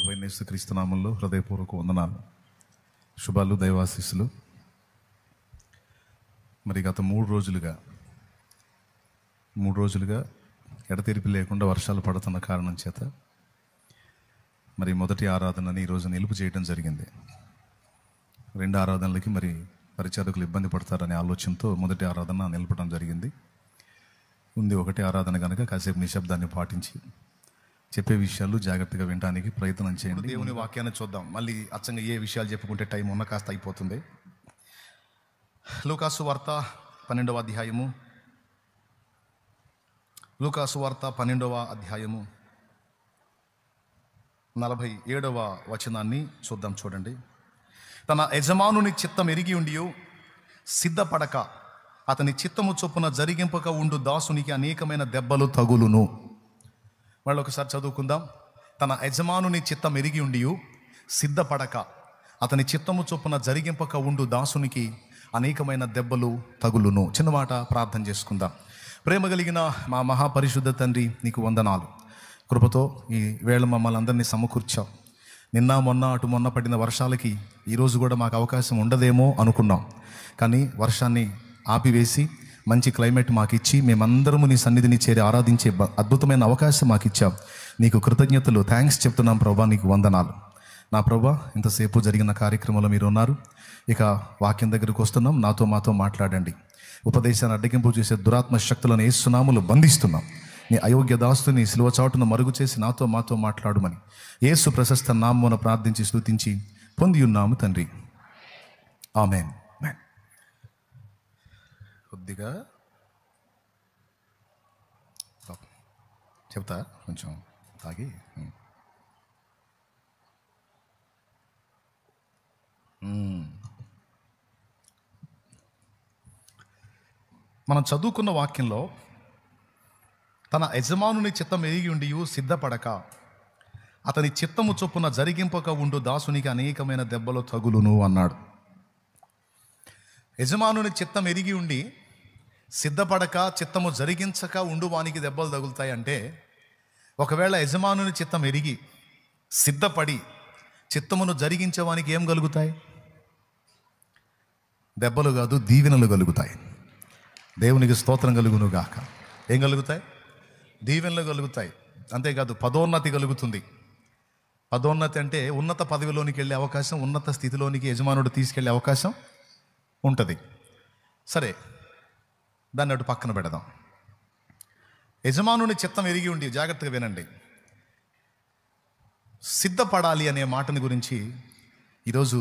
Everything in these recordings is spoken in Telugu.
ప్రభువైన యేసుక్రీస్తు నామములో హృదయపూర్వక వందనాలు, శుభాలు, దైవాశీస్సులు. మరి గత మూడు రోజులుగా ఎడతెరిపి లేకుండా వర్షాలు పడుతున్న కారణం చేత మరి మొదటి ఆరాధనని ఈరోజు నిలుపు చేయడం జరిగింది. రెండు ఆరాధనలకి మరి పరిచారకులు ఇబ్బంది పడతారనే ఆలోచనతో మొదటి ఆరాధన నిలపడం జరిగింది. ఉంది ఒకటి ఆరాధన కనుక కాసేపు నిశ్శబ్దాన్ని పాటించి చెప్పే విషయాలు జాగ్రత్తగా వినడానికి ప్రయత్నం చేయండి. దేవుని వాక్యాన్ని చూద్దాం. మళ్ళీ అచ్చంగా ఏ విషయాలు చెప్పుకుంటే టైం ఉన్న కాస్త అయిపోతుంది. లూకాసు వార్త 12వ అధ్యాయము 47వ వచనాన్ని చూద్దాం. చూడండి. తన యజమానుని చిత్తం ఎరిగి ఉండియు సిద్ధపడక అతని చిత్తము చొప్పున జరిగింపక ఉండు దాసునికి అనేకమైన దెబ్బలు తగులును. వాళ్ళు ఒకసారి చదువుకుందాం. తన యజమానుని చిత్తం ఎరిగి ఉండియు సిద్ధపడక అతని చిత్తము చొప్పున జరిగింపక ఉండు దాసునికి అనేకమైన దెబ్బలు తగులును. చిన్నమాట ప్రార్థన చేసుకుందాం. ప్రేమ కలిగిన మా మహాపరిశుద్ధ తండ్రి, నీకు వందనాలు. కృపతో ఈ వేళ మమ్మల్ని అందరినీ సమకూర్చావు. నిన్న మొన్న పడిన వర్షాలకి ఈరోజు కూడా మాకు అవకాశం ఉండదేమో అనుకున్నాం. కానీ వర్షాన్ని ఆపివేసి మంచి క్లైమేట్ మాకు ఇచ్చి మేమందరము నీ సన్నిధిని చేరి ఆరాధించే అద్భుతమైన అవకాశం మాకు ఇచ్చావు. నీకు కృతజ్ఞతలు, థ్యాంక్స్ చెప్తున్నాం ప్రభా. నీకు వందనాలు నా ప్రభా. ఇంతసేపు జరిగిన కార్యక్రమంలో మీరు ఉన్నారు. ఇక వాక్యం దగ్గరికి వస్తున్నాం. మాతో మాట్లాడండి. ఉపదేశాన్ని అడ్డగింపు చేసే దురాత్మ శక్తులను యేసు నామములో బంధిస్తున్నాం. నీ అయోగ్య దాస్తుని సిలువ చాటును మరుగు చేసి మాతో మాట్లాడుమని యేసు ప్రశస్త నామమున ప్రార్థించి స్తుతించి పొంది ఉన్నాము తండ్రి. ఆమేన్. కొద్దిగా చెప్తా, కొంచెం తాగి. మనం చదువుకున్న వాక్యంలో తన యజమానుని చిత్తం ఎరిగి ఉండి సిద్ధపడక అతని చిత్తము చొప్పున జరిగింపక ఉండు దాసునికి అనేకమైన దెబ్బలు తగులును అన్నాడు. యజమానుని చిత్తం ఎరిగి ఉండి సిద్ధపడక చిత్తము జరిగించక ఉండు వానికి దెబ్బలు తగులుతాయి అంటే, ఒకవేళ యజమానుని చిత్తం ఎరిగి సిద్ధపడి చిత్తమును జరిగించేవానికి ఏం కలుగుతాయి? దెబ్బలు కాదు, దీవెనలు కలుగుతాయి. దేవునికి స్తోత్రం కలుగును గాక. ఏం కలుగుతాయి? దీవెనలు కలుగుతాయి. అంతేకాదు పదోన్నతి కలుగుతుంది. పదోన్నతి అంటే ఉన్నత పదవిలోనికి వెళ్ళే అవకాశం, ఉన్నత స్థితిలోనికి యజమానుడు తీసుకెళ్లే అవకాశం ఉంటుంది. సరే, దాన్ని అటు పక్కన పెడదాం. యజమానుని చిత్తం ఎరిగి ఉండి, జాగ్రత్తగా వినండి, సిద్ధపడాలి అనే మాటని గురించి ఈరోజు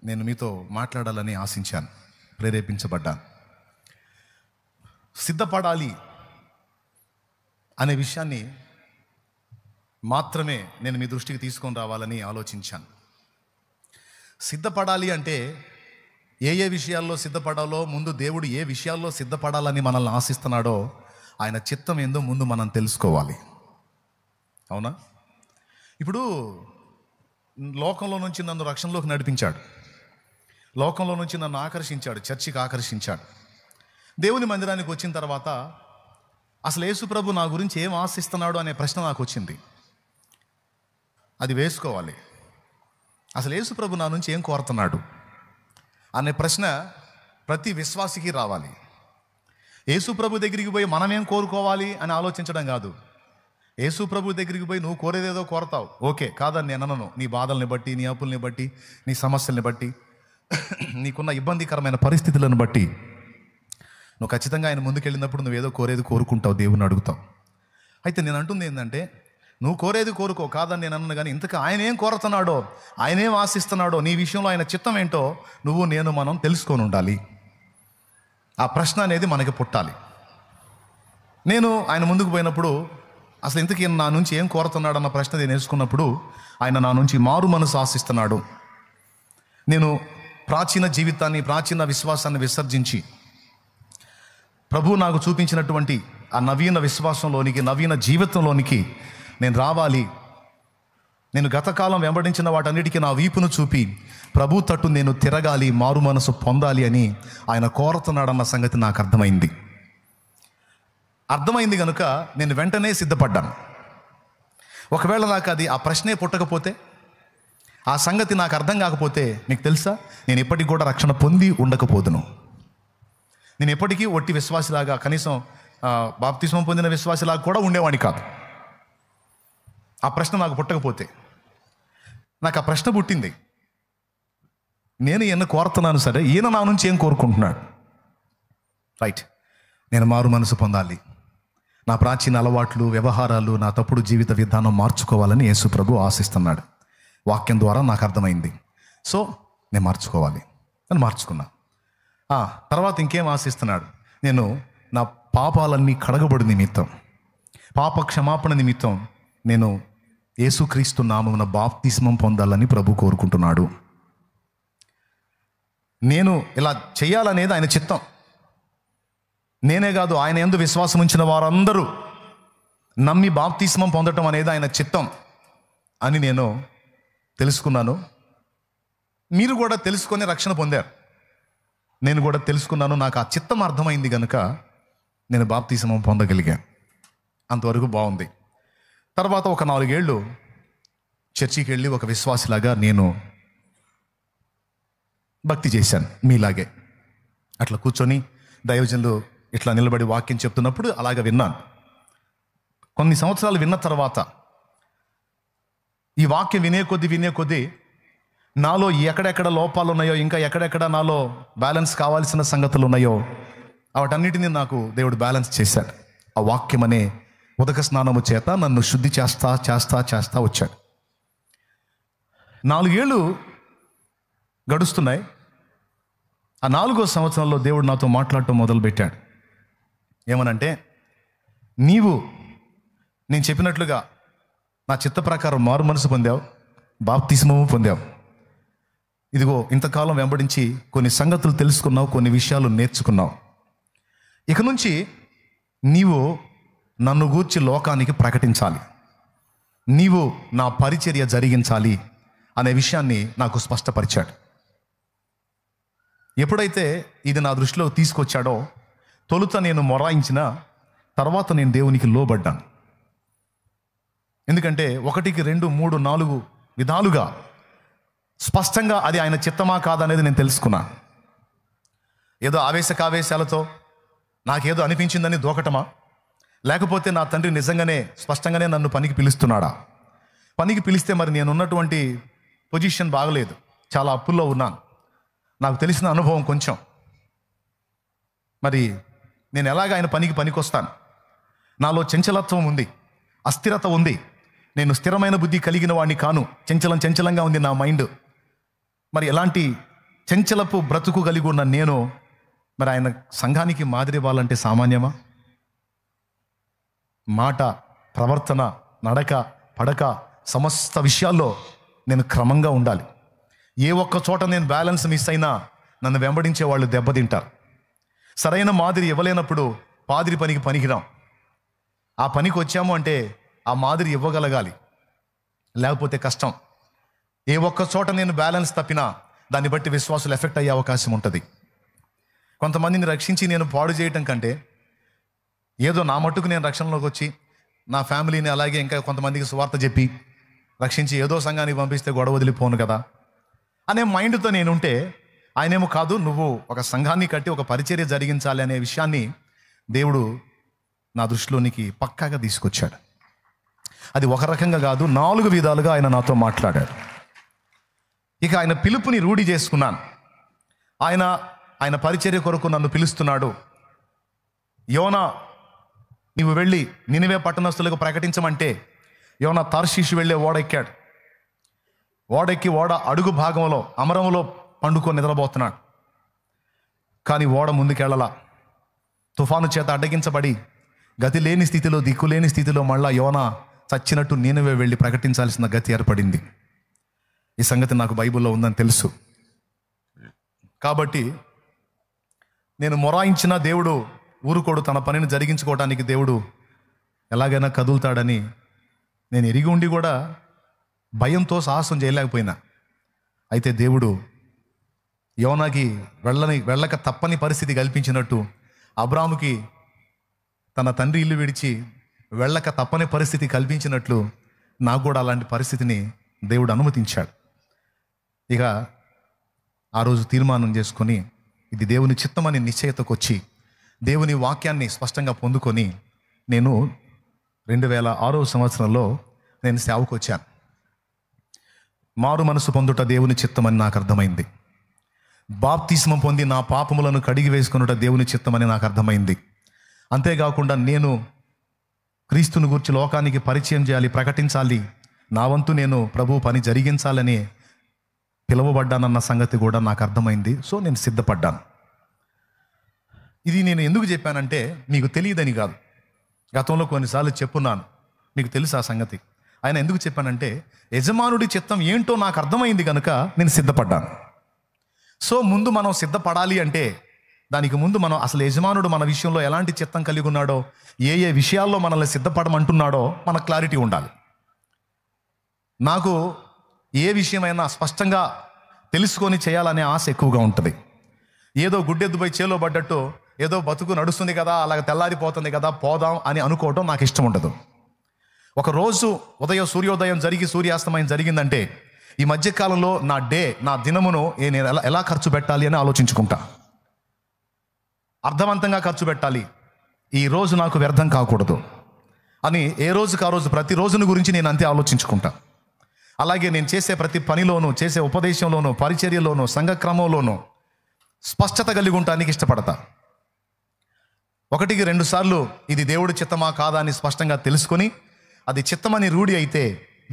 నేను మీతో మాట్లాడాలని ఆశించాను, ప్రేరేపించబడ్డాను. సిద్ధపడాలి అనే విషయాన్ని మాత్రమే నేను మీ దృష్టికి తీసుకొని రావాలని ఆలోచించాను. సిద్ధపడాలి అంటే ఏ విషయాల్లో సిద్ధపడాలో, ముందు దేవుడు ఏ విషయాల్లో సిద్ధపడాలని మనల్ని ఆశిస్తున్నాడో ఆయన చిత్తం ఏందో ముందు మనం తెలుసుకోవాలి. అవునా? ఇప్పుడు లోకంలో నుంచి నన్ను రక్షణలోకి నడిపించాడు, లోకంలో నుంచి నన్ను ఆకర్షించాడు, చర్చికి ఆకర్షించాడు. దేవుని మందిరానికి వచ్చిన తర్వాత అసలు యేసు ప్రభు నా గురించి ఏం ఆశిస్తున్నాడు అనే ప్రశ్న నాకు వచ్చింది. అది వేసుకోవాలి. అసలు యేసు ప్రభు నా నుంచి ఏం కోరుతున్నాడు అనే ప్రశ్న ప్రతి విశ్వాసికి రావాలి. యేసు ప్రభు దగ్గరికి పోయి మనం ఏం కోరుకోవాలి అని ఆలోచించడం కాదు. యేసు ప్రభు దగ్గరికి పోయి నువ్వు కోరేదేదో కోరతావు, ఓకే, కాదని నేను అనను. నీ బాధల్ని బట్టి, నీ అప్పుల్ని బట్టి, నీ సమస్యల్ని బట్టి, నీకున్న ఇబ్బందికరమైన పరిస్థితులను బట్టి నువ్వు ఖచ్చితంగా ఆయన ముందుకెళ్ళినప్పుడు నువ్వేదో కోరేది కోరుకుంటావు, దేవుని అడుగుతావు. అయితే నేను అంటుంది ఏంటంటే, నువ్వు కోరేది కోరుకో, కాదని నేను అన్నాను. కానీ ఇంతకు ఆయన ఏం కోరుతున్నాడో, ఆయన ఏం ఆశిస్తున్నాడో, నీ విషయంలో ఆయన చిత్తం ఏంటో మనం తెలుసుకొని ఉండాలి. ఆ ప్రశ్న అనేది మనకి పుట్టాలి. నేను ఆయన ముందుకు పోయినప్పుడు అసలు ఇంతకీ నా నుంచి ఏం కోరుతున్నాడు అన్న ప్రశ్న నేను వేసుకున్నప్పుడు, ఆయన నా నుంచి మారు మనసు ఆశిస్తున్నాడు. నేను ప్రాచీన జీవితాన్ని, ప్రాచీన విశ్వాసాన్ని విసర్జించి ప్రభు నాకు చూపించినటువంటి ఆ నవీన విశ్వాసంలోనికి, నవీన జీవితంలోనికి నేను రావాలి. నేను గతకాలం వెంబడించిన వాటన్నిటికీ నా వీపును చూపి ప్రభు తట్టు నేను తిరగాలి, మారు మనసు పొందాలి అని ఆయన కోరుతున్నాడన్న సంగతి నాకు అర్థమైంది కనుక నేను వెంటనే సిద్ధపడ్డాను. ఒకవేళ నాకు అది ఆ ప్రశ్నే పుట్టకపోతే, ఆ సంగతి నాకు అర్థం కాకపోతే, మీకు తెలుసా, నేను ఎప్పటికి కూడా రక్షణ పొంది ఉండకపోదును. నేను ఎప్పటికీ ఒట్టి విశ్వాసిలాగా, కనీసం బాప్తిస్మం పొందిన విశ్వాసిలాగా కూడా ఉండేవాడిని కాదు. ఆ ప్రశ్న నాకు పుట్టకపోతే. నాకు ఆ ప్రశ్న పుట్టింది. నేను ఈయన కోరుతున్నాను, సరే ఈయన నా నుంచి ఏం కోరుకుంటున్నాడు? రైట్, నేను మారు మనసు పొందాలి, నా ప్రాచీన అలవాట్లు, వ్యవహారాలు, నా తప్పుడు జీవిత విధానం మార్చుకోవాలని యేసు ప్రభు ఆశిస్తున్నాడు. వాక్యం ద్వారా నాకు అర్థమైంది. సో నేను మార్చుకోవాలి అని మార్చుకున్నా. తర్వాత ఇంకేం ఆశిస్తున్నాడు? నేను నా పాపాలన్నీ కడగబడి నిమిత్తం, పాప క్షమాపణ నిమిత్తం నేను యేసుక్రీస్తు నామమున బాప్తిస్మం పొందాలని ప్రభు కోరుకుంటున్నాడు. నేను ఇలా చేయాలనేది ఆయన చిత్తం. నేనే కాదు, ఆయన యందు విశ్వాసం ఉంచిన వారందరూ నమ్మి బాప్తిస్మం పొందటం అనేది ఆయన చిత్తం అని నేను తెలుసుకున్నాను. మీరు కూడా తెలుసుకొని రక్షణ పొందారు. నేను కూడా తెలుసుకున్నాను. నాకు ఆ చిత్తం అర్థమైంది కనుక నేను బాప్తిస్మం పొందగలిగాను. అంతవరకు బాగుంది. తర్వాత ఒక 4 ఏళ్ళు చర్చికి వెళ్ళి ఒక విశ్వాసిలాగా నేను భక్తి చేశాను. మీలాగే అట్లా కూర్చొని దైవజనులు ఇట్లా నిలబడి వాక్యం చెప్తున్నప్పుడు అలాగ విన్నాను. కొన్ని సంవత్సరాలు విన్న తర్వాత ఈ వాక్యం వినే కొద్దీ నాలో ఎక్కడెక్కడ లోపాలు ఉన్నాయో, ఇంకా ఎక్కడెక్కడ నాలో బ్యాలెన్స్ కావాల్సిన సంగతులు ఉన్నాయో, వాటన్నిటినీ నాకు దేవుడు బ్యాలెన్స్ చేశాడు. ఆ వాక్యం అనే ఉదక స్నానము చేత నన్ను శుద్ధి చేస్తా వచ్చాడు. 4 ఏళ్ళు గడుస్తున్నాయి. ఆ 4వ సంవత్సరంలో దేవుడు నాతో మాట్లాడటం మొదలుపెట్టాడు. ఏమనంటే, నీవు నేను చెప్పినట్లుగా నా చిత్త ప్రకారం మారు మనసు పొందావు, బాప్తిస్మము పొందావు. ఇదిగో ఇంతకాలం వెంబడించి కొన్ని సంగతులు తెలుసుకున్నావు, కొన్ని విషయాలు నేర్చుకున్నావు. ఇక నుంచి నీవు నన్ను గూర్చి లోకానికి ప్రకటించాలి, నీవు నా పరిచర్య జరిగించాలి అనే విషయాన్ని నాకు స్పష్టపరిచాడు. ఎప్పుడైతే ఇది నా దృష్టిలో తీసుకొచ్చాడో, తొలుత నేను మొరాయించిన తర్వాత నేను దేవునికి లోబడ్డాను. ఎందుకంటే 1, 2, 3, 4 విధాలుగా స్పష్టంగా అది ఆయన చిత్తమా కాదనేది నేను తెలుసుకున్నా. ఏదో ఆవేశకావేశాలతో నాకేదో అనిపించిందని దూకటమా, లేకపోతే నా తండ్రి నిజంగానే స్పష్టంగానే నన్ను పనికి పిలుస్తున్నాడా? పనికి పిలిస్తే మరి నేను ఉన్నటువంటి పొజిషన్ బాగలేదు, చాలా అప్పుల్లో ఉన్నాను, నాకు తెలిసిన అనుభవం కొంచెం. మరి నేను ఎలాగ ఆయన పనికొస్తాను? నాలో చంచలత్వం ఉంది, అస్థిరత ఉంది. నేను స్థిరమైన బుద్ధి కలిగిన వాడిని కాను. చంచలంగా ఉంది నా మైండ్. మరి ఎలాంటి చంచలపు బ్రతుకు కలిగి ఉన్న నేను మరి ఆయన సంఘానికి మాదిరి ఇవ్వాలంటే సామాన్యమా? మాట, ప్రవర్తన, నడక, పడక, సమస్త విషయాల్లో నేను క్రమంగా ఉండాలి. ఏ ఒక్క చోట నేను బ్యాలెన్స్ మిస్ అయినా నన్ను వెంబడించే వాళ్ళు దెబ్బతింటారు. సరైన మాదిరి ఇవ్వలేనప్పుడు పాదిరి పనికి పనికిరాం. ఆ పనికి వచ్చాము అంటే ఆ మాదిరి ఇవ్వగలగాలి, లేకపోతే కష్టం. ఏ ఒక్క చోట నేను బ్యాలెన్స్ తప్పినా దాన్ని బట్టి విశ్వాసులు ఎఫెక్ట్ అయ్యే అవకాశం ఉంటుంది. కొంతమందిని రక్షించి నేను పాడు చేయటం కంటే ఏదో నా మట్టుకు నేను రక్షణలోకి వచ్చి నా ఫ్యామిలీని అలాగే ఇంకా కొంతమందికి సువార్త చెప్పి రక్షించి ఏదో సంఘానికి పంపిస్తే గొడవ వదిలిపోను కదా అనే మైండ్తో నేనుంటే, ఆయనేమో కాదు, నువ్వు ఒక సంఘాన్ని కట్టి ఒక పరిచర్య జరిగించాలి అనే విషయాన్ని దేవుడు నా దృష్టిలోనికి పక్కాగా తీసుకొచ్చాడు. అది ఒక రకంగా కాదు, 4 విధాలుగా ఆయన నాతో మాట్లాడాడు. ఇక ఆయన పిలుపుని రూఢి చేసుకున్నాను. ఆయన పరిచర్య కొరకు నన్ను పిలుస్తున్నాడు. యోనా, నీవు వెళ్ళి నినివే పట్టణస్తులకు ప్రకటించమంటే యోనా తర్షీషు వెళ్ళే ఓడెక్కాడు. ఓడెక్కి ఓడ అడుగు భాగంలో అమరంలో పండుకొని నిద్రపోతున్నాడు. కానీ ఓడ ముందుకెళ్ళలా. తుఫాను చేత అడ్డగించబడి గతి లేని స్థితిలో, దిక్కులేని స్థితిలో మళ్ళా యోనా చచ్చినట్టు నినివే వెళ్ళి ప్రకటించాల్సిన గతి ఏర్పడింది. ఈ సంగతి నాకు బైబిల్లో ఉందని తెలుసు. కాబట్టి నేను మొరాయించిన దేవుడు ఊరుకోడు, తన పనిని జరిగించుకోవడానికి దేవుడు ఎలాగైనా కదులుతాడని నేను ఎరిగి ఉండి కూడా భయంతో సాహసం చేయలేకపోయినా. అయితే దేవుడు యోనాకి వెళ్ళక తప్పని పరిస్థితి కల్పించినట్టు, అబ్రాముకి తన తండ్రి ఇల్లు విడిచి వెళ్ళక తప్పని పరిస్థితి కల్పించినట్లు నాకు కూడా అలాంటి పరిస్థితిని దేవుడు అనుమతించాడు. ఇక ఆ రోజు తీర్మానం చేసుకొని ఇది దేవుని చిత్తమని నిశ్చయతకు వచ్చి దేవుని వాక్యాన్ని స్పష్టంగా పొందుకొని నేను 2006 సంవత్సరంలో నేను సేవకు వచ్చాను. మారు మనసు పొందుట దేవుని చిత్తమని నాకు అర్థమైంది. బాప్తిస్మం పొంది నా పాపములను కడిగి వేసుకొనుట దేవుని చిత్తమని నాకు అర్థమైంది. అంతేకాకుండా నేను క్రీస్తుని గురించి లోకానికి పరిచయం చేయాలి, ప్రకటించాలి, నా వంతు నేను ప్రభు పని జరిగించాలని పిలువబడ్డానన్న సంగతి కూడా నాకు అర్థమైంది. సో నేను సిద్ధపడ్డాను. ఇది నేను ఎందుకు చెప్పానంటే మీకు తెలియదని కాదు, గతంలో కొన్నిసార్లు చెప్పున్నాను, మీకు తెలుసు ఆ సంగతి. ఆయన ఎందుకు చెప్పానంటే యజమానుడి చిత్తం ఏంటో నాకు అర్థమైంది కనుక నేను సిద్ధపడ్డాను. సో ముందు మనం సిద్ధపడాలి అంటే దానికి ముందు మనం అసలు యజమానుడు మన విషయంలో ఎలాంటి చిత్తం కలిగి ఉన్నాడో, ఏ ఏ విషయాల్లో మనల్ని సిద్ధపడమంటున్నాడో మనకు క్లారిటీ ఉండాలి. నాకు ఏ విషయమైనా స్పష్టంగా తెలుసుకొని చేయాలనే ఆశ ఎక్కువగా ఉంటుంది. ఏదో గుడ్డెద్దుపై చేలో పడ్డట్టు ఏదో బతుకు నడుస్తుంది కదా, అలాగ తెల్లారిపోతుంది కదా, పోదాం అని అనుకోవడం నాకు ఇష్టం ఉండదు. ఒకరోజు సూర్యోదయం జరిగి సూర్యాస్తమయం జరిగిందంటే ఈ మధ్యకాలంలో నా దినమును నేను ఎలా ఖర్చు పెట్టాలి అని ఆలోచించుకుంటా. అర్థవంతంగా ఖర్చు పెట్టాలి, ఈ రోజు నాకు వ్యర్థం కాకూడదు అని ఏ రోజుకి ఆ రోజు ప్రతి రోజును గురించి నేను అంతే ఆలోచించుకుంటా. అలాగే నేను చేసే ప్రతి పనిలోనూ, చేసే ఉపదేశంలోనూ, పరిచర్యలోనూ, సంఘక్రమంలోనూ స్పష్టత కలిగి ఉండటానికి ఇష్టపడతా. 1-2 సార్లు ఇది దేవుడి చిత్తమా కాదా అని స్పష్టంగా తెలుసుకొని అది చిత్తమని రూఢి అయితే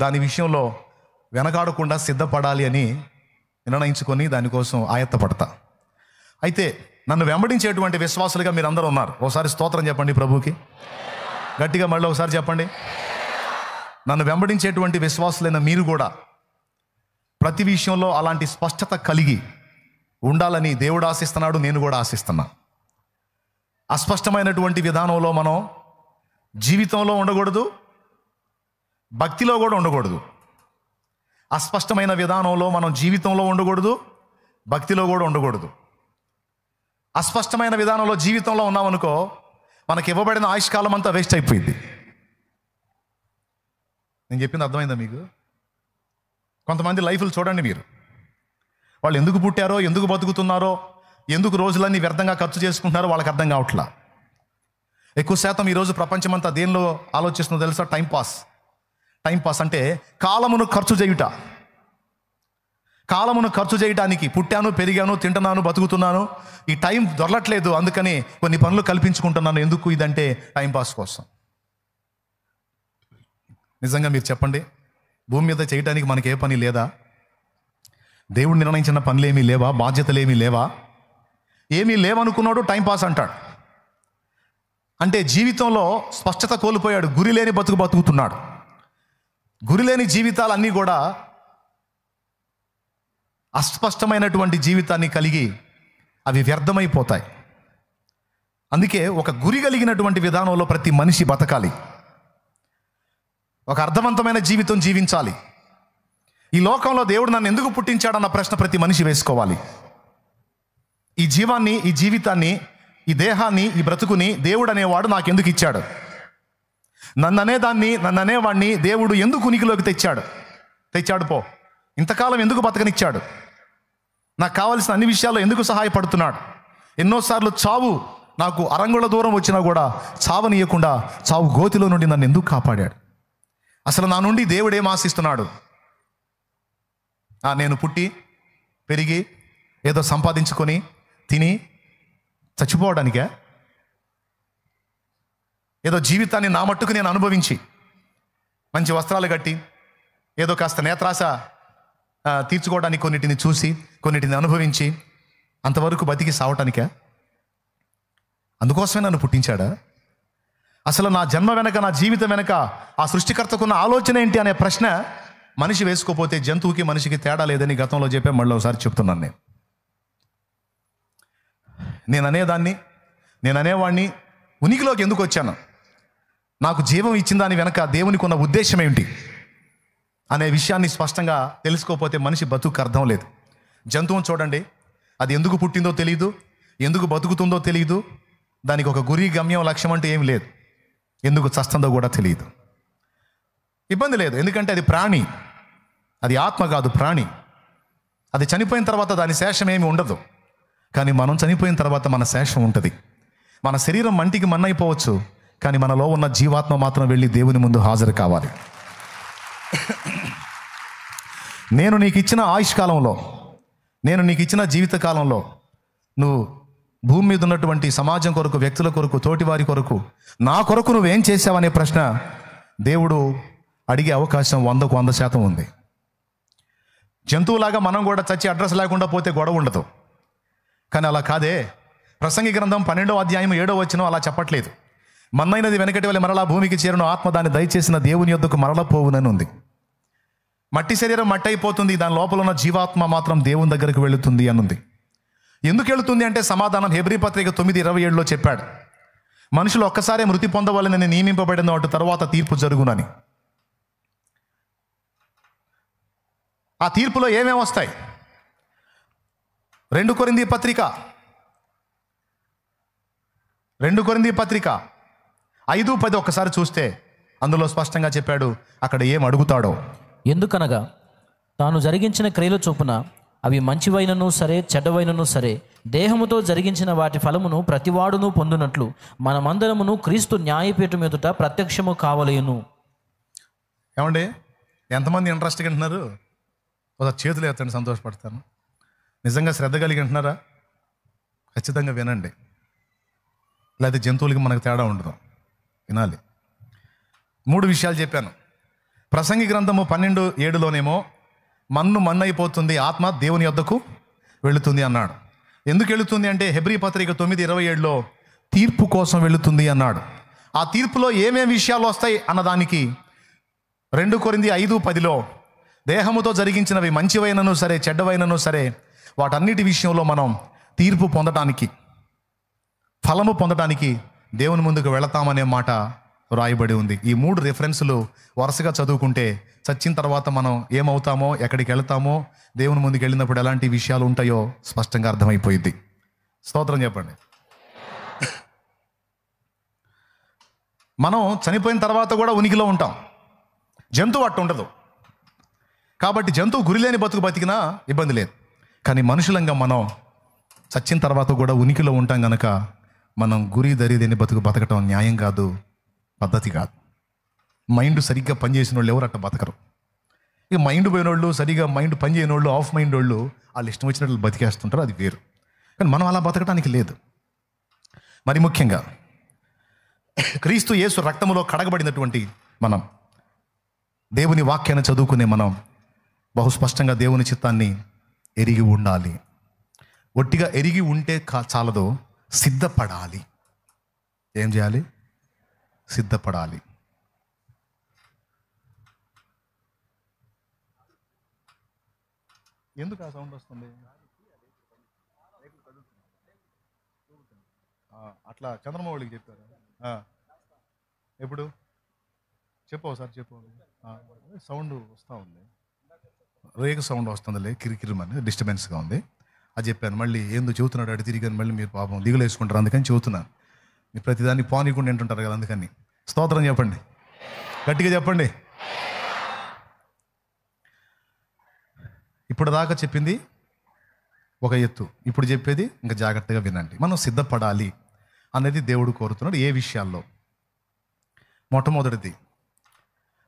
దాని విషయంలో వెనకాడకుండా సిద్ధపడాలి అని నిర్ణయించుకొని దానికోసం ఆయత్తపడతా. అయితే నన్ను వెంబడించేటువంటి విశ్వాసులుగా మీరు అందరూ ఉన్నారు. ఒకసారి స్తోత్రం చెప్పండి ప్రభువుకి, గట్టిగా మళ్ళీ ఒకసారి చెప్పండి. నన్ను వెంబడించేటువంటి విశ్వాసులైన మీరు కూడా ప్రతి విషయంలో అలాంటి స్పష్టత కలిగి ఉండాలని దేవుడు ఆశిస్తున్నాడు, నేను కూడా ఆశిస్తున్నా. అస్పష్టమైనటువంటి విధానంలో మనం జీవితంలో ఉండకూడదు, భక్తిలో కూడా ఉండకూడదు. అస్పష్టమైన విధానంలో మనం జీవితంలో ఉండకూడదు, భక్తిలో కూడా ఉండకూడదు. అస్పష్టమైన విధానంలో జీవితంలో ఉన్నామనుకో మనకి ఇవ్వబడిన ఆయుష్కాలం అంతా వేస్ట్ అయిపోయింది. నేను చెప్పింది అర్థమైందా మీకు? కొంతమంది లైఫ్లు చూడండి మీరు, వాళ్ళు ఎందుకు పుట్టారో, ఎందుకు బతుకుతున్నారో, ఎందుకు రోజులన్నీ వ్యర్థంగా ఖర్చు చేసుకుంటున్నారో వాళ్ళకి అర్థం కావట్లా. ఎక్కువ శాతం ఈరోజు ప్రపంచమంతా దేనిలో ఆలోచిస్తుందో తెలుసా? టైంపాస్ అంటే కాలమును ఖర్చు చేయుట. కాలమును ఖర్చు చేయటానికి పుట్టాను, పెరిగాను, తింటున్నాను, బతుకుతున్నాను, ఈ టైం దొరలట్లేదు, అందుకని కొన్ని పనులు కల్పించుకుంటున్నాను. ఎందుకు? ఇదంటే టైంపాస్ కోసం. నిజంగా మీరు చెప్పండి, భూమి మీద చేయటానికి మనకి ఏ పని లేదా? దేవుడు నిర్ణయించిన పనులేమీ లేవా? బాధ్యతలేమీ లేవా? ఏమీ లేవనుకున్నాడు, టైంపాస్ అంటాడు. అంటే జీవితంలో స్పష్టత కోల్పోయాడు, గురి లేని బతుకుతున్నాడు. గురిలేని జీవితాలన్నీ కూడా అస్పష్టమైనటువంటి జీవితాన్ని కలిగి అవి వ్యర్థమైపోతాయి. అందుకే ఒక గురి కలిగినటువంటి విధానంలో ప్రతి మనిషి బతకాలి, ఒక అర్థవంతమైన జీవితం జీవించాలి. ఈ లోకంలో దేవుడు నన్ను ఎందుకు పుట్టించాడన్న ప్రశ్న ప్రతి మనిషి వేసుకోవాలి. ఈ జీవాన్ని, ఈ జీవితాన్ని, ఈ దేహాన్ని, ఈ బ్రతుకుని దేవుడు అనేవాడు నాకు ఎందుకు ఇచ్చాడు? నన్ను అనేవాడిని దేవుడు ఎందుకు ఉనికిలోకి తెచ్చాడు పో ఇంతకాలం ఎందుకు బతకనిచ్చాడు? నాకు కావాల్సిన అన్ని విషయాల్లో ఎందుకు సహాయపడుతున్నాడు? ఎన్నోసార్లు చావు నాకు అరంగుళ దూరం వచ్చినా కూడా చావనీయకుండా చావు గోతిలో నుండి నన్ను ఎందుకు కాపాడాడు? అసలు నా నుండి దేవుడు ఏం ఆశిస్తున్నాడు? నేను పుట్టి పెరిగి ఏదో సంపాదించుకొని తిని చచ్చిపోవడానికే? ఏదో జీవితాన్ని నా మట్టుకు నేను అనుభవించి మంచి వస్త్రాలు కట్టి ఏదో కాస్త నేత్రాశ తీర్చుకోవడానికి కొన్నిటిని చూసి కొన్నిటిని అనుభవించి అంతవరకు బతికి సావటానికే? అందుకోసమే నన్ను పుట్టించాడా? అసలు నా జన్మ వెనక, నా జీవితం వెనక ఆ సృష్టికర్తకున్న ఆలోచన ఏంటి అనే ప్రశ్న మనిషి వేసుకోపోతే జంతువుకి మనిషికి తేడా లేదని గతంలో చెప్పే మళ్ళీ ఒకసారి చెప్తున్నాను. నేను అనేవాడిని ఉనికిలోకి ఎందుకు వచ్చాను, నాకు జీవం ఇచ్చిన దాని వెనక దేవునికి ఉన్న ఉద్దేశం ఏమిటి అనే విషయాన్ని స్పష్టంగా తెలుసుకోకపోతే మనిషి బతుకు అర్థం లేదు. జంతువుని చూడండి, అది ఎందుకు పుట్టిందో తెలియదు, ఎందుకు బతుకుతుందో తెలియదు, దానికి ఒక గురి, గమ్యం, లక్ష్యం అంటూ ఏం లేదు, ఎందుకు చస్తుందో కూడా తెలియదు. ఇబ్బంది లేదు, ఎందుకంటే అది ప్రాణి, అది ఆత్మ కాదు, ప్రాణి. అది చనిపోయిన తర్వాత దాని శేషం ఏమి ఉండదు. కానీ మనం చనిపోయిన తర్వాత మన శేషం ఉంటుంది. మన శరీరం మంటికి మన్నైపోవచ్చు, కానీ మనలో ఉన్న జీవాత్మ మాత్రం వెళ్ళి దేవుని ముందు హాజరు కావాలి. నేను నీకు ఇచ్చిన ఆయుష్కాలంలో, నేను నీకు ఇచ్చిన జీవితకాలంలో నువ్వు భూమి మీద ఉన్నటువంటి సమాజం కొరకు, వ్యక్తుల కొరకు, తోటివారి కొరకు, నా కొరకు నువ్వేం చేసావనే ప్రశ్న దేవుడు అడిగే అవకాశం 100కు 100% ఉంది. జంతువులాగా మనం కూడా చచ్చి అడ్రస్ లేకుండా పోతే గొడవ ఉండదు. కానీ అలా కాదే. ప్రసంగి గ్రంథం 12వ అధ్యాయం 7వ వచనం అలా చెప్పట్లేదు. మన్నైనది వెనకటి వలె మరలా భూమికి చేరును, ఆత్మ దాన్ని దయచేసిన దేవుని యొద్దకు మరల పోవునని ఉంది. మట్టి శరీరం మట్టి అయిపోతుంది, దాని లోపల ఉన్న జీవాత్మ మాత్రం దేవుని దగ్గరకు వెళుతుంది అని ఉంది. ఎందుకు వెళుతుంది అంటే సమాధానం హెబ్రీ పత్రిక 9:27లో చెప్పాడు. మనుషులు ఒక్కసారే మృతి పొందవాలని నియమింపబడిన వాటి తర్వాత తీర్పు జరుగునని. ఆ తీర్పులో ఏమేమి వస్తాయి? 2 కొరింథీ పత్రిక 5:10 ఒక్కసారి చూస్తే అందులో స్పష్టంగా చెప్పాడు అక్కడ ఏం అడుగుతాడో. ఎందుకనగా తాను జరిగించిన క్రియల చొప్పున అవి మంచివైనను సరే చెడ్డవైనను సరే దేహముతో జరిగించిన వాటి ఫలమును ప్రతివాడును పొందునట్లు మనమందరమును క్రీస్తు న్యాయపీఠం ఎదుట ప్రత్యక్షము కావలేను. ఏమండి, ఎంతమంది ఇంట్రెస్ట్గా వింటున్నారు? ఒకసారి చేతులు ఎత్తండి, సంతోషపడతాను. నిజంగా శ్రద్ధ కలిగి వింటున్నారా? ఖచ్చితంగా వినండి, లేకపోతే జంతువులకి మనకు తేడా ఉండదు. వినాలి. 3 విషయాలు చెప్పాను. ప్రసంగి గ్రంథము 12:7లోనేమో మన్ను అయిపోతుంది, ఆత్మ దేవుని యొద్దకు వెళుతుంది అన్నాడు. ఎందుకు వెళుతుంది అంటే హెబ్రీ పత్రిక 9:27లో తీర్పు కోసం వెళుతుంది అన్నాడు. ఆ తీర్పులో ఏమేమి విషయాలు వస్తాయి అన్నదానికి 2 కొరింథీ 5:10లో దేహముతో జరిగించినవి మంచివైనను సరే చెడ్డవైనను సరే వాటన్నిటి విషయంలో మనం తీర్పు పొందటానికి, ఫలము పొందటానికి దేవుని ముందుకు వెళతామనే మాట రాయబడి ఉంది. ఈ 3 రిఫరెన్సులు వరుసగా చదువుకుంటే చచ్చిన తర్వాత మనం ఏమవుతామో, ఎక్కడికి వెళ్తామో, దేవుని ముందుకు వెళ్ళినప్పుడు ఎలాంటి విషయాలు ఉంటాయో స్పష్టంగా అర్థమైపోయింది. స్తోత్రం చెప్పండి. మనం చనిపోయిన తర్వాత కూడా ఉనికిలో ఉంటాం. జంతువు అట్టు ఉండదు. కాబట్టి జంతువు గురిలేని బతుకు బతికినా ఇబ్బంది లేదు. కానీ మనుషులంగా మనం చచ్చిన తర్వాత కూడా ఉనికిలో ఉంటాం కనుక మనం గురి దరిదేని బతకటం న్యాయం కాదు, పద్ధతి కాదు. మైండ్ సరిగ్గా పనిచేసిన వాళ్ళు ఎవరు అట్ట బతకరు. ఇక మైండ్ పోయిన వాళ్ళు, సరిగ్గా మైండ్ పనిచేయని వాళ్ళు, ఆఫ్ మైండ్ వాళ్ళు వాళ్ళు ఇష్టం వచ్చినట్లు బతికేస్తుంటారు, అది వేరు. కానీ మనం అలా బతకడానికి లేదు. మరి ముఖ్యంగా క్రీస్తు యేసు రక్తములో కడగబడినటువంటి మనం దేవుని వాక్యాన్ని చదువుకునే మనం బహుస్పష్టంగా దేవుని చిత్తాన్ని ఎరిగి ఉండాలి. ఒట్టిగా ఎరిగి ఉంటే చాలదు, సిద్ధపడాలి. ఏం చేయాలి? సిద్ధపడాలి. ఎందుకు ఆ సౌండ్ వస్తుంది? అట్లా చంద్రమౌళికి చెప్పారు. ఎప్పుడు చెప్పు సార్, చెప్పు. సౌండ్ వస్తూ ఉంది, రేగు సౌండ్ వస్తుందిలే, కిరికిరిమని డిస్టర్బెన్స్గా ఉంది. అది చెప్పాను. మళ్ళీ ఏందో చెబుతున్నాడు అటు తిరిగి, మళ్ళీ మీరు పాపం దిగులేసుకుంటారు, అందుకని చెబుతున్నాను. మీరు ప్రతిదాన్ని పోనీకుండా వింటుంటారు కదా, అందుకని. స్తోత్రం చెప్పండి, గట్టిగా చెప్పండి. ఇప్పుడు దాకా చెప్పింది ఒక ఎత్తు, ఇప్పుడు చెప్పేది ఇంకా జాగ్రత్తగా వినండి. మనం సిద్ధపడాలి అనేది దేవుడు కోరుతున్నాడు. ఏ విషయాల్లో? మొట్టమొదటిది,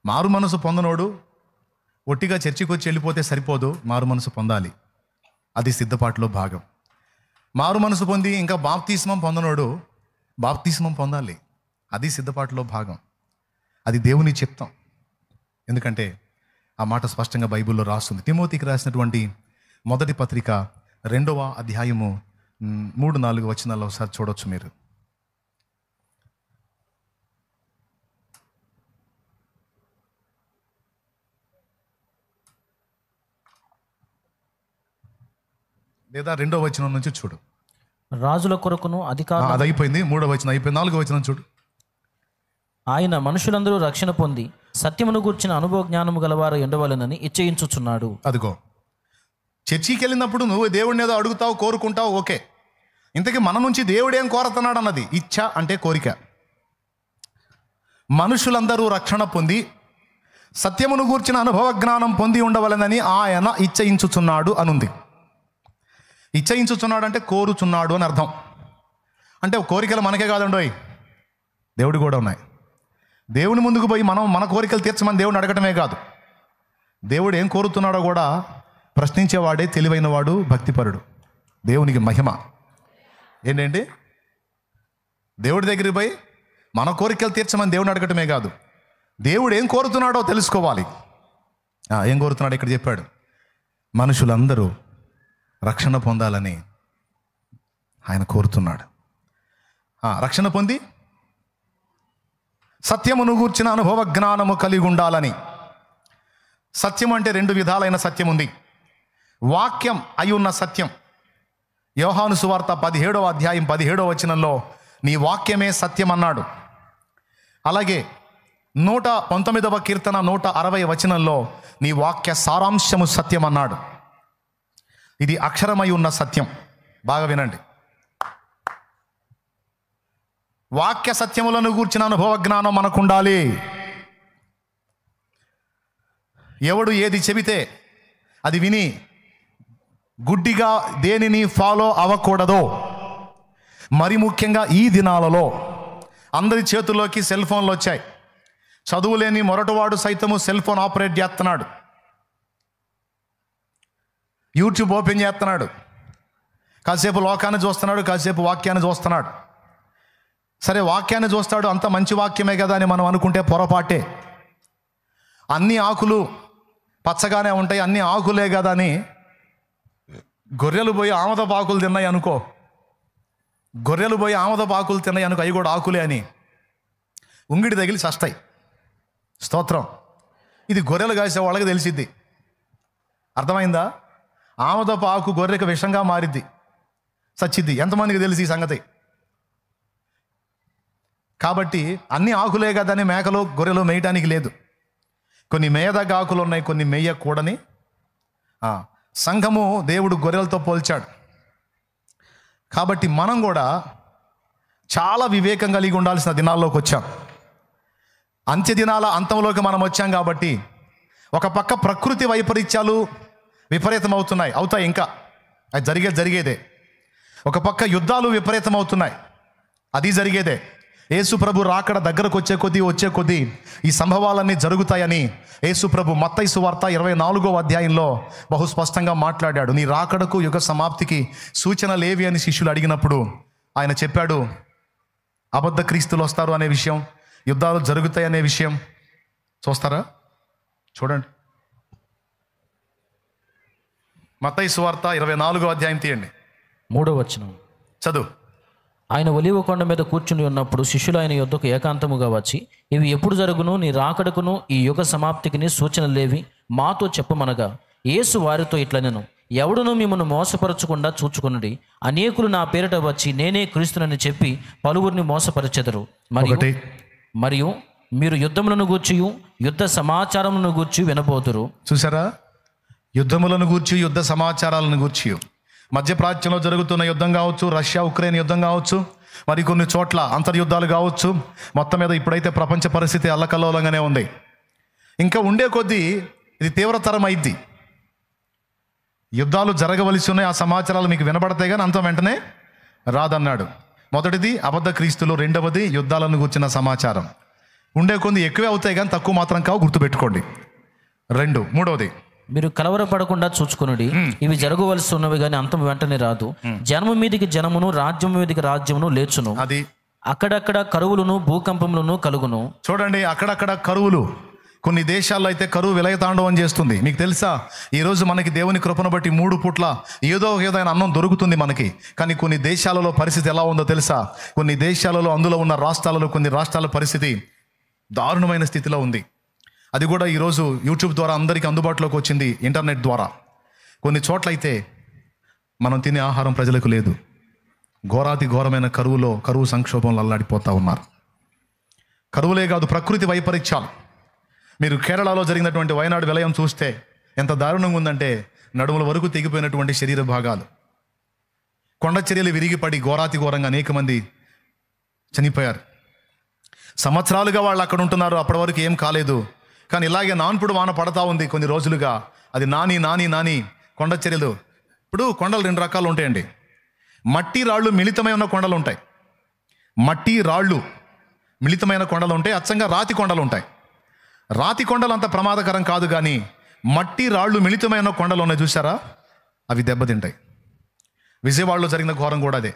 మారు మనసు పొందనోడు ఒట్టిగా చర్చికి వచ్చి వెళ్ళిపోతే సరిపోదు, మారు మనసు పొందాలి. అది సిద్ధపాటులో భాగం. మారు మనసు పొంది ఇంకా బాప్తిస్మం పొందనోడు బాప్తిస్మం పొందాలి, అది సిద్ధపాటులో భాగం. అది దేవుని చిత్తం. ఎందుకంటే ఆ మాట స్పష్టంగా బైబిల్లో రాస్తుంది. తిమోతికి రాసినటువంటి మొదటి పత్రిక 2వ అధ్యాయము 3-4 వచనాల్లో ఒకసారి చూడొచ్చు మీరు. లేదా 2వ వచనం నుంచి చూడు. రాజుల కొరకును అధికారులు, అది అయిపోయింది. 3వ వచనం అయిపోయింది. 4వ వచనం చూడు. ఆయన మనుషులందరూ రక్షణ పొంది సత్యమును గూర్చిన అనుభవ జ్ఞానము గలవారు ఉండవలెనని ఇచ్చయించుచున్నాడు. అదిగో, చర్చికి వెళ్ళినప్పుడు నువ్వు దేవుడిని ఏదో అడుగుతావు, కోరుకుంటావు, ఓకే. ఇంతకీ మన నుంచి దేవుడు ఏం కోరుతున్నాడు అన్నది. ఇచ్చ అంటే కోరిక. మనుషులందరూ రక్షణ పొంది సత్యమును గూర్చిన అనుభవ జ్ఞానం పొంది ఉండవలెనని ఆయన ఇచ్చయించుచున్నాడు అనుంది. ఇచ్చయించుచున్నాడు అంటే కోరుచున్నాడు అని అర్థం. అంటే కోరికలు మనకే కాదండోయ్, దేవుడు కూడా ఉన్నాయి. దేవుని ముందుకు పోయి మనం మన కోరికలు తీర్చమని దేవుడిని అడగటమే కాదు, దేవుడు ఏం కోరుతున్నాడో కూడా ప్రశ్నించేవాడే తెలివైనవాడు, భక్తిపరుడు. దేవునికి మహిమ. ఏంటండి, దేవుడి దగ్గరికి పోయి మన కోరికలు తీర్చమని దేవుడిని అడగటమే కాదు, దేవుడు ఏం కోరుతున్నాడో తెలుసుకోవాలి. ఏం కోరుతున్నాడు ఇక్కడ చెప్పాడు, మనుషులందరూ రక్షణ పొందాలని ఆయన కోరుతున్నాడు. రక్షణ పొంది సత్యమును గూర్చిన అనుభవ జ్ఞానము కలిగి ఉండాలని. సత్యం అంటే రెండు విధాలైన సత్యం ఉంది. వాక్యం అయి ఉన్న సత్యం. యోహాను సువార్త 17వ అధ్యాయం 17వ వచనంలో నీ వాక్యమే సత్యం అన్నాడు. అలాగే 119వ కీర్తన 160వ వచనంలో నీ వాక్య సారాంశము సత్యం అన్నాడు. ఇది అక్షరమై ఉన్న సత్యం. బాగా వినండి. వాక్య సత్యములను గూర్చిన అనుభవ జ్ఞానం మనకు ఉండాలి. ఎవడు ఏది చెబితే అది విని గుడ్డిగా దేనిని ఫాలో అవ్వకూడదో. మరి ముఖ్యంగా ఈ దినాలలో అందరి చేతుల్లోకి సెల్ ఫోన్లు వచ్చాయి. చదువులేని మొరటవాడు సైతము సెల్ ఫోన్ ఆపరేట్ చేస్తున్నాడు, యూట్యూబ్ ఓపెన్ చేస్తున్నాడు, కాసేపు లోకాన్ని చూస్తున్నాడు, కాసేపు వాక్యాన్ని చూస్తున్నాడు. సరే, వాక్యాన్ని చూస్తాడు, అంత మంచి వాక్యమే కదా అని మనం అనుకుంటే పొరపాటే. అన్ని ఆకులు పచ్చగానే ఉంటాయి, అన్ని ఆకులే కదా అని గొర్రెలు పోయి ఆమదపు ఆకులు తిన్నాయి అనుకో, అవి కూడా ఆకులే అని ఉంగిడి తగిలి చస్తాయి. స్తోత్రం. ఇది గొర్రెలు కాసే వాళ్ళకి తెలిసిద్ది. అర్థమైందా? ఆమదపు ఆకు గొర్రెకి విషంగా మారిద్ది, చచ్చిద్ది. ఎంతమందికి తెలిసి ఈ సంగతి? కాబట్టి అన్ని ఆకులే కదని మేకలు గొర్రెలు మేయటానికి లేదు. కొన్ని మేయదగ్గ ఆకులు ఉన్నాయి, కొన్ని మేయకూడని. సంఘము దేవుడు గొర్రెలతో పోల్చాడు. కాబట్టి మనం కూడా చాలా వివేకం కలిగి ఉండాల్సిన దినాల్లోకి వచ్చాం. అంత్య దినాల అంతంలోకి మనం వచ్చాం. కాబట్టి ఒక పక్క ప్రకృతి వైపరీత్యాలు విపరీతం అవుతాయి, ఇంకా అది జరిగేదే. ఒక పక్క యుద్ధాలు విపరీతం అవుతున్నాయి, అది జరిగేదే. యేసు ప్రభు రాకడ దగ్గరకు వచ్చే కొద్దీ ఈ సంభవాలన్నీ జరుగుతాయని యేసు ప్రభు మత్తయి సువార్త 24వ అధ్యాయంలో బహు స్పష్టంగా మాట్లాడాడు. నీ రాకడకు యుగ సమాప్తికి సూచనలేవి అని శిష్యులు అడిగినప్పుడు ఆయన చెప్పాడు, అబద్ధ క్రీస్తులు వస్తారు అనే విషయం, యుద్ధాలు జరుగుతాయి అనే విషయం. చూస్తారా? చూడండి, మత్తయి సువార్త 24వ అధ్యాయం తీయండి, 3వ వచనం చదువు. ఆయన ఒలీవ కొండ మీద కూర్చుని ఉన్నప్పుడు శిష్యులు ఆయన యొద్దకు ఏకాంతముగా వచ్చి, ఇవి ఎప్పుడు జరుగును, నీ రాకడకును ఈ యుగ సమాప్తికిని సూచనలేవి మాతో చెప్పమనగా, యేసు వారితో ఇట్లనెను, ఎవడును మిమ్మల్ని మోసపరచకుండా చూచుకొనుడి. అనేకులు నా పేరిట వచ్చి నేనే క్రీస్తునని చెప్పి పలువురిని మోసపరచెదరు. మరియు మీరు యుద్ధములను గూర్చియు యుద్ధ సమాచారములను గూర్చి వినబోతురు. చూసారా? యుద్ధములను గూర్చి, యుద్ధ సమాచారాలను గూర్చి. మధ్యప్రాచ్యంలో జరుగుతున్న యుద్ధం కావచ్చు, రష్యా ఉక్రెయిన్ యుద్ధం కావచ్చు, మరి కొన్ని చోట్ల అంతర్యుద్ధాలు కావచ్చు. మొత్తం మీద ఇప్పుడైతే ప్రపంచ పరిస్థితి అల్లకల్లోలంగానే ఉంది. ఇంకా ఉండే కొద్దీ ఇది తీవ్రతరం అయింది. యుద్ధాలు జరగవలసి ఉన్నాయి, ఆ సమాచారాలు మీకు వినబడతాయి కానీ అంత వెంటనే రాదన్నాడు. మొదటిది అబద్ధ క్రీస్తులు, రెండవది యుద్ధాలను గూర్చిన సమాచారం. ఉండే కొన్ని ఎక్కువే అవుతాయి కానీ తక్కువ మాత్రం కావు, గుర్తుపెట్టుకోండి. మూడవది మీరు కలవరపడకుండా చూచుకొనుడి. ఇవి జరగవలసి ఉన్నవి కానీ అంతం వెంటనే రాదు. జనము మీదికి జనమును, రాజ్యం మీదికి రాజ్యమును లేచును. అది అక్కడక్కడ కరువులను, భూకంపములను కలుగును. చూడండి, అక్కడక్కడ కరువులు. కొన్ని దేశాల్లో అయితే కరువు విలయతాండవం చేస్తుంది. మీకు తెలుసా, ఈరోజు మనకి దేవుని కృపను బట్టి 3 పూట్ల ఏదైనా అన్నం దొరుకుతుంది మనకి. కానీ కొన్ని దేశాలలో పరిస్థితి ఎలా ఉందో తెలుసా? కొన్ని దేశాలలో, అందులో ఉన్న రాష్ట్రాలలో కొన్ని రాష్ట్రాల పరిస్థితి దారుణమైన స్థితిలో ఉంది. అది కూడా ఈరోజు యూట్యూబ్ ద్వారా అందరికీ అందుబాటులోకి వచ్చింది, ఇంటర్నెట్ ద్వారా. కొన్ని చోట్ల అయితే మనం తినే ఆహారం ప్రజలకు లేదు. ఘోరమైన కరువు సంక్షోభంలో అల్లాడిపోతూ ఉన్నారు. కరువులే కాదు, ప్రకృతి వైపరీత్యాలు. మీరు కేరళలో జరిగినటువంటి వయనాడు విలయం చూస్తే ఎంత దారుణంగా ఉందంటే, నడుముల వరకు తెగిపోయినటువంటి శరీర భాగాలు, కొండ చర్యలు విరిగిపడి ఘోరంగా అనేక మంది చనిపోయారు. సంవత్సరాలుగా వాళ్ళు అక్కడ ఉంటున్నారు, అప్పటి వరకు ఏం కాలేదు. కానీ ఇలాగే నాన్పుడు వాన పడతా ఉంది కొన్ని రోజులుగా. అది నాని కొండ చర్యలు. ఇప్పుడు కొండలు 2 రకాలు ఉంటాయండి. మట్టి రాళ్ళు మిళితమై ఉన్న కొండలు ఉంటాయి. మట్టి రాళ్ళు మిళితమైన కొండలు ఉంటాయి. అచ్చంగా రాతి కొండలు ఉంటాయి. రాతి కొండలు అంత ప్రమాదకరం కాదు, కానీ మట్టి రాళ్ళు మిళితమైన కొండలు ఉన్నాయి చూసారా, అవి దెబ్బతింటాయి. విజయవాడలో జరిగిన ఘోరం కూడా అదే.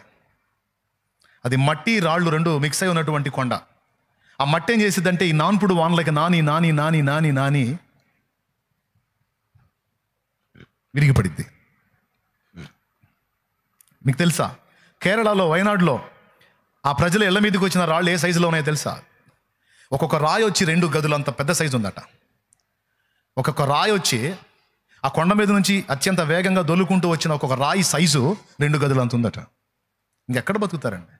అది మట్టి రాళ్ళు 2 మిక్స్ అయి ఉన్నటువంటి కొండ. ఆ మట్టి ఏం చేసిద్దంటే ఈ నాన్పుడు వానలకి నాని విరిగిపడిద్ది. మీకు తెలుసా, కేరళలో వయనాడులో ఆ ప్రజల ఇళ్ల మీదకి వచ్చిన రాళ్ళు ఏ సైజులో ఉన్నాయో తెలుసా? ఒక్కొక్క రాయి వచ్చి 2 గదులంత పెద్ద సైజు ఉందట. ఒక్కొక్క రాయి వచ్చి ఆ కొండ మీద నుంచి అత్యంత వేగంగా దొల్లుకుంటూ వచ్చిన ఒక్కొక్క రాయి సైజు 2 గదులంత ఉందట. ఇంకెక్కడ బతుకుతారండి?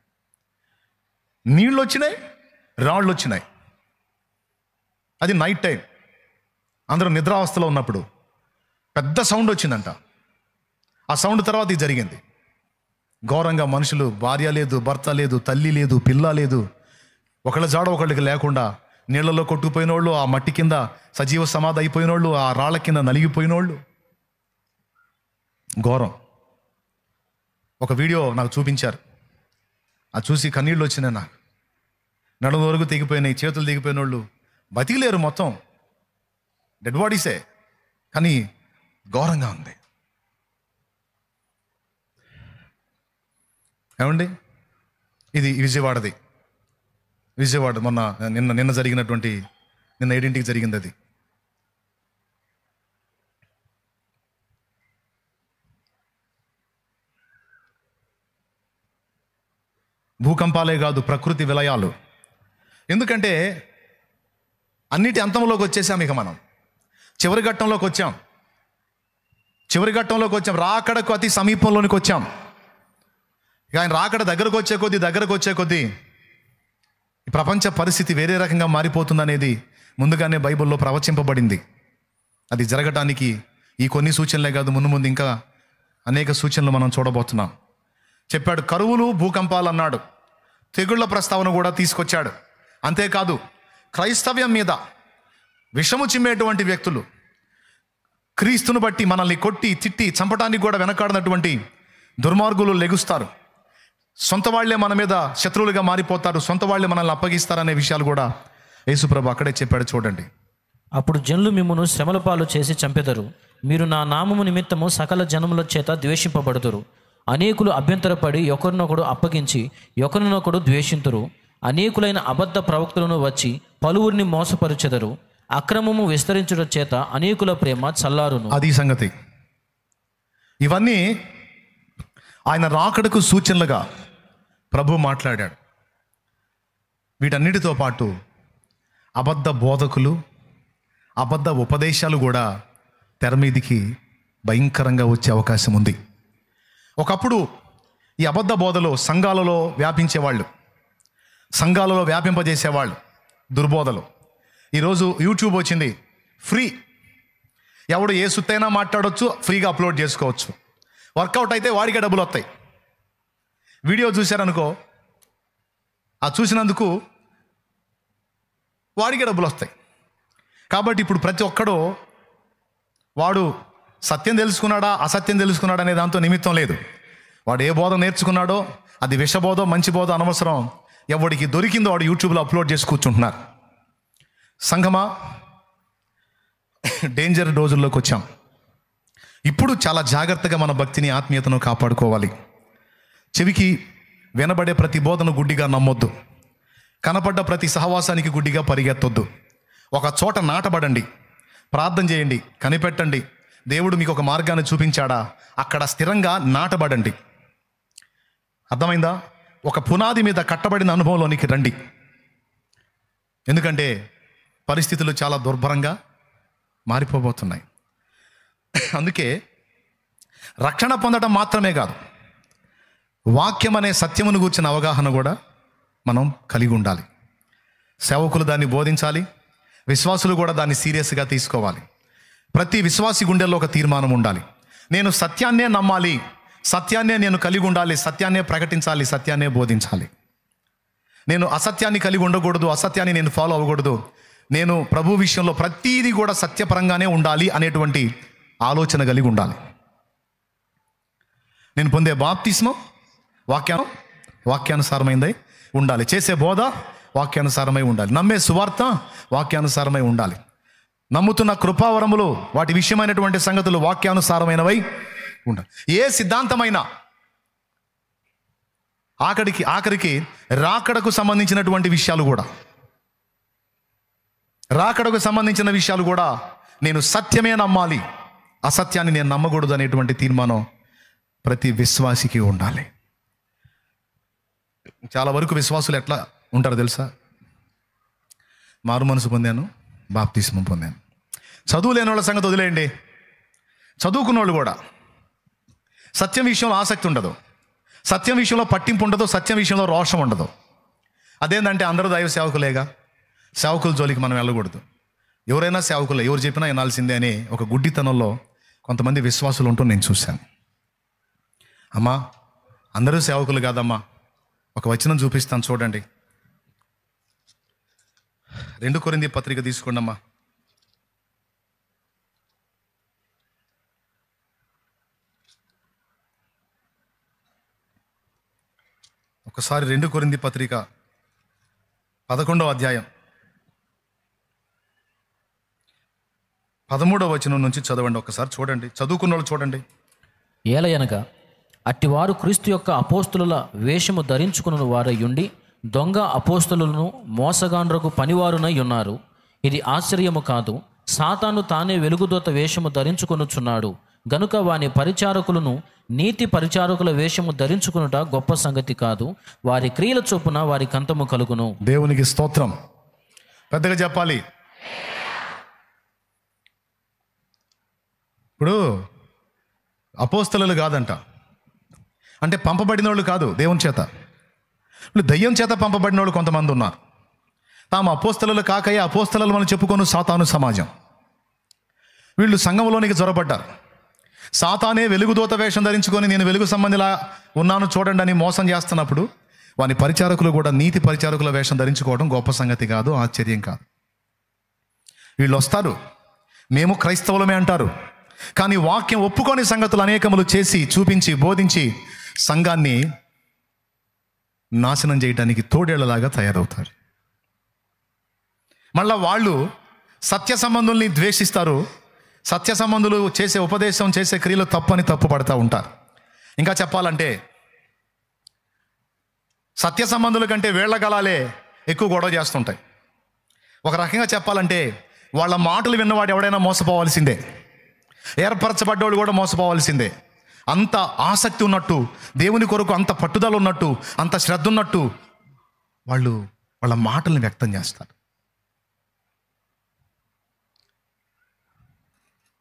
నీళ్ళు వచ్చినాయి, రాళ్ళు వచ్చినాయి. అది నైట్ టైం, అందరూ నిద్రావస్థలో ఉన్నప్పుడు పెద్ద సౌండ్ వచ్చిందంట. ఆ సౌండ్ తర్వాత ఇది జరిగింది. ఘోరంగా మనుషులు, భార్య లేదు, భర్త లేదు, తల్లి లేదు, పిల్ల లేదు, ఒకళ్ళ జాడ ఒకళ్ళకి లేకుండా నీళ్లలో కొట్టుకుపోయినోళ్ళు, ఆ మట్టి కింద సజీవ సమాధి అయిపోయినోళ్ళు, ఆ రాళ్ళ కింద నలిగిపోయినోళ్ళు. ఘోరం. ఒక వీడియో నాకు చూపించారు. అది చూసి కన్నీళ్ళు వచ్చినాయి నాకు. నడుము వరకు తెగిపోయినాయి, చేతులు తెగిపోయిన వాళ్ళు బతికిలేరు, మొత్తం డెడ్ బాడీసే. కానీ ఘోరంగా ఉంది. ఏమండి, ఇది విజయవాడది. విజయవాడ నిన్న జరిగినటువంటి, నిన్న 7ంటికి జరిగింది అది. భూకంపాలే కాదు, ప్రకృతి విలయాలు. ఎందుకంటే అన్నిటి అంతంలోకి వచ్చేసాం. ఇక మనం చివరి ఘట్టంలోకి వచ్చాం. రాకడకు అతి సమీపంలోనికి వచ్చాం. ఇక ఆయన రాకడ దగ్గరకు వచ్చే కొద్దీ ఈ ప్రపంచ పరిస్థితి వేరే రకంగా మారిపోతుందనేది ముందుగానే బైబిల్లో ప్రవచింపబడింది. అది జరగటానికి ఈ కొన్ని సూచనలే కాదు, ముందు ఇంకా అనేక సూచనలు మనం చూడబోతున్నాం. చెప్పాడు, కరువులు, భూకంపాలు అన్నాడు. తెగుళ్ల ప్రస్తావన కూడా తీసుకొచ్చాడు. అంతేకాదు, క్రైస్తవ్యం మీద విషము చిమ్మేటువంటి వ్యక్తులు, క్రీస్తును బట్టి మనల్ని కొట్టి తిట్టి చంపడానికి కూడా వెనకాడినటువంటి దుర్మార్గులు లెగుస్తారు. సొంత వాళ్లే మన మీద శత్రువులుగా మారిపోతారు, సొంత వాళ్లే మనల్ని అప్పగిస్తారనే విషయాలు కూడా యేసుప్రభు అక్కడే చెప్పాడు. చూడండి, అప్పుడు జనులు మిమ్మును శ్రమల పాలు చేసి చంపెదరు. మీరు నా నామము నిమిత్తము సకల జనముల చేత ద్వేషింపబడుదురు. అనేకులు అభ్యంతరపడి ఒకరినొకడు అప్పగించి ఒకరినొకడు ద్వేషింతురు. అనేకులైన అబద్ధ ప్రవక్తలను వచ్చి పలువురిని మోసపరుచెదరు. అక్రమము విస్తరించుట చేత అనేకుల ప్రేమ చల్లారును. అది సంగతి. ఇవన్నీ ఆయన రాకడకు సూచనలుగా ప్రభు మాట్లాడాడు. వీటన్నిటితో పాటు అబద్ధ బోధకులు, అబద్ధ ఉపదేశాలు కూడా తెర మీదికి భయంకరంగా వచ్చే అవకాశం ఉంది. ఒకప్పుడు ఈ అబద్ధ బోధలు సంఘాలలో వ్యాపించేవాళ్ళు, సంఘాలలో వ్యాపింపజేసేవాళ్ళు దుర్బోధలు. ఈరోజు యూట్యూబ్ వచ్చింది, ఫ్రీ. ఎవడు ఏ సుత్తైనా మాట్లాడవచ్చు, ఫ్రీగా అప్లోడ్ చేసుకోవచ్చు. వర్కౌట్ అయితే వాడికే డబ్బులు వస్తాయి. వీడియో చూశారనుకో, ఆ చూసినందుకు వాడికే డబ్బులు వస్తాయి. కాబట్టి ఇప్పుడు ప్రతి ఒక్కడు వాడు సత్యం తెలుసుకున్నాడా అసత్యం తెలుసుకున్నాడా అనే దాంతో నిమిత్తం లేదు. వాడు ఏ బోధ నేర్చుకున్నాడో, అది విషబోధో మంచి బోధో అనవసరం. ఎవడికి దొరికిందో వాడు యూట్యూబ్లో అప్లోడ్ చేసి కూర్చుంటున్నారు. సంఘమా, డేంజర్ రోజుల్లోకి వచ్చాం. ఇప్పుడు చాలా జాగ్రత్తగా మన భక్తిని, ఆత్మీయతను కాపాడుకోవాలి. చెవికి వినబడే ప్రతి బోధను గుడ్డిగా నమ్మొద్దు. కనపడ్డ ప్రతి సహవాసానికి గుడ్డిగా పరిగెత్తొద్దు. ఒక చోట నాటబడండి, ప్రార్థన చేయండి, కనిపెట్టండి. దేవుడు మీకు ఒక మార్గాన్ని చూపించాడా, అక్కడ స్థిరంగా నాటబడండి. అర్థమైందా? ఒక పునాది మీద కట్టబడిన అనుభవంలోనికి రండి. ఎందుకంటే పరిస్థితులు చాలా దుర్భరంగా మారిపోబోతున్నాయి. అందుకే రక్షణ పొందడం మాత్రమే కాదు, వాక్యం అనే సత్యమును గూర్చిన అవగాహన కూడా మనం కలిగి ఉండాలి. సేవకులు దాన్ని బోధించాలి, విశ్వాసులు కూడా దాన్ని సీరియస్గా తీసుకోవాలి. ప్రతి విశ్వాసి గుండెల్లో ఒక తీర్మానం ఉండాలి. నేను సత్యాన్నే నమ్మాలి, సత్యాన్నే నేను కలిగి ఉండాలి, సత్యాన్నే ప్రకటించాలి, సత్యాన్నే బోధించాలి. నేను అసత్యాన్ని కలిగి ఉండకూడదు, అసత్యాన్ని నేను ఫాలో అవ్వకూడదు. నేను ప్రభు విషయంలో ప్రతీది కూడా సత్యపరంగానే ఉండాలి అనేటువంటి ఆలోచన కలిగి ఉండాలి. నేను పొందే బాప్తిస్మం వాక్యానుసారమైందై ఉండాలి. చేసే బోధ వాక్యానుసారమై ఉండాలి. నమ్మే సువార్త వాక్యానుసారమై ఉండాలి. నమ్ముతున్న కృపావరములు వాటి విషయమైనటువంటి సంగతులు వాక్యానుసారమైనవై ఉండాలి. ఏ సిద్ధాంతమైనా ఆఖరికి రాకడకు సంబంధించినటువంటి విషయాలు కూడా నేను సత్యమే నమ్మాలి, అసత్యాన్ని నేను నమ్మకూడదు అనేటువంటి తీర్మానం ప్రతి విశ్వాసికి ఉండాలి. చాలా వరకు విశ్వాసులు ఎట్లా ఉంటారో తెలుసా? మారు మనసు పొందాను, బాప్తిస్మం పొందాను. చదువు లేని వాళ్ళ సంగతి వదిలేయండి. చదువుకున్న వాళ్ళు కూడా సత్యం విషయంలో ఆసక్తి ఉండదు, సత్యం విషయంలో పట్టింపు ఉండదు, సత్యం విషయంలో రోషం ఉండదు. అదేంటంటే అందరూ దైవ సేవకులేగా, సేవకుల జోలికి మనం వెళ్ళకూడదు, ఎవరైనా సేవకులే, ఎవరు చెప్పినా వినాల్సిందే అని ఒక గుడ్డితనంలో కొంతమంది విశ్వాసులు ఉంటూ నేను చూశాను. అమ్మా, అందరూ సేవకులు కాదమ్మా. ఒక వచనం చూపిస్తాను చూడండి. 2 కొరింథీ పత్రిక తీసుకోండి అమ్మా. ఒకసారి 2 కొరింథీ పత్రిక 11వ అధ్యాయం 13వ వచనం నుంచి చదవండి. ఒకసారి చూడండి, చదువుకున్న వాళ్ళు చూడండి. ఏలయనగా అట్టివారు క్రీస్తు యొక్క అపోస్తుల వేషము ధరించుకున్న వారయ్యుండి దొంగ అపోస్తులను మోసగాండ్రకు పనివారునై ఉన్నారు. ఇది ఆశ్చర్యము కాదు. సాతాను తానే వెలుగుదూత వేషము ధరించుకొనుచున్నాడు గనుక వాని పరిచారకులను నీతి పరిచారకుల వేషము ధరించుకునుట గొప్ప సంగతి కాదు. వారి క్రియల చొప్పున వారి కంతము కలుగును. దేవునికి స్తోత్రం. పెద్దగా చెప్పాలి. ఇప్పుడు అపోస్తలులు కాదంట, అంటే పంపబడిన వాళ్ళు కాదు, దేవుని చేత. దయ్యం చేత పంపబడిన వాళ్ళు కొంతమంది ఉన్నారు. తాము అపోస్తలులు కాకయే అపోస్తలులు మనం చెప్పుకొని సాతాను సమాజం. వీళ్ళు సంఘంలోనికి జొరబడ్డారు. సాతానే వెలుగుదూత వేషం ధరించుకొని నేను వెలుగు సంబంధిలా ఉన్నాను చూడండి అని మోసం చేస్తున్నప్పుడు వాని పరిచారకులు కూడా నీతి పరిచారకుల వేషం ధరించుకోవడం గొప్ప సంగతి కాదు, ఆశ్చర్యం కాదు. వీళ్ళు వస్తారు, మేము క్రైస్తవులమే అంటారు, కానీ వాక్యం ఒప్పుకోని సంగతులు అనేకములు చేసి చూపించి బోధించి సంఘాన్ని నాశనం చేయడానికి తోడేళ్లలాగా తయారవుతారు. మళ్ళా వాళ్ళు సత్య సంబంధుల్ని ద్వేషిస్తారు. సత్య సంబంధులు చేసే ఉపదేశం చేసే క్రియలు తప్పని తప్పుపడతా ఉంటారు. ఇంకా చెప్పాలంటే సత్య సంబంధుల కంటే వేళ్ల గలాలే ఎక్కువ గొడవ చేస్తుంటాయి. ఒక రకంగా చెప్పాలంటే వాళ్ళ మాటలు విన్నవాడు ఎవడైనా మోసపోవాల్సిందే, ఏర్పరచబడ్డవాడు కూడా మోసపోవాల్సిందే. అంత ఆసక్తి ఉన్నట్టు, దేవుని కొరకు అంత పట్టుదల ఉన్నట్టు, అంత శ్రద్ధ ఉన్నట్టు వాళ్ళు వాళ్ళ మాటల్ని వ్యక్తం చేస్తారు.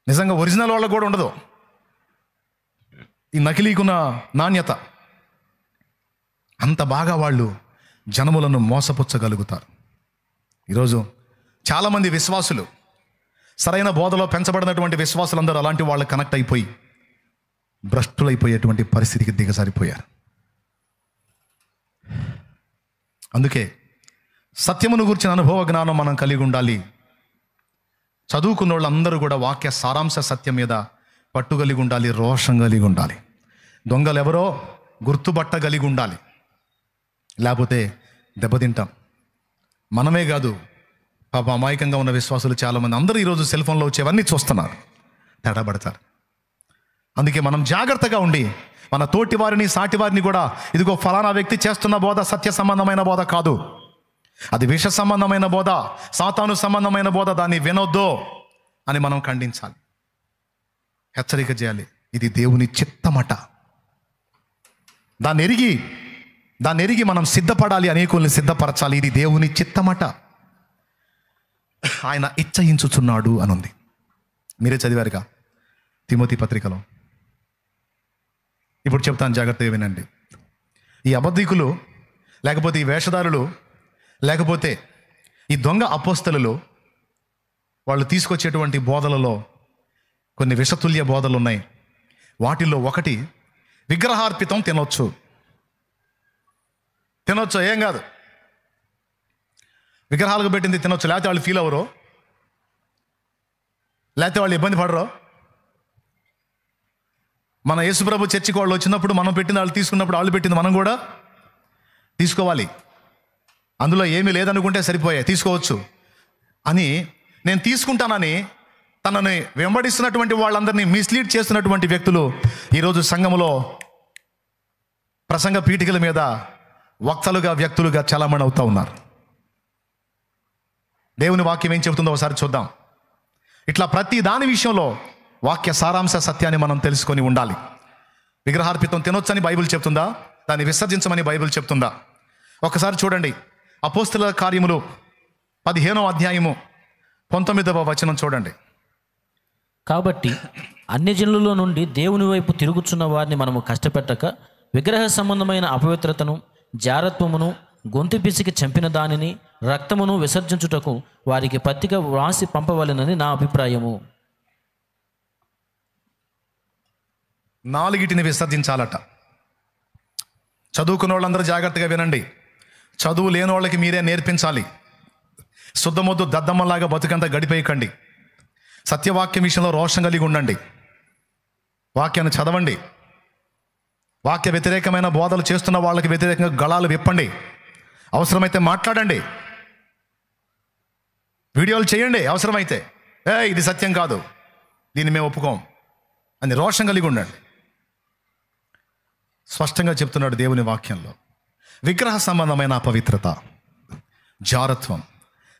నిజంగా ఒరిజినల్ వాళ్ళకు కూడా ఉండదు ఈ నకిలీకున్న నాణ్యత. అంత బాగా వాళ్ళు జనములను మోసపుచ్చగలుగుతారు. ఈరోజు చాలామంది విశ్వాసులు, సరైన బోధలో పెంచబడినటువంటి విశ్వాసులందరూ అలాంటి వాళ్ళు కనెక్ట్ అయిపోయి భ్రష్టులైపోయేటువంటి పరిస్థితికి దిగజారిపోయారు. అందుకే సత్యమును గురించిన అనుభవ జ్ఞానం మనం కలిగి ఉండాలి. చదువుకున్న వాళ్ళందరూ కూడా వాక్య సారాంశ సత్యం మీద పట్టుగలిగి ఉండాలి, రోషం కలిగి ఉండాలి. దొంగలు ఎవరో గుర్తుపట్టగలిగి ఉండాలి, లేకపోతే దెబ్బతింటాం. మనమే కాదు, పాప అమాయకంగా ఉన్న విశ్వాసులు చాలామంది అందరూ ఈరోజు సెల్ ఫోన్లో వచ్చేవన్నీ చూస్తున్నారు, తేడాపడతారు. అందుకే మనం జాగ్రత్తగా ఉండి మన తోటి వారిని సాటి వారిని కూడా, ఇదిగో ఫలానా వ్యక్తి చేస్తున్న బోధ సత్య సంబంధమైన బోధ కాదు, అది విష సంబంధమైన బోధ, సాతాను సంబంధమైన బోధ, దాన్ని వినొద్దు అని మనం ఖండించాలి, హెచ్చరిక చేయాలి. ఇది దేవుని చిత్తమట. దాన్ని ఎరిగి మనం సిద్ధపడాలి, అనేకుల్ని సిద్ధపరచాలి. ఇది దేవుని చిత్తమట. ఆయన ఇచ్చయించుచున్నాడు అని ఉంది. మీరే చదివారుగా తిమోతి పత్రికలో. ఇప్పుడు చెప్తాను, జాగ్రత్తగా వినండి. ఈ అబద్ధికులు, లేకపోతే ఈ వేషధారులు, లేకపోతే ఈ దొంగ అపోస్తలులు, వాళ్ళు తీసుకొచ్చేటువంటి బోధలలో కొన్ని విషతుల్య బోధలు ఉన్నాయి. వాటిల్లో ఒకటి విగ్రహార్పితం తినొచ్చు, ఏం కాదు. విగ్రహాలకు పెట్టింది తినొచ్చు, లేకపోతే వాళ్ళు ఫీల్ అవ్వరు, లేకపోతే వాళ్ళు ఇబ్బంది పడరు. మన యేసుప్రభు చర్చికి వాళ్ళు వచ్చినప్పుడు మనం పెట్టిన వాళ్ళు తీసుకున్నప్పుడు వాళ్ళు పెట్టింది మనం కూడా తీసుకోవాలి. అందులో ఏమీ లేదనుకుంటే సరిపోయాయి, తీసుకోవచ్చు అని నేను తీసుకుంటానని తనని వెంబడిస్తున్నటువంటి వాళ్ళందరినీ మిస్లీడ్ చేస్తున్నటువంటి వ్యక్తులు ఈరోజు సంఘములో ప్రసంగ పీఠికల మీద వక్తలుగా, వ్యక్తులుగా చలామణి అవుతూ ఉన్నారు. దేవుని వాక్యం ఏం చెబుతుందో ఒకసారి చూద్దాం. ఇట్లా ప్రతి దాని విషయంలో వాక్య సారాంశ సత్యాన్ని మనం తెలుసుకొని ఉండాలి. విగ్రహార్పితం తినొచ్చని బైబిల్ చెప్తుందా? దాన్ని విసర్జించమని బైబిల్ చెప్తుందా? ఒకసారి చూడండి, అపోస్తలుల కార్యములు 15వ అధ్యాయము 19వ వచనం చూడండి. కాబట్టి అన్యజనులలో నుండి దేవుని వైపు తిరుగుచున్న వారిని మనము కష్టపెట్టక విగ్రహ సంబంధమైన అపవిత్రతను, జారత్వమును, గొంతు పిసికి చంపిన దానిని, రక్తమును విసర్జించుటకు వారికి పత్రిక వ్రాసి పంపవలెనని నా అభిప్రాయము. 4 విసర్జించాలట. చదువుకున్న వాళ్ళందరూ జాగ్రత్తగా వినండి. చదువు లేని వాళ్ళకి మీరే నేర్పించాలి. శుద్ధమొద్దు దద్దమ్మలాగా బతుకంతా గడిపేయకండి. సత్యవాక్యం విషయంలో రోషం కలిగి ఉండండి. వాక్యాన్ని చదవండి. వాక్య వ్యతిరేకమైన బోధలు చేస్తున్న వాళ్ళకి వ్యతిరేకంగా గళాలు విప్పండి. అవసరమైతే మాట్లాడండి, వీడియోలు చేయండి. అవసరమైతే ఇది సత్యం కాదు, దీన్ని మేము ఒప్పుకోం అని రోషం కలిగి ఉండండి. స్పష్టంగా చెప్తున్నాడు దేవుని వాక్యంలో. విగ్రహ సంబంధమైన అపవిత్రత, జారత్వం,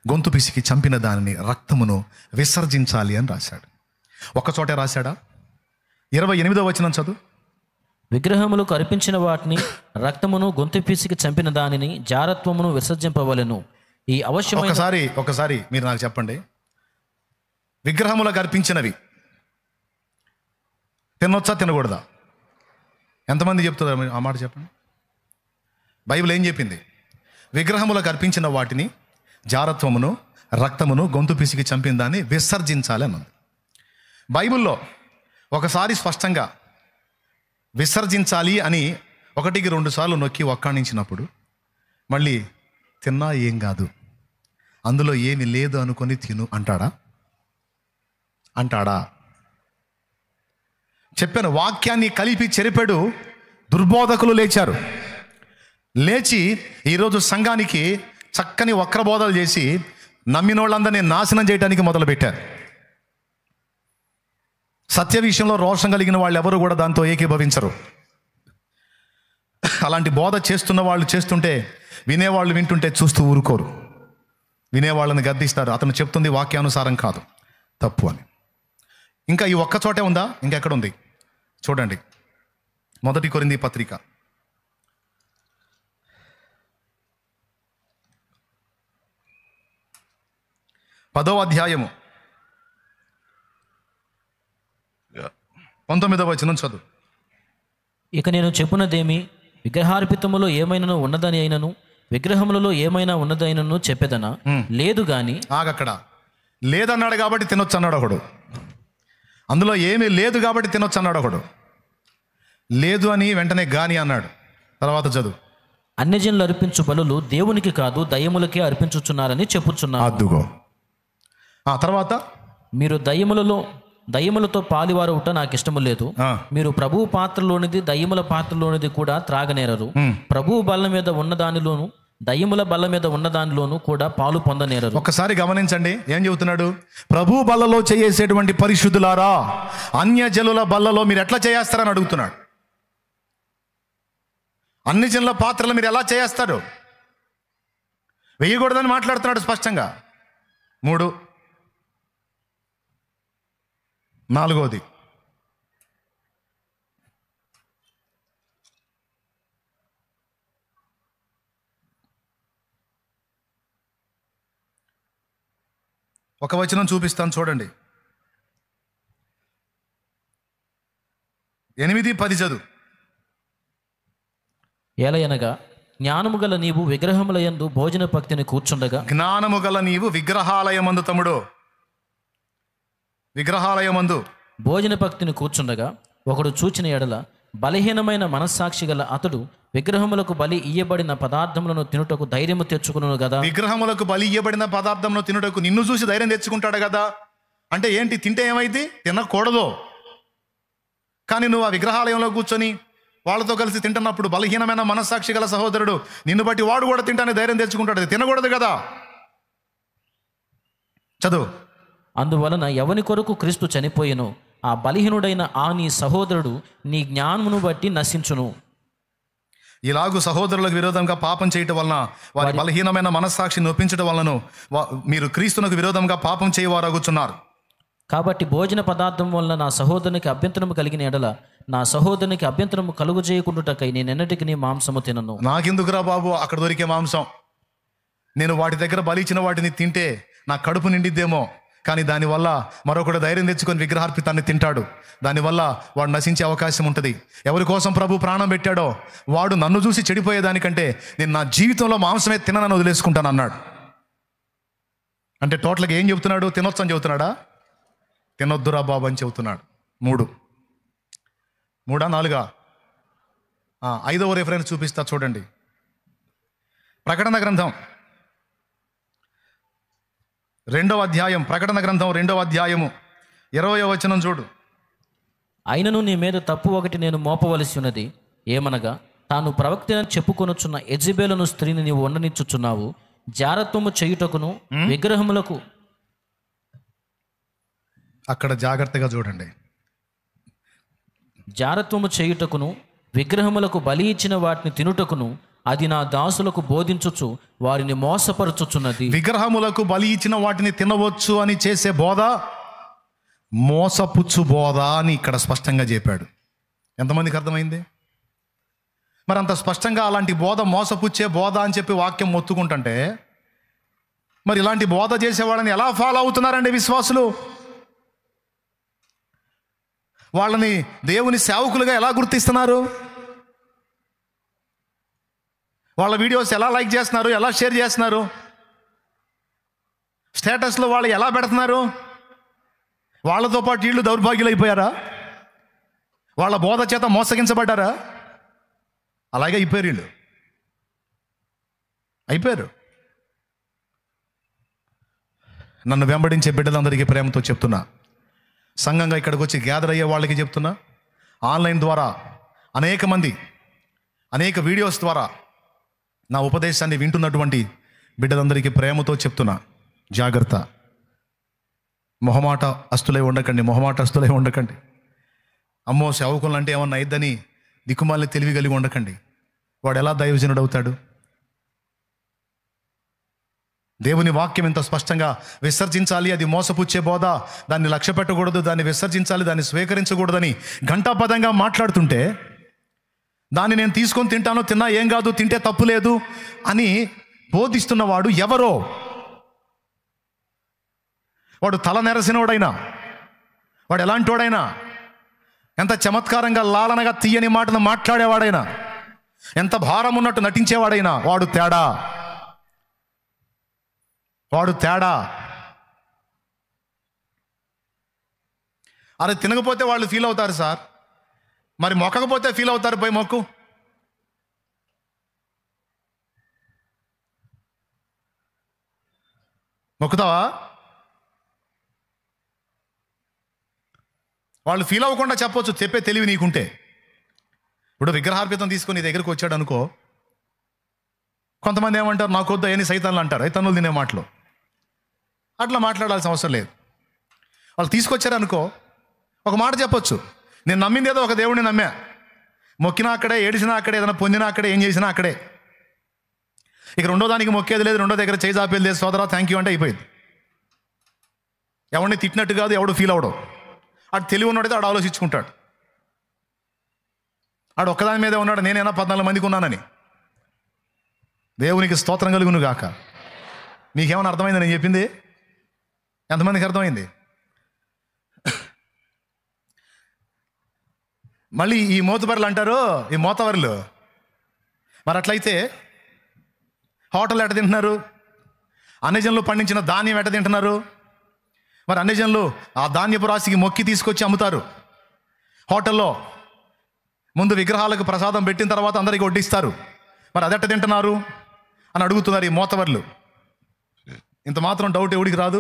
గొంతు పిసికి చంపిన దానిని, రక్తమును విసర్జించాలి అని రాశాడు. ఒక్కచోటే రాశాడా? 28వ వచనం చదువు. విగ్రహములకు అర్పించిన వాటిని, రక్తమును, గొంతు పిసికి చంపిన దానిని, జారత్వమును విసర్జింపవలెను. ఈ అవశ్యమైన ఒకసారి మీరు నాకు చెప్పండి, విగ్రహములకు అర్పించినవి తినొచ్చా తినకూడదా? ఎంతమంది చెప్తారు ఆ మాట చెప్పండి. బైబిల్ ఏం చెప్పింది? విగ్రహములకు అర్పించిన వాటిని, జారత్వమును, రక్తమును, గొంతు పిసికి చంపిన దాన్ని విసర్జించాలి అన్నది బైబిల్లో. ఒకసారి స్పష్టంగా విసర్జించాలి అని 1-2 సార్లు నొక్కి ఒక్కాణించినప్పుడు మళ్ళీ తిన్నా ఏం కాదు, అందులో ఏమి లేదు అనుకొని తిను అంటాడా? చెప్పాను, వాక్యాన్ని కలిపి చెరిపెడు దుర్బోధకులు లేచి ఈరోజు సంఘానికి చక్కని వక్రబోధలు చేసి నమ్మిన వాళ్ళందరినీ నాశనం చేయడానికి మొదలుపెట్టారు. సత్య విషయంలో రోషం కలిగిన వాళ్ళు ఎవరు కూడా దాంతో ఏకీభవించరు. అలాంటి బోధ చేస్తున్న వాళ్ళు చేస్తుంటే వినేవాళ్ళు వింటుంటే చూస్తూ ఊరుకోరు. వినేవాళ్ళని గద్దిస్తారు, అతను చెప్తుంది వాక్యానుసారం కాదు, తప్పు అని. ఇంకా ఈ ఒక్క చోటే ఉందా? ఇంకెక్కడ ఉంది చూడండి. 1 కొరింథీ పత్రిక 10వ అధ్యాయము 19వ వచనం చదువు. ఇక నేను చెప్పునదేమి, విగ్రహార్పితములో ఏమైనా ఉన్నదని అయినను, విగ్రహములలో ఏమైనా ఉన్నదైనను చెప్పేదనా? లేదు గాని. ఆగక్కడ. లేదన్నాడు కాబట్టి తినొచ్చు అన్నాడు ఒకడు. అందులో ఏమీ లేదు కాబట్టి తినొచ్చు అన్నాడు ఒకడు. లేదు అని వెంటనే గాని అన్నాడు. తర్వాత చదువు. అన్యజనులు అర్పించు బలులు దేవునికి కాదు దయ్యములకే అర్పించుచున్నారని చెప్పుచున్నారు. అద్దుగో. తర్వాత మీరు దయ్యములతో పాలివారవుట నాకు ఇష్టము లేదు. మీరు ప్రభువు పాత్రలోనిది దయ్యముల పాత్రలోనిది కూడా త్రాగనేరరు. ప్రభువు బల్ల మీద ఉన్న దానిలోను దయ్యముల బల్ల మీద ఉన్న దానిలోను కూడా పాలు పొందనేరరు. ఒకసారి గమనించండి, ఏం చెబుతున్నాడు? ప్రభు బల్లలో చేసేటువంటి పరిశుద్ధులారా, అన్యజనుల బల్లలో మీరు ఎట్లా చేస్తారని అడుగుతున్నాడు. అన్యజనుల పాత్రలు మీరు ఎలా చేస్తారు? వేయకూడదని మాట్లాడుతున్నాడు స్పష్టంగా. 3, 4వది ఒక వచనం చూపిస్తాను చూడండి. 8, 10 చదువు. ఏలయనగా జ్ఞానము గల నీవు విగ్రహములయందు భోజన పక్తిని కూర్చుండగా. జ్ఞానము గల నీవు విగ్రహాలయమందు, తమ్ముడు, విగ్రహాలయమందు భోజన పక్తిని కూర్చుండగా ఒకడు చూచిన ఎడల బలహీనమైన మనస్సాక్షి గల అతడు విగ్రహములకు బలి ఇయ్యబడిన పదార్థములను తినుటకు ధైర్యము తెచ్చుకును కదా. విగ్రహములకు బలి ఇయ్యబడిన పదార్థంలో తినుటకు నిన్ను చూసి ధైర్యం తెచ్చుకుంటాడు కదా. అంటే ఏంటి? తింటే ఏమైంది? తినకూడదు. కానీ నువ్వు ఆ విగ్రహాలయంలో కూర్చొని వాళ్ళతో కలిసి తింటున్నప్పుడు బలహీనమైన మనస్సాక్షి గల సహోదరుడు నిన్ను బట్టి వాడు కూడా తింటానే ధైర్యం తెచ్చుకుంటాడు. అది తినకూడదు కదా. చదువు. అందువలన ఎవని కొరకు క్రీస్తు చనిపోయెను, ఆ బలహీనుడైన ఆ నీ సహోదరుడు నీ జ్ఞానమును బట్టి నశించును. ఇలాగూ సహోదరులకు విరోధంగా పాపం చేయటం వలన, వారి బలహీనమైన మనస్సాక్షిని నొప్పించడం వలన మీరు క్రీస్తునకు విరోధంగా పాపం చేయవారగుచున్నారు. కాబట్టి భోజన పదార్థం వలన నా సహోదరునికి అభ్యంతరము కలిగిన ఎడల నా సహోదరునికి అభ్యంతరము కలుగు చేయకుండాటకై నేనెన్నటికి నీ మాంసము తినను. నాకెందుకురా బాబు అక్కడ దొరికే మాంసం? నేను వాటి దగ్గర బలి ఇచ్చిన వాటిని తింటే నా కడుపు నిండిద్దేమో, కానీ దానివల్ల మరొకడు ధైర్యం తెచ్చుకొని విగ్రహార్పితాన్ని తింటాడు. దానివల్ల వాడు నశించే అవకాశం ఉంటుంది. ఎవరి కోసం ప్రభు ప్రాణం పెట్టాడో వాడు నన్ను చూసి చెడిపోయేదానికంటే నేను నా జీవితంలో మాంసమే తిననని వదిలేసుకుంటాను అన్నాడు. అంటే టోటల్గా ఏం చెబుతున్నాడు? తినొచ్చు అని చెబుతున్నాడా? తినొద్దురా బాబు అని చెబుతున్నాడు. 3 4 5వ రెఫరెన్స్ చూపిస్తా చూడండి. ప్రకటన గ్రంథం 2వ అధ్యాయం, ప్రకటన గ్రంథం 2వ అధ్యాయము 20వ వచనం చూడు. అయినను నీ మీద తప్పు ఒకటి నేను మోపవలసి ఉన్నది. ఏమనగా తాను ప్రవక్తని చెప్పుకొనుచున్న యెజెబెలును స్త్రీని నీవు ఉండనిచ్చుచున్నావు. జారత్వము చేయుటకును విగ్రహములకు, అక్కడ జాగ్రత్తగా చూడండి, జారత్వము చేయుటకును విగ్రహములకు బలి ఇచ్చిన వాటిని తినుటకును అది నా దాసులకు బోధించుచు వారిని మోసపరచుచున్నది. విగ్రహములకు బలి ఇచ్చిన వాటిని తినవచ్చు అని చేసే బోధ మోసపుచ్చు బోధ అని ఇక్కడ స్పష్టంగా చెప్పాడు. ఎంతమందికి అర్థమైంది? మరి అంత స్పష్టంగా అలాంటి బోధ మోసపుచ్చే బోధ అని చెప్పి వాక్యం మొత్తుకుంటుంటే మరి ఇలాంటి బోధ చేసేవాళ్ళని ఎలా ఫాలో అవుతున్నారండి విశ్వాసులు? వాళ్ళని దేవుని సేవకులుగా ఎలా గుర్తిస్తున్నారు? వాళ్ళ వీడియోస్ ఎలా లైక్ చేస్తున్నారు, ఎలా షేర్ చేస్తున్నారు, స్టేటస్లో వాళ్ళు ఎలా పెడుతున్నారు? వాళ్ళతో పాటు వీళ్ళు దౌర్భాగ్యులు అయిపోయారా? వాళ్ళ బోధ చేత మోసగించబడ్డారా? అలాగే అయిపోయారు వీళ్ళు, అయిపోయారు. నన్ను వెంబడించే బిడ్డలందరికీ ప్రేమతో చెప్తున్నా, సంఘంగా ఇక్కడికి వచ్చి గ్యాదర్ అయ్యే వాళ్ళకి చెప్తున్నా, ఆన్లైన్ ద్వారా అనేక మంది అనేక వీడియోస్ ద్వారా నా ఉపదేశాన్ని వింటున్నటువంటి బిడ్డలందరికీ ప్రేమతో చెప్తున్నా, జాగ్రత్త. మొహమాటస్తులై ఉండకండి. అమ్మో సేవకులు అంటే ఏమన్నా అయిద్దని దిక్కుమాలని తెలివి కలిగి ఉండకండి. వాడు ఎలా దైవజనుడు అవుతాడు? దేవుని వాక్యం ఇంత స్పష్టంగా విసర్జించాలి, అది మోసపుచ్చే బోధ, దాన్ని లక్ష్య పెట్టకూడదు, దాన్ని విసర్జించాలి, దాన్ని స్వీకరించకూడదని ఘంటాపదంగా మాట్లాడుతుంటే దాన్ని నేను తీసుకొని తింటాను, తిన్నా ఏం కాదు, తింటే తప్పు లేదు అని బోధిస్తున్నవాడు ఎవరో? వాడు తల నెరసినవాడైనా, వాడు ఎలాంటి వాడైనా, ఎంత చమత్కారంగా లాలనగా తీయని మాటను మాట్లాడేవాడైనా, ఎంత భారం ఉన్నట్టు నటించేవాడైనా, వాడు తేడా. అరే తినకపోతే వాళ్ళు ఫీల్ అవుతారు సార్, మరి మొక్కకపోతే ఫీల్ అవుతారు. పోయి మొక్కు. మొక్కుతావా? వాళ్ళు ఫీల్ అవ్వకుండా చెప్పొచ్చు, చెప్పే తెలివి నీకుంటే. ఇప్పుడు విగ్రహార్పితం తీసుకొని నీ దగ్గరికి వచ్చాడు అనుకో, కొంతమంది ఏమంటారు, నాకు వద్దు అని సైతాన్లు అంటారు, సైతాన్లు తినే మాటలు. అట్లా మాట్లాడాల్సిన అవసరం లేదు. వాళ్ళు తీసుకొచ్చారనుకో, ఒక మాట చెప్పొచ్చు, నేను నమ్మింది ఏదో ఒక దేవుడిని నమ్మా, మొక్కినా అక్కడే, ఏడిసినా అక్కడే, ఏదైనా పొందినా అక్కడే, ఏం చేసినా అక్కడే. ఇక రెండో దానికి మొక్కేది లేదు, రెండో దగ్గర చేయి చాపేది లేదు, సోదరా థ్యాంక్ యూ అంటే అయిపోయింది. ఎవరిని తిట్టినట్టు కాదు, ఎవడు ఫీల్ అవడం. అటు తెలివి ఉన్నాడైతే ఆడు ఆలోచించుకుంటాడు. ఆడు ఒక్కదాని మీదే ఉన్నాడు, నేనైనా 14 మందికి ఉన్నానని. దేవునికి స్తోత్రం కలుగును గాక. మీకేమైనా అర్థమైంది నేను చెప్పింది? ఎంతమందికి అర్థమైంది? మళ్ళీ ఈ మోతుబరులు అంటారు, ఈ మోతవరులు. మరి అట్లయితే హోటల్ ఎట తింటున్నారు? అన్యజనులు పండించిన ధాన్యం ఎట తింటున్నారు? మరి అన్యజనులు ఆ ధాన్యపు రాశికి మొక్కి తీసుకొచ్చి అమ్ముతారు. హోటల్లో ముందు విగ్రహాలకు ప్రసాదం పెట్టిన తర్వాత అందరికీ వడ్డిస్తారు. మరి అదెట్ట తింటున్నారు అని అడుగుతున్నారు ఈ మోతవర్లు. ఇంత మాత్రం డౌట్ ఎవడికి రాదు?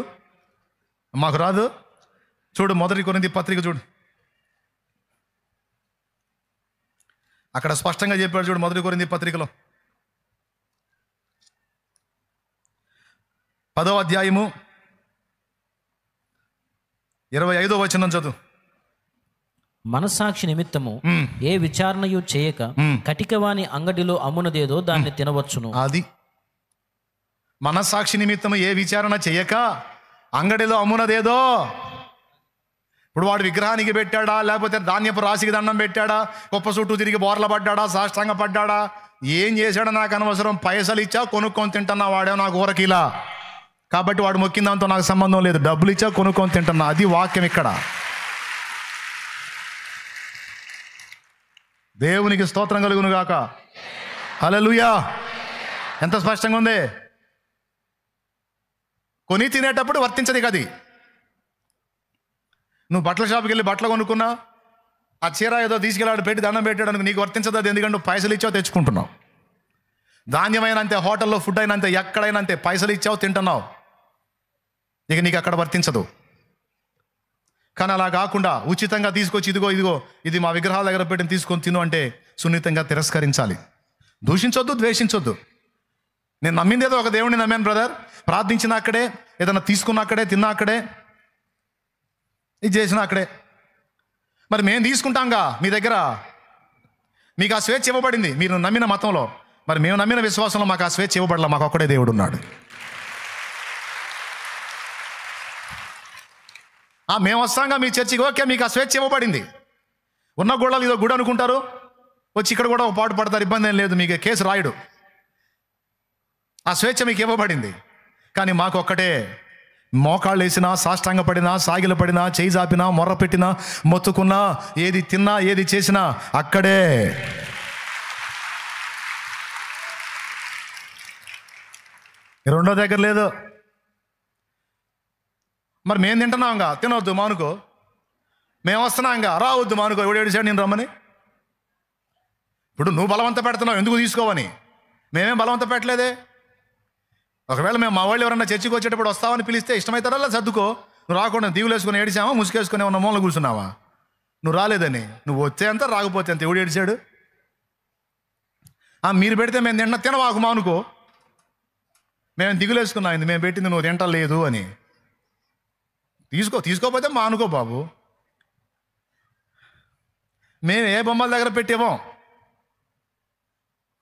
మాకు రాదు. చూడు, 1 కొరింథీ పత్రిక చూడు, అక్కడ స్పష్టంగా చెప్పాడు. చూడు 1 కొరింథీ పత్రికలో 10వ అధ్యాయము 25వ వచనం చదువు. మనస్సాక్షి నిమిత్తము ఏ విచారణయు చేయక కటికవాని అంగడిలో అమ్మునదేదో దాన్ని తినవచ్చును. అది మనస్సాక్షి నిమిత్తము ఏ విచారణ చేయక అంగడిలో అమ్మునదేదో. ఇప్పుడు వాడు విగ్రహానికి పెట్టాడా, లేకపోతే ధాన్యపు రాశికి దండం పెట్టాడా, గొప్ప చుట్టూ తిరిగి బోర్ల పడ్డాడా, సాష్టాంగ పడ్డాడా, ఏం చేశాడో నాకు అనవసరం. పైసలు ఇచ్చా కొనుక్కొని తింటున్నా, వాడే నాకు ఊరకిలా, కాబట్టి వాడు మొక్కిన దాంతో నాకు సంబంధం లేదు. డబ్బులు ఇచ్చా కొనుక్కొని తింటున్నా. అది వాక్యం ఇక్కడ. దేవునికి స్తోత్రం కలుగును గాక. హల్లెలూయా. ఎంత స్పష్టంగా ఉంది. కొని తినేటప్పుడు వర్తించదు కది. నువ్వు బట్టల షాప్కి వెళ్ళి బట్టలు కొనుక్కున్నా, ఆ చీర ఏదో తీసుకెళ్ళాడు పెట్టి దండం పెట్టాడు, నీకు వర్తించదు అది. ఎందుకంటే నువ్వు పైసలు ఇచ్చావు తెచ్చుకుంటున్నావు. ధాన్యమైన అంతే, హోటల్లో ఫుడ్ అయినా అంతే, ఎక్కడైనా అంతే, పైసలు ఇచ్చావు తింటున్నావు. ఇక నీకు అక్కడ వర్తించదు. కానీ అలా కాకుండా ఉచితంగా తీసుకొచ్చి ఇదిగో ఇది మా విగ్రహాల దగ్గర పెట్టి తీసుకొని తిను అంటే సున్నితంగా తిరస్కరించాలి. దూషించొద్దు, ద్వేషించొద్దు. నేను నమ్మింది ఏదో ఒక దేవుడిని నమ్మాను బ్రదర్, ప్రార్థించిన అక్కడే, ఏదైనా తీసుకున్న అక్కడే, తిన్నా అక్కడే, ఇది చేసిన అక్కడే. మరి మేము తీసుకుంటాంగా మీ దగ్గర, మీకు ఆ స్వేచ్ఛ ఇవ్వబడింది మీరు నమ్మిన మతంలో. మరి మేము నమ్మిన విశ్వాసంలో మాకు ఆ స్వేచ్ఛ ఇవ్వబడలా. మాకు ఒక్కడే దేవుడు ఉన్నాడు. మేము వస్తాంగా మీ చర్చికి, ఓకే, మీకు ఆ స్వేచ్ఛ ఇవ్వబడింది. ఉన్న గోడలు ఇదో గుడి అనుకుంటారు, వచ్చి ఇక్కడ కూడా ఒక పాటు పడతారు, ఇబ్బంది ఏం లేదు, మీకు కేసు రాయడు. ఆ స్వేచ్ఛ మీకు ఇవ్వబడింది. కానీ మాకు ఒక్కటే, మోకాళ్ళు వేసినా, సాష్టాంగ పడినా, సాగిల పడినా, చేయి జాపినా, మొర్ర పెట్టినా, మొత్తుకున్నా, ఏది తిన్నా, ఏది చేసినా అక్కడే. రెండో దగ్గర లేదు. మరి మేము తింటున్నాంగా, తినవద్దు మానుకో. మేము వస్తున్నాంగా, రావద్దు మానుకో. ఎవడు ఏడిచాడు నేను రమ్మని? ఇప్పుడు నువ్వు బలవంత పెడుతున్నావు ఎందుకు తీసుకోవని. మేమేం బలవంత పెట్టలేదే. ఒకవేళ మేము మా వాళ్ళు ఎవరన్నా చర్చికి వచ్చేటప్పుడు వస్తావని పిలిస్తే ఇష్టమవుతారా? సర్దుకో. నువ్వు రాకుండా దీవులు వేసుకొని ఏడిచావా, ముసుకేసుకుని ఉన్న మూల కూర్చున్నావా? నువ్వు రాలేదని. నువ్వు వచ్చే అంత, రాకపోతే అంత. ఎవడు ఏడిచాడు? మీరు పెడితే మేము తింటున్నా, తినవాకు మానుకో. మేము దిగులేసుకున్నాం, మేము పెట్టింది నువ్వు తింటలేదు అని. తీసుకోపోతే మానుకో బాబు. మేము ఏ బొమ్మల దగ్గర పెట్టేమో,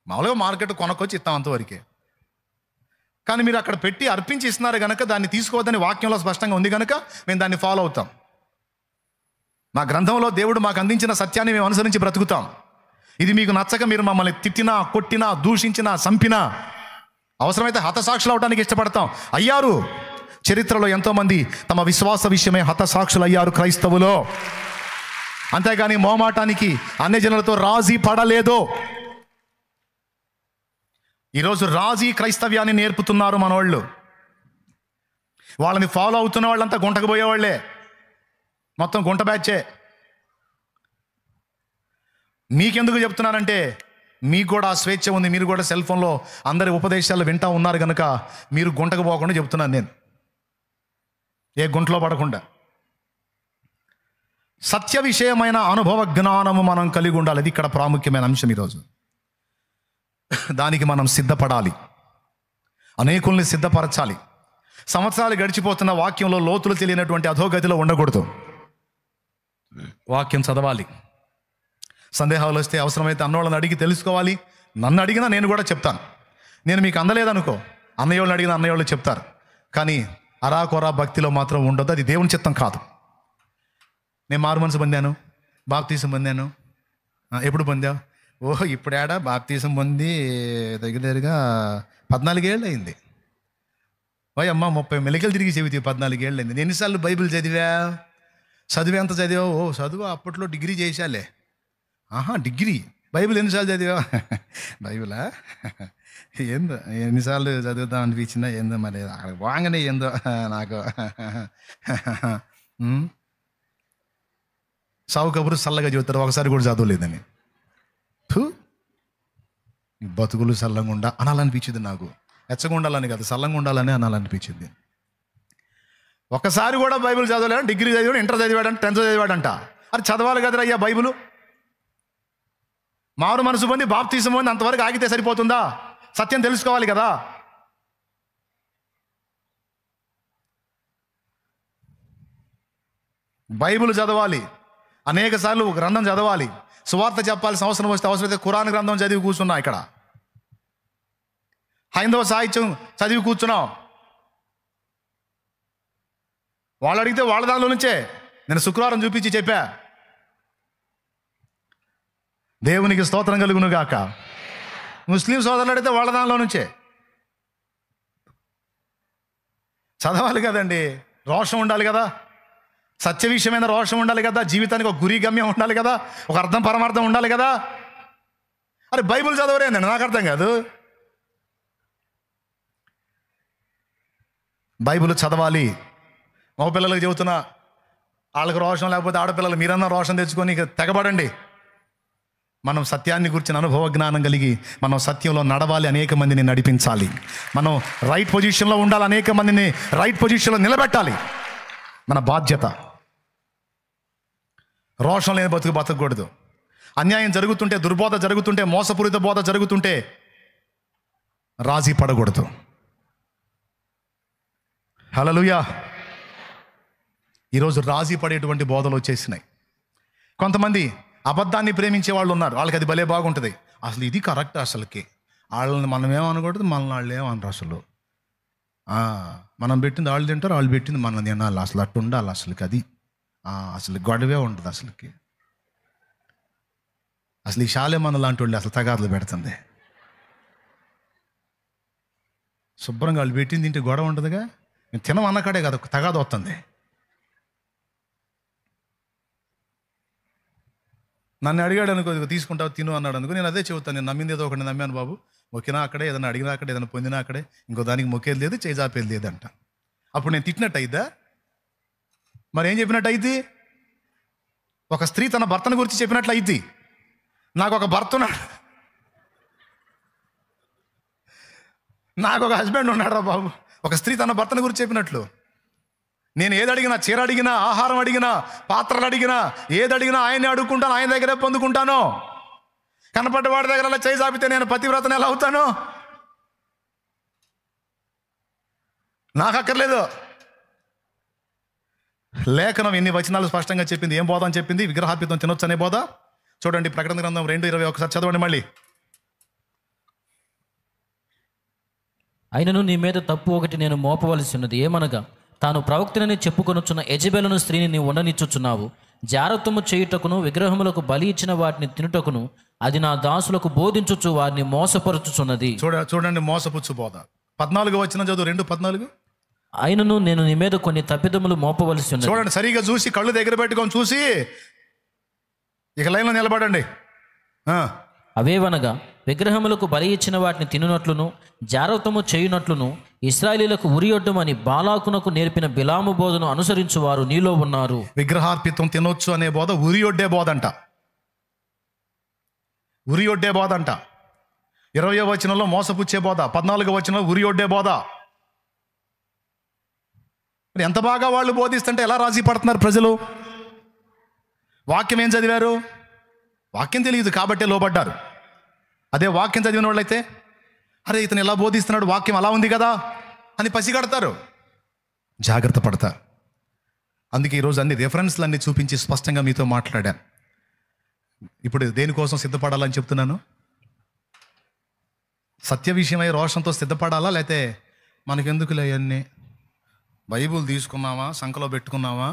మామూలుగా మార్కెట్ కొనకొచ్చి ఇస్తాం అంతవరకే. కానీ మీరు అక్కడ పెట్టి అర్పించి ఇస్తున్నారు కనుక దాన్ని తీసుకోవద్దని వాక్యంలో స్పష్టంగా ఉంది కనుక మేము దాన్ని ఫాలో అవుతాం. మా గ్రంథంలో దేవుడు మాకు అందించిన సత్యాన్ని మేము అనుసరించి బ్రతుకుతాం. ఇది మీకు నచ్చక మీరు మమ్మల్ని తిట్టినా, కొట్టినా, దూషించినా, చంపినా, అవసరమైతే హతసాక్షులు అవడానికి ఇష్టపడతాం. అయ్యారు చరిత్రలో ఎంతోమంది తమ విశ్వాస విషయమే హతసాక్షులు అయ్యారు క్రైస్తవులో. అంతేగాని మోమాటానికి అన్యజనులతో రాజీ పడలేదు. ఈరోజు రాజీ క్రైస్తవ్యాన్ని నేర్పుతున్నారు మనోళ్ళు. వాళ్ళని ఫాలో అవుతున్న వాళ్ళంతా గుంటకు పోయేవాళ్లే, మొత్తం గుంట బ్యాచే. మీకెందుకు చెప్తున్నానంటే మీకు కూడా ఆ స్వేచ్ఛ ఉంది. మీరు కూడా సెల్ ఫోన్లో అందరి ఉపదేశాలు వింటూ ఉన్నారు కనుక మీరు గుంటకు పోకుండా చెప్తున్నాను నేను, ఏ గుంటలో పడకుండా. సత్య విషయమైన అనుభవ జ్ఞానము మనం కలిగి ఉండాలి. అది ఇక్కడ ప్రాముఖ్యమైన అంశం ఈరోజు. దానికి మనం సిద్ధపడాలి, అనేకుల్ని సిద్ధపరచాలి. సంవత్సరాలు గడిచిపోతున్న వాక్యంలో లోతులు తెలియనటువంటి అధోగతిలో ఉండకూడదు. వాక్యం చదవాలి. సందేహాలు వస్తే అవసరమైతే అన్నోళ్ళని అడిగి తెలుసుకోవాలి. నన్ను అడిగినా నేను కూడా చెప్తాను. నేను మీకు అందలేదనుకో, అన్నయ్యోళ్ళని అడిగిన అన్నయ్యోళ్ళు చెప్తారు. కానీ అరాకొరా భక్తిలో మాత్రం ఉండదు. అది దేవుని చిత్తం కాదు. నేను మారు మనసు పొందాను, బాప్తీసం పొందాను. ఎప్పుడు పొందావు? ఓహో, ఇప్పుడేడా బాప్తీసం పొంది దగ్గరగా 14 ఏళ్ళు అయింది. అమ్మ 30 మెలికలు తిరిగి చెబితే 14 ఏళ్ళు అయింది. ఎన్నిసార్లు బైబిల్ చదివా? ఎంత చదివావు? ఓ చదువు అప్పట్లో డిగ్రీ చేశాలే. డిగ్రీ. బైబిల్ ఎన్నిసార్లు చదివా? బైబిలా ఏందో ఎన్నిసార్లు చదువుతాం అనిపించిందా ఏందో, మరి అక్కడ బాగానే ఏందో నాకు. సావు కబురు చల్లగా చెబుతారు, ఒకసారి కూడా చదవలేదని. బతుకులు సల్లంగా ఉండా అనాలనిపించింది నాకు. ఎచ్చగా ఉండాలని కాదు, సల్లంగా ఉండాలని అనాలనిపించింది. ఒకసారి కూడా బైబిల్ చదవలేడు, డిగ్రీ చదివాడు, ఇంటర్ చదివాడంట, 10th చదివాడంట. అది చదవాలి కదరా అయ్యా బైబిల్. మారు మనసు పొంది బాప్తిసం పొంది అంతవరకు ఆగితే సరిపోతుందా? సత్యం తెలుసుకోవాలి కదా. బైబిల్ చదవాలి, అనేక సార్లు గ్రంథం చదవాలి. సువార్త చెప్పాల్సిన అవసరం వస్తే అవసరమైతే ఖురాన్ గ్రంథం చదివి కూర్చున్నా. ఇక్కడ హైందవ సాహిత్యం చదివి కూర్చున్నాం. వాళ్ళు అడిగితే వాళ్ళ దానిలో నుంచే నేను శుక్రవారం చూపించి చెప్పా. దేవునికి స్తోత్రం కలుగును గాక. ముస్లిం సోదరులు అడిగితే వాళ్ళ దానిలో నుంచే చదవాలి కదండి. రోషం ఉండాలి కదా, సత్య విషయమైన రోషం ఉండాలి కదా, జీవితానికి ఒక గురి గమ్యం ఉండాలి కదా, ఒక అర్థం పరమార్థం ఉండాలి కదా. అరే బైబిల్ చదవరేందండి, నాకు అర్థం కాదు. బైబిల్ చదవాలి. మగ పిల్లలకు చెబుతున్నా, వాళ్ళకి రోషం లేకపోతే ఆడపిల్లలు మీరన్నా రోషం తెచ్చుకొని తెగబడండి. మనం సత్యాన్ని గురించిన అనుభవ జ్ఞానం కలిగి మనం సత్యంలో నడవాలి, అనేక మందిని నడిపించాలి. మనం రైట్ పొజిషన్లో ఉండాలి, అనేక మందిని రైట్ పొజిషన్లో నిలబెట్టాలి. మన బాధ్యత. రోషం లేని బతకూడదు. అన్యాయం జరుగుతుంటే, దుర్బోధ జరుగుతుంటే, మోసపూరిత బోధ జరుగుతుంటే రాజీ పడకూడదు. హల్లెలూయా. ఈరోజు రాజీ పడేటువంటి బోధలు వచ్చేసినాయి. కొంతమంది అబద్ధాన్ని ప్రేమించే వాళ్ళు ఉన్నారు, వాళ్ళకి అది భలే బాగుంటుంది. అసలు ఇది కరెక్ట్, అసలుకి వాళ్ళని మనం ఏమనకూడదు, మనల్ని వాళ్ళు ఏమనరు. అసలు మనం పెట్టింది వాళ్ళు తింటారు, వాళ్ళు పెట్టింది మనం తినాలి. అసలు అట్టు ఉండాలి. అసలుకి అది అసలు గొడవే ఉంటుంది. అసలుకి అసలు ఈ శాలే మన లాంటి వాళ్ళు అసలు తగాదులు పెడుతుంది. శుభ్రంగా వాళ్ళు పెట్టింది తింటే గొడవ ఉంటుందిగా. నేను తినమన్నకాడే కదా తగాదు వస్తుంది. నన్ను అడిగాడు అనుకో, తీసుకుంటావు తిను అన్నాడు అనుకో, నేను అదే చెబుతాను. నేను నమ్మింది ఏదో ఒకటి నమ్మాను బాబు, మొక్కినా అక్కడే, ఏదైనా అడిగినా అక్కడే, ఏదైనా పొందినా అక్కడే, ఇంకో దానికి మొక్కేది లేదు, చేజాపేది లేదు అంట. అప్పుడు నేను తిట్టినట్టు అయిద్దా? మరి ఏం చెప్పినట్టు అయింది? ఒక స్త్రీ తన భర్తను గురించి చెప్పినట్లు అయింది. నాకు ఒక భర్త ఉన్నాడు, నాకు ఒక హస్బెండ్ ఉన్నాడు రా బాబు. ఒక స్త్రీ తన భర్తను గురించి చెప్పినట్లు. నేను ఏది అడిగినా, చీర అడిగినా, ఆహారం అడిగినా, పాత్రలు అడిగినా, ఏది అడిగినా ఆయన్ని అడుక్కుంటాను, ఆయన దగ్గరే పొందుకుంటాను. కనపడ్డ వాడి దగ్గర అలా చేయి చాపితే నేను పతివ్రతను ఎలా అవుతాను? నాకు అక్కర్లేదు. లేఖనం ఎన్ని వచనాలు స్పష్టంగా చెప్పింది. ఏం బోధ అని చెప్పింది? విగ్రహార్పితం తినొచ్చు అనే బోధ. చూడండి, ప్రకటన గ్రంథం 2:20 ఒకసారి చదవండి మళ్ళీ. అయినను నీ మీద తప్పు ఒకటి నేను మోపవలసి ఉన్నది, ఏమనగా తాను ప్రవక్తనని చెప్పుకొనుచున్న యెజెబెలును స్త్రీని నీవు ఉండనిచ్చుచున్నావు. జారత్వము చేయుటకును విగ్రహములకు బలి ఇచ్చిన వాటిని తినుటకును అది నా దాసులకు బోధించుచు వారిని మోసపరుచుచున్నది. చూడండి, మోసపుచ్చు బోధ. 14 వచనం చదువు, 2:14. అయినను నేను నీ మీద కొన్ని తప్పిదములు మోపవలసి ఉన్నది. చూడండి, సరిగా చూసి కళ్ళు దగ్గర పెట్టుకొని చూసి ఇక లైన్లో నిలబడండి. అవేవనగా విగ్రహములకు బలి ఇచ్చిన వాటిని తినునట్లును జారత్వము చేయునట్లును ఇశ్రాయేలీయులకు ఉరియొడ్డమని బాలాకునకు నేర్పిన బిలాము బోధను అనుసరించు వారు నీలో ఉన్నారు. విగ్రహార్పితం తినొచ్చు అనే బోధ ఉరియొడ్డే బోధ అంట. ఉరియొడ్డే బోధ అంట. 20వ వచనంలో మోసపుచ్చే బోధ, 14వ వచనంలో ఉరియొడ్డే బోధ. మరి ఎంత బాగా వాళ్ళు బోధిస్తుంటే ఎలా రాజీ పడుతున్నారు ప్రజలు? వాక్యం ఏం చదివారు? వాక్యం తెలియదు కాబట్టే లోబడ్డారు. అదే వాక్యం చదివిన వాళ్ళైతే అరే ఇతను ఎలా బోధిస్తున్నాడు, వాక్యం అలా ఉంది కదా అని పసిగడతారు, జాగ్రత్త పడతారు. అందుకే ఈరోజు అన్ని రెఫరెన్స్లు అన్ని చూపించి స్పష్టంగా మీతో మాట్లాడాను. ఇప్పుడు దేనికోసం సిద్ధపడాలని చెప్తున్నాను? సత్య విషయమై రోషంతో సిద్ధపడాలా, లేకపోతే మనకెందుకులే అవన్నీ, బైబుల్ తీసుకున్నామా, సంకలో పెట్టుకున్నామా,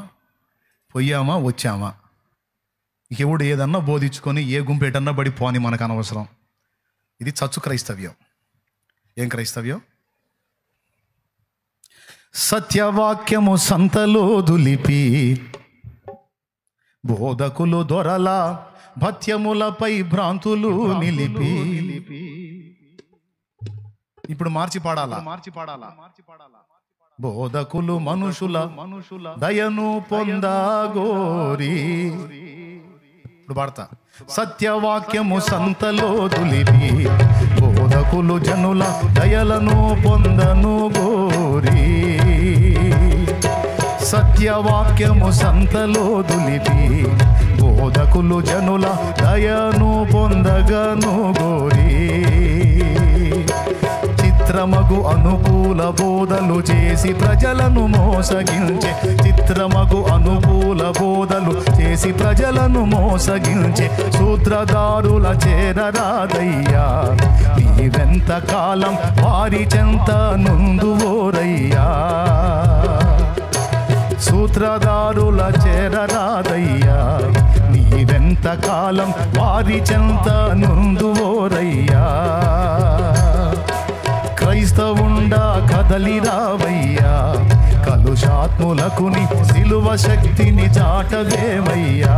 పోయామా, వచ్చామా, ఎవడు ఏదన్నా బోధించుకొని ఏ గుంపేటన్నా బడి పోని, మనకు అనవసరం. ఇది చచ్చు క్రైస్తవ్యం. ఏం క్రైస్తవ్యం? సత్యవాక్యము సంతలో దులిపి బోధకులు దొరల భత్యములపై భ్రాంతులు నిలిపి. ఇప్పుడు మార్చి పాడాలా? బోధకులు మనుషుల దయను పొందగోరి ఇప్పుడు పాడతా. సత్యవాక్యము సంతలో దులిపి బోధకులు జనుల దయలను పొందను గోరి. సత్యవాక్యము సంతలో దులిపి బోధకులు జనుల దయను పొందగను గోరి. చిత్రమగు అనుకూల బోధలు చేసి ప్రజలను మోసగించే, చిత్రమగు అనుకూల బోధలు చేసి ప్రజలను మోసగించే సూత్రధారుల చేరరాదయ్యా. నీవెంత కాలం వారి చెంత నుందువోరయ్యా. సూత్రధారుల చేరరాదయ్యా. నీవెంత కాలం వారి చెంత నుందువోరయ్యా. క్రైస్తవుండా కదలి రావయ్యా. కలుషాత్ములకుని సిలువ శక్తిని చాటవేమయ్యా.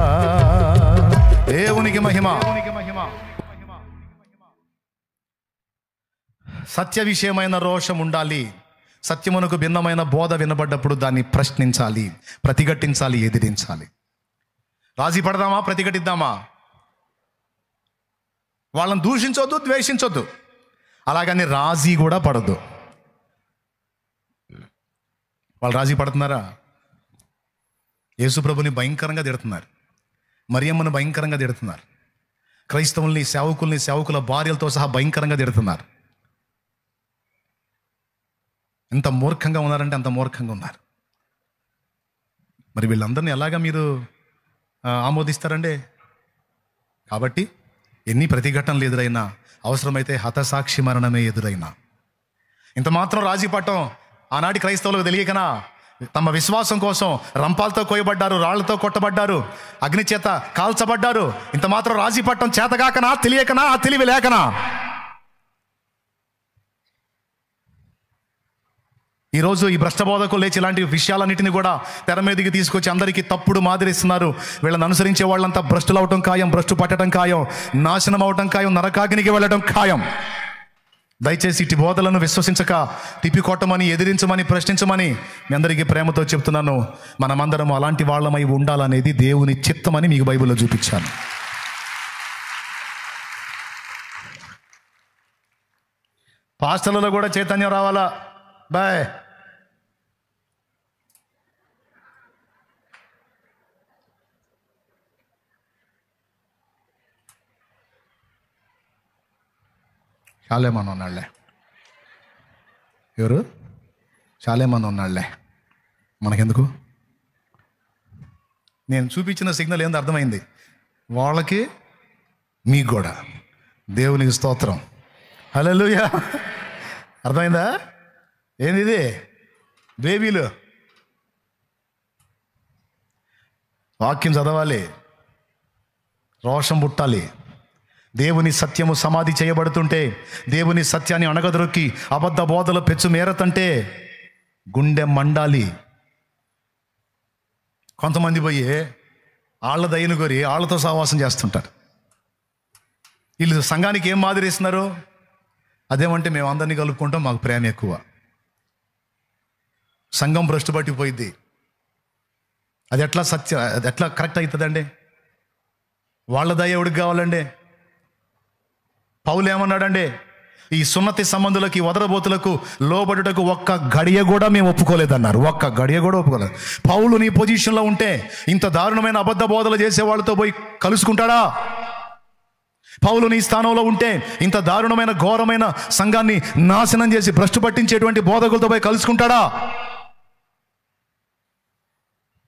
దేవునికి మహిమ. సత్య విషయమైన రోషం ఉండాలి. సత్యమునకు భిన్నమైన బోధ వినబడ్డప్పుడు దాన్ని ప్రశ్నించాలి, ప్రతిఘటించాలి, ఎదిరించాలి. రాజీ పడదామా, ప్రతిఘటిద్దామా? వాళ్ళని దూషించొద్దు, ద్వేషించొద్దు, అలాగని రాజీ కూడా పడద్దు. వాళ్ళు రాజీ పడుతున్నారా? యేసుప్రభుని భయంకరంగా తిడుతున్నారు, మరియమ్మను భయంకరంగా తిడుతున్నారు, క్రైస్తవుల్ని, సేవకుల్ని, సేవకుల భార్యలతో సహా భయంకరంగా తిడుతున్నారు. ఎంత మూర్ఖంగా ఉన్నారంటే అంత మూర్ఖంగా ఉన్నారు. మరి వీళ్ళందరినీ ఎలాగా మీరు ఆమోదిస్తారండి? కాబట్టి ఎన్ని ప్రతిఘటనలు ఎదురైనా, అవసరమైతే హతసాక్షి మరణమే ఎదురైనా, ఇంత మాత్రం రాజీ పడటం ఆనాటి క్రైస్తవులకు తెలియకనా? తమ విశ్వాసం కోసం రంపాలతో కోయబడ్డారు, రాళ్లతో కొట్టబడ్డారు, అగ్ని చేత కాల్చబడ్డారు. ఇంత మాత్రం రాజీ పడటం చేతగాకనా, తెలియకనా, తెలివి లేకనా? ఈరోజు ఈ భ్రష్టబోధకులు లేచి ఇలాంటి విషయాలన్నింటినీ కూడా తెర మీదకి తీసుకొచ్చి అందరికీ తప్పుడు మాదిరిస్తున్నారు. వీళ్ళని అనుసరించే వాళ్ళంతా భ్రష్టులు అవటం ఖాయం, భ్రష్టు పట్టడం ఖాయం, నాశనం అవటం ఖాయం, నరకాగ్నికి వెళ్ళడం ఖాయం. దయచేసి ఇటు బోధలను విశ్వసించక తిప్పికొట్టమని, ఎదిరించమని, ప్రశ్నించమని మీ అందరికీ ప్రేమతో చెప్తున్నాను. మనమందరం అలాంటి వాళ్ళమై ఉండాలనేది దేవుని చిత్తమని మీకు బైబిల్లో చూపించాను. పాస్టర్లలో కూడా చైతన్యం రావాలా? బాయ్. చాలామంది ఉన్నాళ్లే. ఎవరు? చాలామంది ఉన్నాళ్లే. మనకెందుకు? నేను చూపించిన సిగ్నల్ ఏందో అర్థమైంది. వాళ్ళకి, మీకు కూడా. దేవునికి స్తోత్రం. హల్లెలూయా. అర్థమైందా? ఏంది బేబీలు? వాక్యం చదవాలి, రోషం పుట్టాలి. దేవుని సత్యము సమాధి చేయబడుతుంటే, దేవుని సత్యాన్ని అణగదొక్కి అబద్ధ బోధలు పెచ్చు మేరతంటే గుండె మండాలి. కొంతమంది పోయి ఆళ్ళ దయను కోరి ఆళ్ళతో సహవాసం చేస్తుంటారు. వీళ్ళు సంఘానికి ఏం మాదిరి ఇస్తున్నారు? అదేమంటే మేము అందరినీ కలుపుకుంటాం, మాకు ప్రేమ ఎక్కువ. సంఘం భ్రష్టు పట్టిపోయింది. అది ఎట్లా అది ఎట్లా కరెక్ట్ అవుతుందండి? వాళ్ళ దయ ఎవడికి కావాలండి? పౌలు ఏమన్నాడండి? ఈ సున్నతి సంబంధులకి, వదరబోతులకు లోబడుటకు ఒక్క గడియ కూడా మేము ఒప్పుకోలేదన్నారు. ఒక్క గడియ కూడా ఒప్పుకోలేదు. పౌలు నీ పొజిషన్లో ఉంటే ఇంత దారుణమైన అబద్ధ బోధలు చేసే వాళ్ళతో పోయి కలుసుకుంటాడా? పౌలు నీ స్థానంలో ఉంటే ఇంత దారుణమైన ఘోరమైన సంఘాన్ని నాశనం చేసి భ్రష్టు పట్టించేటువంటి బోధకులతో పోయి కలుసుకుంటాడా?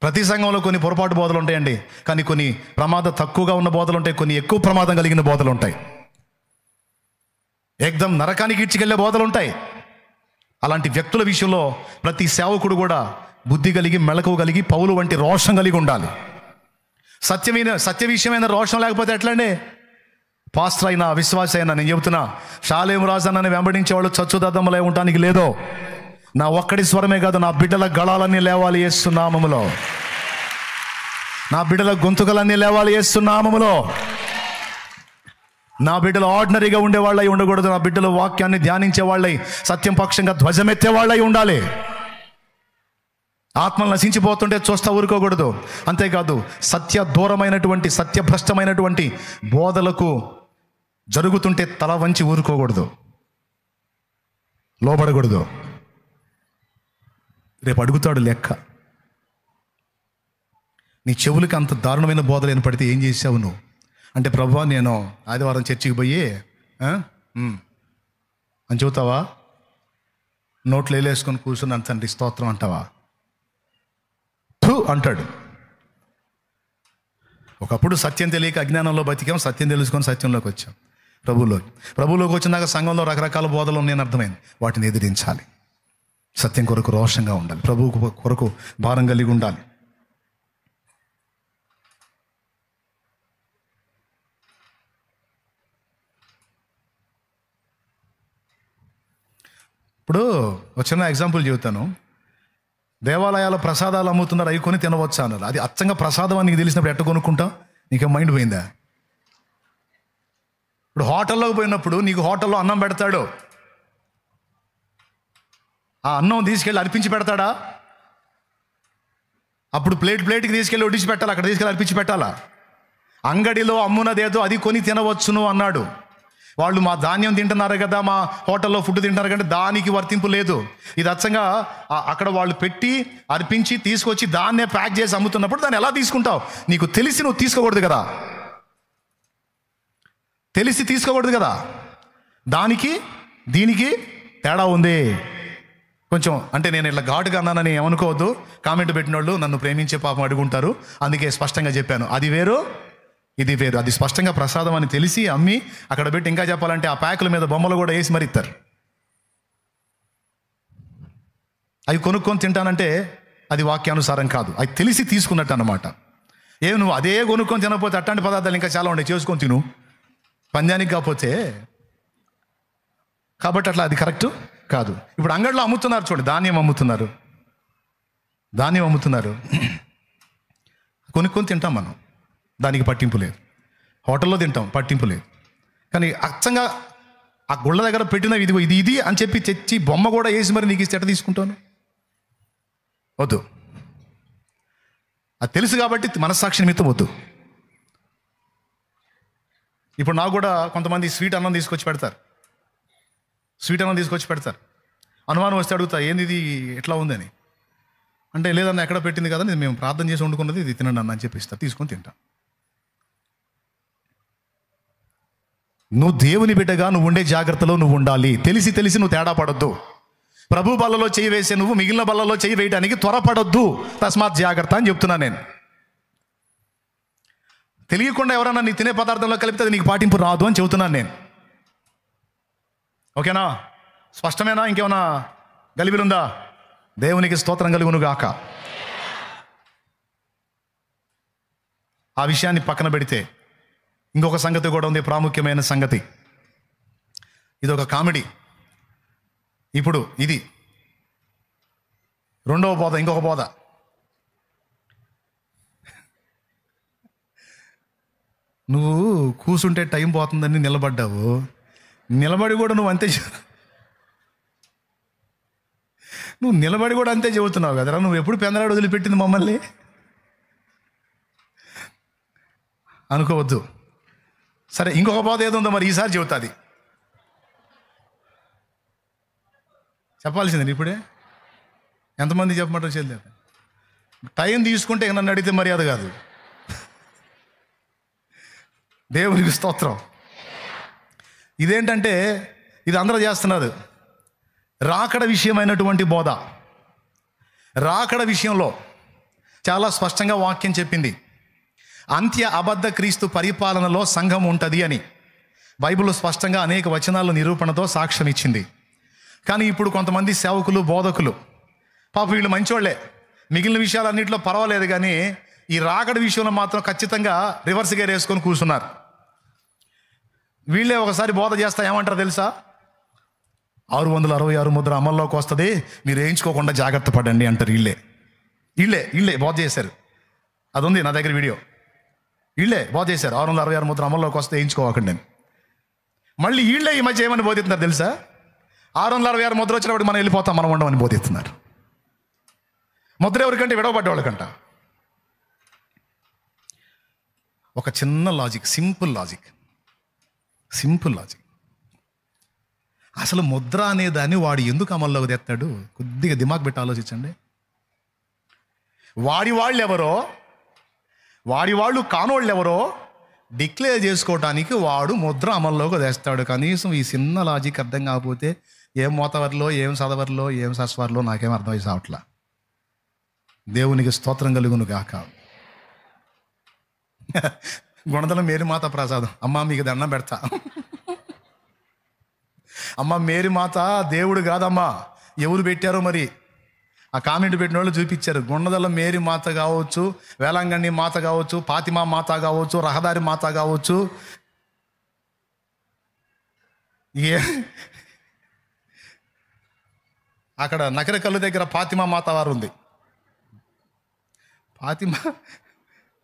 ప్రతి సంఘంలో కొన్ని పొరపాటు బోధలు ఉంటాయండి, కానీ కొన్ని ప్రమాదం తక్కువగా ఉన్న బోధలు ఉంటాయి, కొన్ని ఎక్కువ ప్రమాదం కలిగిన బోధలు ఉంటాయి, ఏకదం నరకానికి ఇడ్చికెళ్లే బోధలు ఉంటాయి. అలాంటి వ్యక్తుల విషయంలో ప్రతి సేవకుడు కూడా బుద్ధి కలిగి, మెళకువ కలిగి, పౌలు వంటి రోషం కలిగి ఉండాలి. సత్య విషయమైన రోషం లేకపోతే ఎట్లండి? పాస్టర్ అయినా, విశ్వాస అయినా, నేను చెబుతున్నా, షాలేం రాజు నన్ను వెంబడించేవాళ్ళు చచ్చుదద్దములై ఉండడానికి లేదో. నా ఒక్కడి స్వరమే కాదు, నా బిడ్డల గళాలన్నీ లేవాలి యేసు నామములో. నా బిడ్డల గొంతుకలన్నీ లేవాలి యేసు నామములో. నా బిడ్డలు ఆర్డినరీగా ఉండేవాళ్ళై ఉండకూడదు. నా బిడ్డలు వాక్యాన్ని ధ్యానించే వాళ్ళై, సత్యం పక్షంగా ధ్వజమెత్తే వాళ్ళై ఉండాలి. ఆత్మలు నశించిపోతుంటే చూస్తా ఊరుకోకూడదు. అంతేకాదు సత్య దూరమైనటువంటి సత్యభ్రష్టమైనటువంటి బోధలకు జరుగుతుంటే తల వంచి ఊరుకోకూడదు, లోబడకూడదు. రేపు అడుగుతాడు లెక్క. నీ చెవులకి అంత దారుణమైన బోధలు వినపడితే ఏం చేసావు నువ్వు అంటే, ప్రభువా నేను ఆదివారం చర్చికి పోయి అని చెబుతావా? నోట్లు వేలేసుకొని కూర్చుని తండ్రి స్తోత్రం అంటావా? అంటాడు. ఒకప్పుడు సత్యం తెలియక అజ్ఞానంలో బతికాం, సత్యం తెలుసుకొని సత్యంలోకి వచ్చాం, ప్రభువులోకి వచ్చినాక సంఘంలో రకరకాల బోధలు ఉన్నాయని అర్థమైంది. వాటిని ఎదిరించాలి, సత్యం కొరకు రోషంగా ఉండాలి, ప్రభువు కొరకు భారం కలిగి ఉండాలి. ఇప్పుడు ఒక చిన్న ఎగ్జాంపుల్ చెబుతాను. దేవాలయాల ప్రసాదాలు అమ్ముతున్నారు, అవి కొని తినవచ్చు అన్నారు. అది అచ్చంగా ప్రసాదం అని నీకు తెలిసినప్పుడు ఎట్ట కొనుక్కుంటావు? నీకు మైండ్ పోయిందా? ఇప్పుడు హోటల్లోకి పోయినప్పుడు నీకు హోటల్లో అన్నం పెడతాడు, ఆ అన్నం తీసుకెళ్ళి అర్పించి పెడతాడా? అప్పుడు ప్లేట్కి తీసుకెళ్ళి వడ్డించి పెట్టాలి, అక్కడ తీసుకెళ్ళి అర్పించి పెట్టాలా? అంగడిలో అమ్మునదేదో అది కొని తినవచ్చును అన్నాడు. వాళ్ళు మా ధాన్యం తింటున్నారు కదా, మా హోటల్లో ఫుడ్ తింటున్నారు కంటే దానికి వర్తింపు లేదు. ఇది అచ్చంగా అక్కడ వాళ్ళు పెట్టి అర్పించి తీసుకొచ్చి దాన్నే ప్యాక్ చేసి అమ్ముతున్నప్పుడు దాన్ని ఎలా తీసుకుంటావు? నీకు తెలిసి నువ్వు తీసుకోకూడదు కదా, తెలిసి తీసుకోకూడదు కదా. దానికి దీనికి తేడా ఉంది కొంచెం. అంటే నేను ఇట్లా ఘాటుగా అన్నానని ఏమనుకోవద్దు. కామెంట్ పెట్టిన వాళ్ళు నన్ను ప్రేమించే పాపం అడుగుంటారు, అందుకే స్పష్టంగా చెప్పాను. అది వేరు ఇది వేరు. అది స్పష్టంగా ప్రసాదం అని తెలిసి అమ్మి అక్కడ పెట్టి, ఇంకా చెప్పాలంటే ఆ ప్యాకుల మీద బొమ్మలు కూడా వేసి మరి ఇస్తారు. అవి కొనుక్కొని తింటానంటే అది వాక్యానుసారం కాదు, అది తెలిసి తీసుకున్నట్టు అన్నమాట. నువ్వు అదే కొనుక్కొని తినకపోతే అట్లాంటి పదార్థాలు ఇంకా చాలా ఉంటాయి, చేసుకొని తిను పందానికి కాకపోతే. కాబట్టి అట్లా అది కరెక్ట్ కాదు. ఇప్పుడు అంగడిలో అమ్ముతున్నారు చూడండి, ధాన్యం అమ్ముతున్నారు, కొనుక్కొని తింటాం మనం, దానికి పట్టింపు లేదు. హోటల్లో తింటాం, పట్టింపు లేదు. కానీ అచ్చంగా ఆ గుళ్ళ దగ్గర పెట్టిన ఇదిగో ఇది అని చెప్పి తెచ్చి బొమ్మ కూడా వేసి మరి నీకు ఇస్తే ఎట్ట తీసుకుంటాను? వద్దు. అది తెలుసు కాబట్టి మనస్సాక్షి నిమిత్తం వద్దు. ఇప్పుడు నాకు కూడా కొంతమంది స్వీట్ అన్నం తీసుకొచ్చి పెడతారు, అనుమానం వస్తే అడుగుతా, ఏంది ఇది ఎట్లా ఉందని అంటే, లేదన్న ఎక్కడ పెట్టింది కదా, మేము ప్రార్థన చేసి వండుకున్నది, ఇది తినండి అన్న అని చెప్పి ఇస్తా, తీసుకొని తింటా. నువ్వు దేవుని బిడ్డగా నువ్వు ఉండే జాగ్రత్తలో నువ్వు ఉండాలి. తెలిసి నువ్వు తేడా పడొద్దు. ప్రభు బల్లలో చేయి వేసే నువ్వు మిగిలిన బల్లలో చేయి వేయడానికి త్వరపడొద్దు. తస్మాత్ జాగ్రత్త అని చెప్తున్నా నేను. తెలియకుండా ఎవరన్నా నీ తినే పదార్థంలో కలిపితే అది నీకు పాటింపు రాదు అని చెబుతున్నాను నేను. ఓకేనా? స్పష్టమేనా? ఇంకేమైనా గలిబిలుందా? దేవునికి స్తోత్రం కలుగును గాక. ఆ విషయాన్ని పక్కన పెడితే ఇంకొక సంగతి కూడా ఉంది, ప్రాముఖ్యమైన సంగతి. ఇది ఒక కామెడీ. ఇప్పుడు ఇది రెండవ బోధ, ఇంకొక బోధ. నువ్వు కూసుంటే టైం పోతుందని నిలబడ్డావు, నిలబడి కూడా నువ్వు అంతే చెబుతున్నావు కదరా. నువ్వు ఎప్పుడు పెందరాడు వదిలిపెట్టింది మమ్మల్ని అనుకోవద్దు. సరే, ఇంకొక బాధ ఏదో ఉందో మరి ఈసారి చెబుతుంది. చెప్పాల్సింది ఇప్పుడే. ఎంతమంది చెప్పమంటారు? చేయలేదు. టైం తీసుకుంటే నన్ను అడిగితే మర్యాద కాదు. దేవునికి స్తోత్రం. ఇదేంటంటే ఇది అందరూ చేస్తున్నారు. రాకడ విషయమైనటువంటి బోధ. రాకడ విషయంలో చాలా స్పష్టంగా వాక్యం చెప్పింది. అంత్య అబద్ధ క్రీస్తు పరిపాలనలో సంఘం ఉంటుంది అని బైబిల్ స్పష్టంగా అనేక వచనాల నిరూపణతో సాక్ష్యం ఇచ్చింది. కానీ ఇప్పుడు కొంతమంది సేవకులు, బోధకులు, పాప వీళ్ళు మంచోళ్లే, మిగిలిన విషయాలన్నింటిలో పర్వాలేదు, కానీ ఈ రాకడ విషయంలో మాత్రం ఖచ్చితంగా రివర్స్ గేర్ వేసుకొని కూర్చున్నారు. వీళ్ళే ఒకసారి బోధ చేస్తా ఏమంటారు తెలుసా? 666 ముద్ర అమల్లోకి వస్తుంది, మీరు వేయించుకోకుండా జాగ్రత్త పడండి అంటారు. వీళ్ళే బోధ చేశారు. అది ఉంది నా దగ్గర వీడియో. వీళ్ళే బోధ చేశారు, 666 ముద్ర అమల్లోకి వస్తే వేయించుకోకండి అని. మళ్ళీ వీళ్ళే ఈ మధ్య ఏమని బోధిస్తున్నారు తెలుసా? 666 ముద్ర వచ్చినప్పుడు మనం వెళ్ళిపోతాం, మనం ఉండమని బోధిస్తున్నారు. ముద్ర ఎవరికంటే విడవబడ్డవాళ్ళకంట. ఒక చిన్న లాజిక్, సింపుల్ లాజిక్. అసలు ముద్ర అనే దాన్ని వాడు ఎందుకు అమల్లోకి తెస్తాడు? కొద్దిగా దిమాగ్ పెట్టి ఆలోచించండి. వాడి వాళ్ళు కానోళ్ళు ఎవరో డిక్లేర్ చేసుకోవటానికి వాడు ముద్ర అమల్లోకి తెస్తాడు. కనీసం ఈ చిన్న లాజిక్ అర్థం కాకపోతే ఏం మోతవర్లో, ఏం సదవర్లో, ఏం సస్వర్లో నాకేం అర్థమై సావట్లా. దేవునికి స్తోత్రం కలుగును గాక. గుణదల మేరీ మాత ప్రసాదం. అమ్మ మీకు దండం పెడతా. అమ్మ మేరీ మాత దేవుడు కాదమ్మా, ఎవరు పెట్టారో మరి. ఆ కామెంట్ పెట్టిన వాళ్ళు చూపించారు. గుండదల మేరీ మాత కావచ్చు, వేలాంగణి మాత కావచ్చు, ఫాతిమా మాత కావచ్చు, రహదారి మాత కావచ్చు, అక్కడ నకరకల్లు దగ్గర ఫాతిమా మాత వారు ఉంది.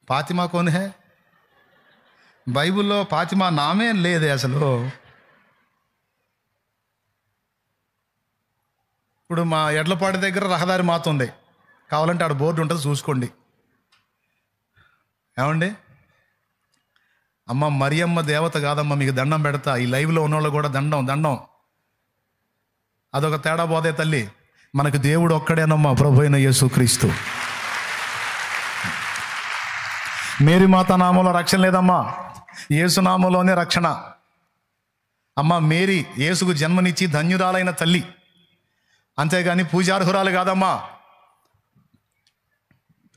ఫాతిమా కోన్ హే? బైబిల్లో ఫాతిమా నామే లేదే అసలు. ఇప్పుడు మా ఎడ్లపాటి దగ్గర రహదారి మాత ఉంది, కావాలంటే ఆడ బోర్డు ఉంటుంది చూసుకోండి. ఏమండి, అమ్మ మరియమ్మ దేవత కాదమ్మ, మీకు దండం పెడతా. ఈ లైవ్లో ఉన్నోళ్ళు కూడా దండం. అదొక తేడా పోదే తల్లి. మనకు దేవుడు ఒక్కడేనమ్మా, ప్రభు అయిన యేసుక్రీస్తు. మేరీ మాత నామంలో రక్షణ లేదమ్మా, యేసు నామంలోనే రక్షణ. అమ్మ మేరీ యేసుకు జన్మనిచ్చి ధన్యురాలైన తల్లి, అంతేగాని పూజార్హురాలు కాదమ్మా.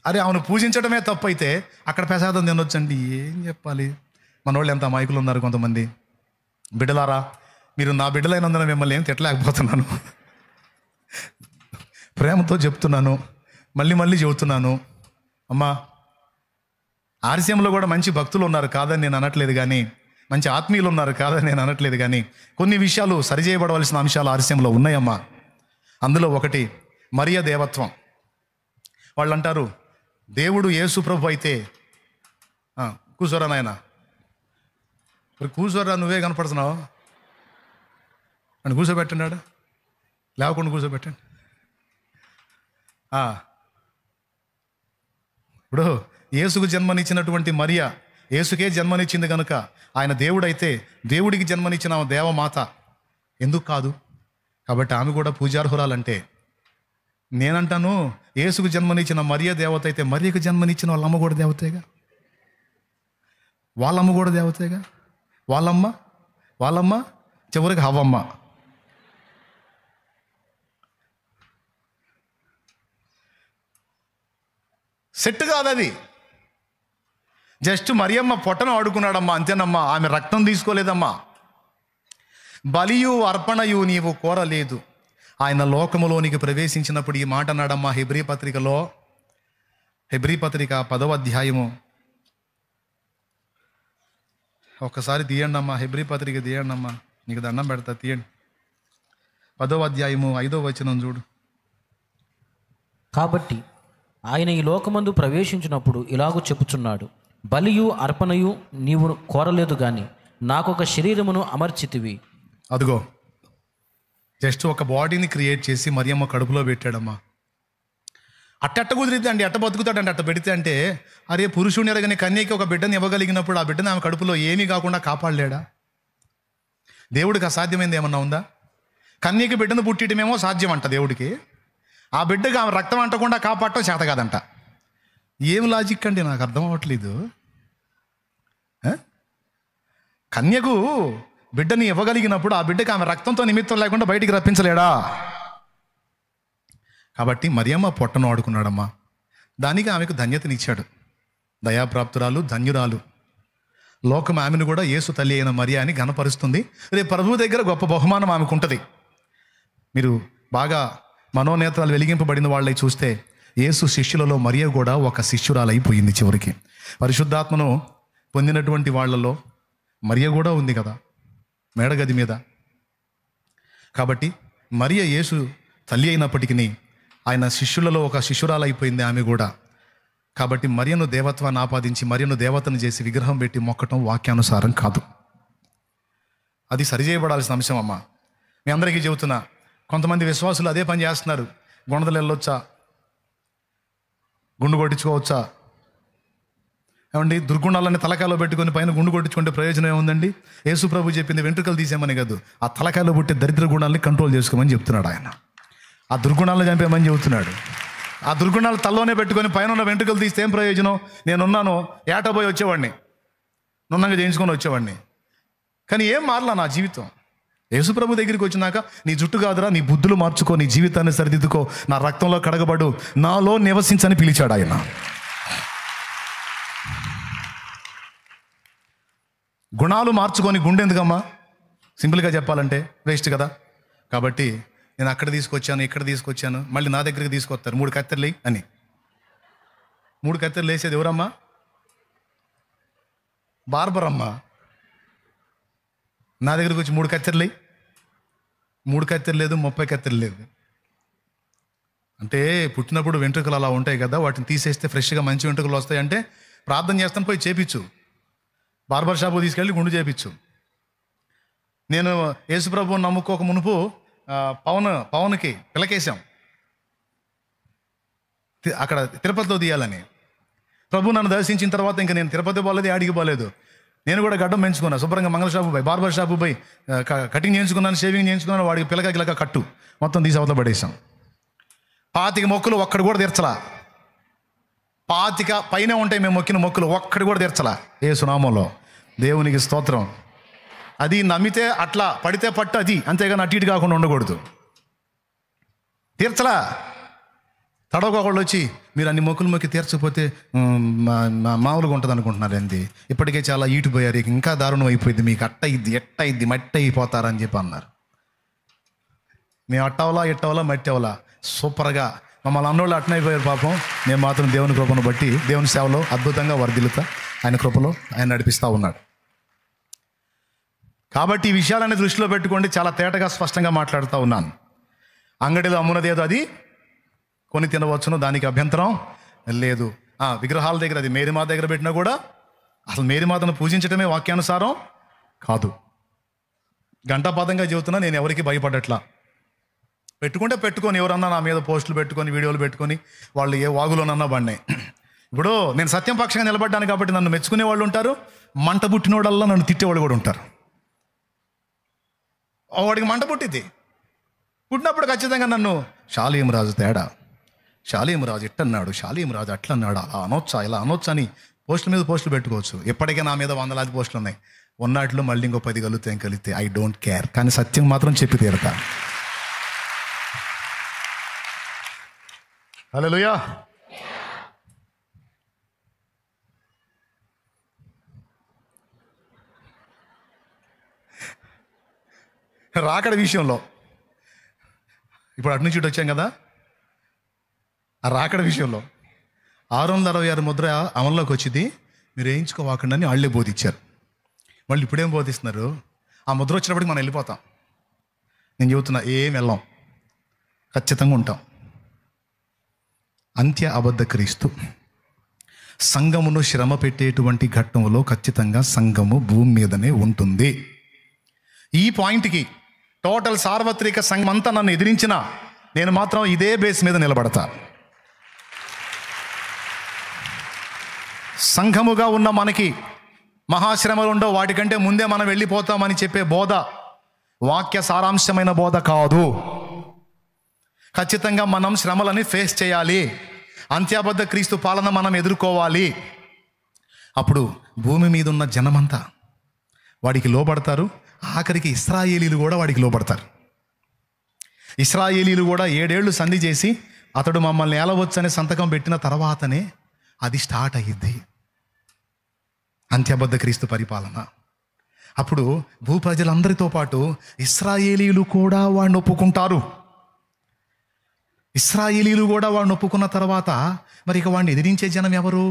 అరే అవును, పూజించడమే తప్పు అయితే అక్కడ ప్రసాదం తినొచ్చండి. ఏం చెప్పాలి? మన వాళ్ళు ఎంత అమాయకులు ఉన్నారు కొంతమంది. బిడ్డలారా, మీరు నా బిడ్డలైనందున మిమ్మల్ని ఏం తిట్టలేకపోతున్నాను. ప్రేమతో చెప్తున్నాను, మళ్ళీ చెబుతున్నాను. అమ్మా, ఆర్సీఎంలో కూడా మంచి భక్తులు ఉన్నారు కాదని నేను అనట్లేదు, కానీ మంచి ఆత్మీయులు ఉన్నారు కాదని నేను అనట్లేదు, కానీ కొన్ని విషయాలు సరిచేయబడవలసిన అంశాలు ఆర్సీఎంలో ఉన్నాయమ్మా. అందులో ఒకటి మరియ దేవత్వం. వాళ్ళు అంటారు, దేవుడు యేసు ప్రభు అయితే కూర్చోరా నాయన, కూర్చోరా, నువ్వే కనపడుతున్నావు అని కూర్చోబెట్టండి, లేవకుండా కూర్చోబెట్టండి. ఇప్పుడు యేసుకు జన్మనిచ్చినటువంటి మరియ, యేసుకే జన్మనిచ్చింది కనుక ఆయన దేవుడైతే దేవుడికి జన్మనిచ్చిన దేవమాత ఎందుకు కాదు? కాబట్టి ఆమె కూడా పూజార్హురాలంటే. నేనంటాను, యేసుకు జన్మనిచ్చిన మరియ దేవత అయితే మరియకు జన్మనిచ్చిన వాళ్ళమ్మ కూడా దేవతేగా, వాళ్ళమ్మ కూడా దేవతేగా. వాళ్ళమ్మ చివరికి హవ్వమ్మ. సెట్ కాదు అది. జస్ట్ మరియమ్మ పొట్టను ఆడుకున్నాడమ్మా, అంతేనమ్మా. ఆమె రక్తం తీసుకోలేదమ్మా. బలియు అర్పణయు నీవు కోరలేదు. ఆయన లోకములోనికి ప్రవేశించినప్పుడు ఈ మాట అన్నాడమ్మా. హెబ్రీ పత్రిక 10వ అధ్యాయము ఒక్కసారి తీయండి అమ్మా. హెబ్రీ పత్రిక తీయండి అమ్మా, నీకు దండం పెడతా, తీయండి. 10వ అధ్యాయము 5వ వచనం చూడు. కాబట్టి ఆయన ఈ లోకమందు ప్రవేశించినప్పుడు ఇలాగూ చెప్పుచున్నాడు, బలియు అర్పణయు నీవు కోరలేదు గాని నాకొక శరీరమును అమర్చితివి. అదిగో, జస్ట్ ఒక బాడీని క్రియేట్ చేసి మరియమ్మ కడుపులో పెట్టాడమ్మా. అట్ట కుదిరిద్ది అండి, అట్ట బతుకుతాడండి అట్ట పెడితే. అంటే అరే, పురుషుని ఎరగని కన్యకి ఒక బిడ్డని ఇవ్వగలిగినప్పుడు ఆ బిడ్డని ఆమె కడుపులో ఏమీ కాకుండా కాపాడలేడా? దేవుడికి అసాధ్యమైంది ఏమన్నా ఉందా? కన్యకి బిడ్డను పుట్టిటమేమో సాధ్యం అంట దేవుడికి, ఆ బిడ్డకి ఆమె రక్తం అంటకుండా కాపాడటం చేత కాదంట. ఏం లాజిక్ అండి, నాకు అర్థం అవ్వట్లేదు. కన్యకు బిడ్డని ఇవ్వగలిగినప్పుడు ఆ బిడ్డకి ఆమె రక్తంతో నిమిత్తం లేకుండా బయటికి రప్పించలేడా? కాబట్టి మరియమ్మ పొట్టను ఆడుకున్నాడమ్మా. దానికి ఆమెకు ధన్యతనిచ్చాడు. దయాప్రాప్తురాలు, ధన్యురాలు. లోకం ఆమెను కూడా యేసు తల్లి అయిన మరియ అని ఘనపరుస్తుంది. రేపు ప్రభువు దగ్గర గొప్ప బహుమానం ఆమెకు ఉంటుంది. మీరు బాగా మనోనేత్రాలు వెలిగింపబడిన వాళ్ళై చూస్తే యేసు శిష్యులలో మరియ కూడా ఒక శిష్యురాలైపోయింది. చివరికి పరిశుద్ధాత్మను పొందినటువంటి వాళ్ళలో మరియ కూడా ఉంది కదా మేడగది మీద. కాబట్టి మరియ యేసు తల్లి అయినప్పటికీ ఆయన శిష్యులలో ఒక శిష్యురాలైపోయింది ఆమె కూడా. కాబట్టి మరియను దేవత్వాన్ని ఆపాదించి మరియను దేవతను చేసి విగ్రహం పెట్టి మొక్కటం వాక్యానుసారం కాదు. అది సరిచేయబడాల్సిన అంశం అమ్మా. మీ అందరికీ చెబుతున్నా, కొంతమంది విశ్వాసులు అదే పని చేస్తున్నారు. గొణదలు వెళ్ళొచ్చా, గుండు కొట్టించుకోవచ్చా? ఏమండి, దుర్గుణాలని తలకాయలో పెట్టుకొని పైన గుండు కొట్టించుకుంటే ప్రయోజనం ఏముందండి? యేసు ప్రభు చెప్పింది వెంట్రుకలు తీసేయమని కాదు, ఆ తలకాయలో పుట్టే దరిద్ర గుణాలని కంట్రోల్ చేసుకోమని చెప్తున్నాడు ఆయన. ఆ దుర్గుణాలను చంపేయమని చెబుతున్నాడు. ఆ దుర్గుణాలు తల్లోనే పెట్టుకొని పైన ఉన్న వెంట్రుకలు తీస్తే ఏం ప్రయోజనం? నేనున్నాను, ఏటపోయి వచ్చేవాడిని, నున్నంగా చేయించుకొని వచ్చేవాడిని, కానీ ఏం మారలా నా జీవితం. యేసుప్రభు దగ్గరికి వచ్చినాక నీ జుట్టు కాదురా, నీ బుద్ధులు మార్చుకో, నీ జీవితాన్ని సరిదిద్దుకో, నా రక్తంలో కడగబడు, నాలో నివసించని పిలిచాడు ఆయన. గుణాలు మార్చుకొని గుండెందుకమ్మా? సింపుల్గా చెప్పాలంటే వేస్ట్ కదా. కాబట్టి నేను అక్కడ తీసుకొచ్చాను, ఇక్కడ తీసుకొచ్చాను, మళ్ళీ నా దగ్గరికి తీసుకొస్తారు 3 కత్తెరలు అని. 3 కత్తెరలు వేసేది ఎవరమ్మా? బార్బర్ అమ్మ. నా దగ్గరికి వచ్చి 3 కత్తెరలు 3 కత్తెరలు లేదు, 30 కత్తెరలు లేదు. అంటే పుట్టినప్పుడు వెంట్రుకలు అలా ఉంటాయి కదా, వాటిని తీసేస్తే ఫ్రెష్గా మంచి వెంట్రుకలు వస్తాయంటే ప్రార్థన చేస్తాను, పోయి చేపించు. బార్బర్ షాపు తీసుకెళ్ళి గుండు చేపించు. నేను యేసుప్రభువుని నమ్ముకోక మునుపు పవన్కి పిలకేశాం అక్కడ తిరుపతిలో తీయాలని. ప్రభు నన్ను దర్శించిన తర్వాత ఇంకా నేను తిరుపతి పోలేదు, ఆడికి పోలేదు. నేను కూడా గడ్డం పెంచుకున్నాను, శుభ్రంగా మంగళ షాపు పోయి, బార్బర్ షాపు పోయి కటింగ్ చేయించుకున్నాను, షేవింగ్ చేయించుకున్నాను. వాడికి పిలక కట్టు మొత్తం తీసి అవతల పడేసాం. 25 మొక్కులు ఒక్కడు కూడా తీర్చలా. 25 పైనే ఉంటాయి మేము మొక్కిన మొక్కులు, ఒక్కడు కూడా తీర్చలా. యేసు నామంలో దేవునికి స్తోత్రం. అది నమ్మితే అట్లా, పడితే పట్టు, అది అంతేగాని అటు ఇటు కాకుండా ఉండకూడదు. తీర్చలా. తడవకొకళ్ళు వచ్చి మీరు అన్ని మొక్కులు మొక్కి తీర్చకపోతే మామూలుగా ఉంటుంది అనుకుంటున్నారు ఏంది, ఇప్పటికే చాలా ఈటిపోయారు, ఇంకా దారుణం అయిపోయింది, మీకు అట్ట ఇద్ది ఎట్ట ఇద్ది మట్టి అయిపోతారని చెప్పి అన్నారు. మేము అట్టవలా ఇట్టవలా మట్టి అవలా సూపర్గా మమ్మల్ని అన్నోళ్ళు అట్టనైపోయారు పాపం. నేను మాత్రం దేవుని కృపను బట్టి దేవుని సేవలో అద్భుతంగా వర్ధిల్లుతా, ఆయన కృపలో ఆయన నడిపిస్తూ ఉన్నాడు. కాబట్టి ఈ విషయాలన్నీ దృష్టిలో పెట్టుకోండి, చాలా తేటగా స్పష్టంగా మాట్లాడుతూ ఉన్నాను. అంగడిలో అమ్మునదేదో అది కొని తినవచ్చును, దానికి అభ్యంతరం లేదు. విగ్రహాల దగ్గర, అది మేరీమాత దగ్గర పెట్టినా కూడా అసలు మేరీమాతను పూజించడమే వాక్యానుసారం కాదు. గంటాపాతంగా చెబుతున్నా, నేను ఎవరికి భయపడట్లా. పెట్టుకుంటే పెట్టుకొని, ఎవరన్నా నా మీద పోస్టులు పెట్టుకొని వీడియోలు పెట్టుకొని వాళ్ళు ఏ వాగులోనన్నా పడినాయి. ఇప్పుడు నేను సత్యం పక్షంగా నిలబడ్డాను కాబట్టి నన్ను మెచ్చుకునే వాళ్ళు ఉంటారు, మంట పుట్టినోడల్లా నన్ను తిట్టేవాళ్ళు కూడా ఉంటారు. వాడికి మంట పుట్టింది, పుట్టినప్పుడు ఖచ్చితంగా నన్ను షాలేం రాజు తేడా, షాలేం రాజు ఇట్టన్నాడు, షాలేం రాజు అట్లా అన్నాడు, అలా అనొచ్చా ఇలా అనొచ్చా అని పోస్టుల మీద పోస్టులు పెట్టుకోవచ్చు. ఎప్పటికే నా మీద 100 పోస్టులు ఉన్నాయి. ఉన్నట్లు మళ్ళీ ఇంకో 10 కలిగితే ఐ డోంట్ కేర్, కానీ సత్యం మాత్రం చెప్పి తీరతా. హల్లెలూయా. రాకడ విషయంలో ఇప్పుడు అటు నుంచి ఇటు వచ్చాం కదా, ఆ రాకడ విషయంలో 666 ముద్ర అమల్లోకి వచ్చింది, మీరు వేయించుకోవాకండి అని వాళ్ళే బోధించారు. వాళ్ళు ఇప్పుడేం బోధిస్తున్నారు? ఆ ముద్ర వచ్చినప్పటికి మనం వెళ్ళిపోతాం. నేను చెబుతున్నా, ఏం వెళ్ళాం, ఖచ్చితంగా ఉంటాం. అంత్య అబద్ధ క్రీస్తు సంఘమును శ్రమ పెట్టేటువంటి ఘట్టంలో ఖచ్చితంగా సంఘము భూమి మీదనే ఉంటుంది. ఈ పాయింట్కి టోటల్ సార్వత్రిక సంఘం అంతా నన్ను ఎదిరించినా నేను మాత్రం ఇదే బేస్ మీద నిలబడతా. సంఘముగా ఉన్న మనకి మహాశ్రమలు ఉండవు, వాటికంటే ముందే మనం వెళ్ళిపోతామని చెప్పే బోధ వాక్య సారాంశమైన బోధ కాదు. ఖచ్చితంగా మనం శ్రమలని ఫేస్ చేయాలి. అంత్యాబద్ధ క్రీస్తు పాలన మనం ఎదుర్కోవాలి. అప్పుడు భూమి మీద ఉన్న జనమంతా వాడికి లోబడతారు. ఆఖరికి ఇశ్రాయేలీలు కూడా వాడికి లోబడతారు. ఇశ్రాయేలీలు కూడా 7 ఏళ్ళు సంధి చేసి అతడు మమ్మల్ని ఏలవచ్చని సంతకం పెట్టిన తర్వాతనే అది స్టార్ట్ అయ్యిద్ది అంత్యబద్ధ క్రీస్తు పరిపాలన. అప్పుడు భూ ప్రజలందరితో పాటు ఇశ్రాయేలీలు కూడా వాడిని ఒప్పుకుంటారు. ఇశ్రాయేలీలు కూడా వాడిని ఒప్పుకున్న తర్వాత మరి ఇక వాడిని ఎదిరించే జనం ఎవరు?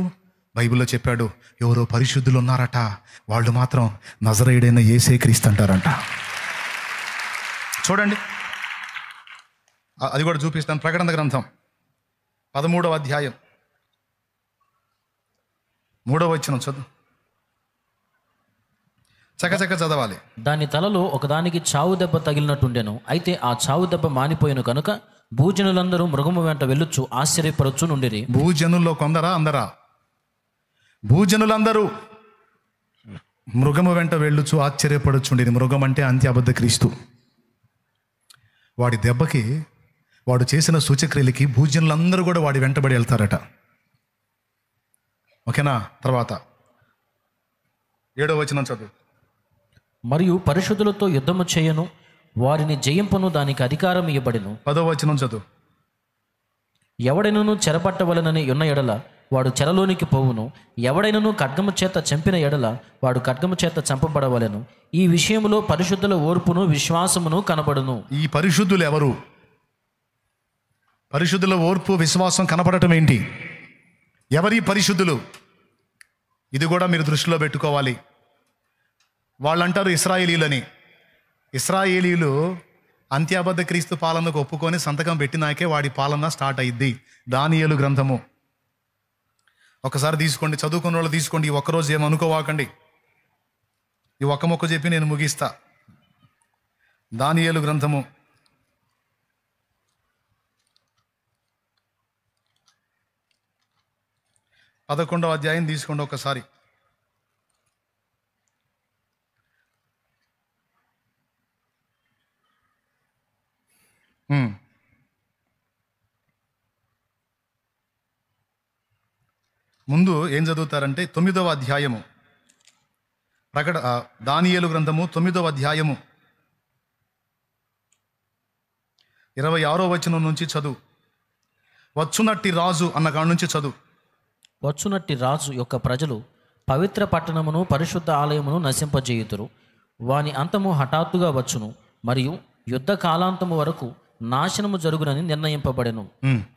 బైబిల్లో చెప్పాడు, ఎవరో పరిశుద్ధులు ఉన్నారట, వాళ్ళు మాత్రం నజరేయుడైన యేసే క్రీస్తు అంటారంట. చూడండి, అది కూడా చూపిస్తాను. ప్రకటన గ్రంథం 13వ అధ్యాయం 3వ వచనం చదువు, చకచక చదవాలి. దాని తలలో ఒకదానికి చావు దెబ్బ తగిలినట్టుండెను. అయితే ఆ చావు దెబ్బ మానిపోయిన కనుక భూజనులందరూ మృగము వెంట వెళ్ళుచు ఆశ్చర్యపరచు నుండిరి. భూజనుల్లో కొందరా అందరా? భూజనులందరూ మృగము వెంట వెళ్ళుచు ఆశ్చర్యపడుచుండిరి. మృగం అంటే అంత్యబద్ధ క్రీస్తు. వాడి దెబ్బకి, వాడు చేసిన సూచక్రియలకి భూజనులందరూ కూడా వాడి వెంటబడి వెళ్తారట. ఓకేనా? తర్వాత 7వ వచనం చదువు. మరియు పరిశుద్ధులతో యుద్ధము చేయను, వారిని జయింపును, దానికి అధికారం ఇవ్వబడెను. 10వ వచనం చదువు. ఎవడైనను చెరపట్టవలనని ఉన్న ఎడల వాడు చెరలోనికి పోవును, ఎవడైనను ఖడ్గము చేత చంపిన ఎడల వాడు ఖడ్గము చేత చంపబడవలెను. ఈ విషయంలో పరిశుద్ధుల ఓర్పును విశ్వాసమును కనబడును. ఈ పరిశుద్ధులు ఎవరు? పరిశుద్ధుల ఓర్పు విశ్వాసం కనపడటం ఏంటి? ఎవరి పరిశుద్ధులు? ఇది కూడా మీరు దృష్టిలో పెట్టుకోవాలి. వాళ్ళంటారు ఇశ్రాయేలీలని. ఇశ్రాయేలీలు అంత్యాబద్ధ క్రీస్తు పాలనకు ఒప్పుకొని సంతకం పెట్టినాకే వాడి పాలన స్టార్ట్ అయ్యిద్ది. దానియేలు గ్రంథము ఒకసారి తీసుకోండి, చదువుకున్న వాళ్ళు తీసుకోండి. ఈ ఒక్కరోజు ఏమనుకోవాకండి. ఈ ఒక్క మొక్క చెప్పి నేను ముగిస్తా. దానియేలు గ్రంథము 11వ అధ్యాయం తీసుకోండి ఒకసారి. ముందు ఏం చదువుతారంటే 9వ అధ్యాయము దానియేలు గ్రంథము 9వ అధ్యాయము 26వ వచనం నుంచి చదువు. వచ్చునట్టి రాజు అన్న కాడ నుంచి చదువు. వచ్చునట్టి రాజు యొక్క ప్రజలు పవిత్ర పట్టణమును పరిశుద్ధ ఆలయమును నశింపజేయుదురు. వాని అంతము హఠాత్తుగా వచ్చును, మరియు యుద్ధ కాలాంతము వరకు నాశనము జరుగునని నిర్ణయింపబడెను.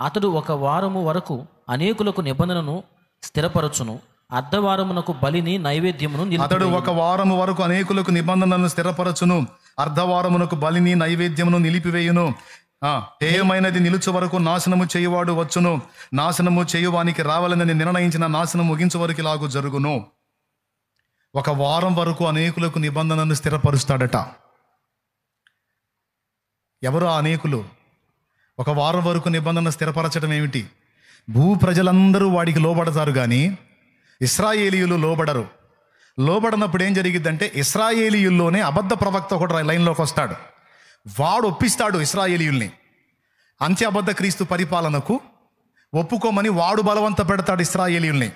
అతడు 1 వారము వరకు అనేకులకు నిబంధనను స్థిరపరచును, అర్ధవారమునకు బలిని నైవేద్యమును. అతడు 1 వారము వరకు అనేకులకు నిబంధనలను స్థిరపరచును, అర్ధవారమునకు బలిని నైవేద్యమును నిలిపివేయును. హేయమైనది నిలుచు వరకు నాశనము చేయువాడు వచ్చును, నాశనము చేయువానికి రావాలని నిర్ణయించిన నాశనం ముగించు వరకు ఇలాగూ జరుగును. 1 వారం వరకు అనేకులకు నిబంధనను స్థిరపరుస్తాడట. ఎవరు ఆ అనేకులు? 1 వారం వరకు నిబంధన స్థిరపరచడం ఏమిటి? భూ ప్రజలందరూ వాడికి లోబడతారు, కానీ ఇశ్రాయేలీయులు లోబడరు. లోబడినప్పుడు ఏం జరిగిద్దంటే, ఇశ్రాయేలీయుల్లోనే అబద్ధ ప్రవక్త ఒకటి లైన్లోకి వస్తాడు. వాడు ఒప్పిస్తాడు ఇశ్రాయేలీయుల్ని అంత్యబద్ధ క్రీస్తు పరిపాలనకు ఒప్పుకోమని. వాడు బలవంత పెడతాడు ఇశ్రాయేలీయుల్ని.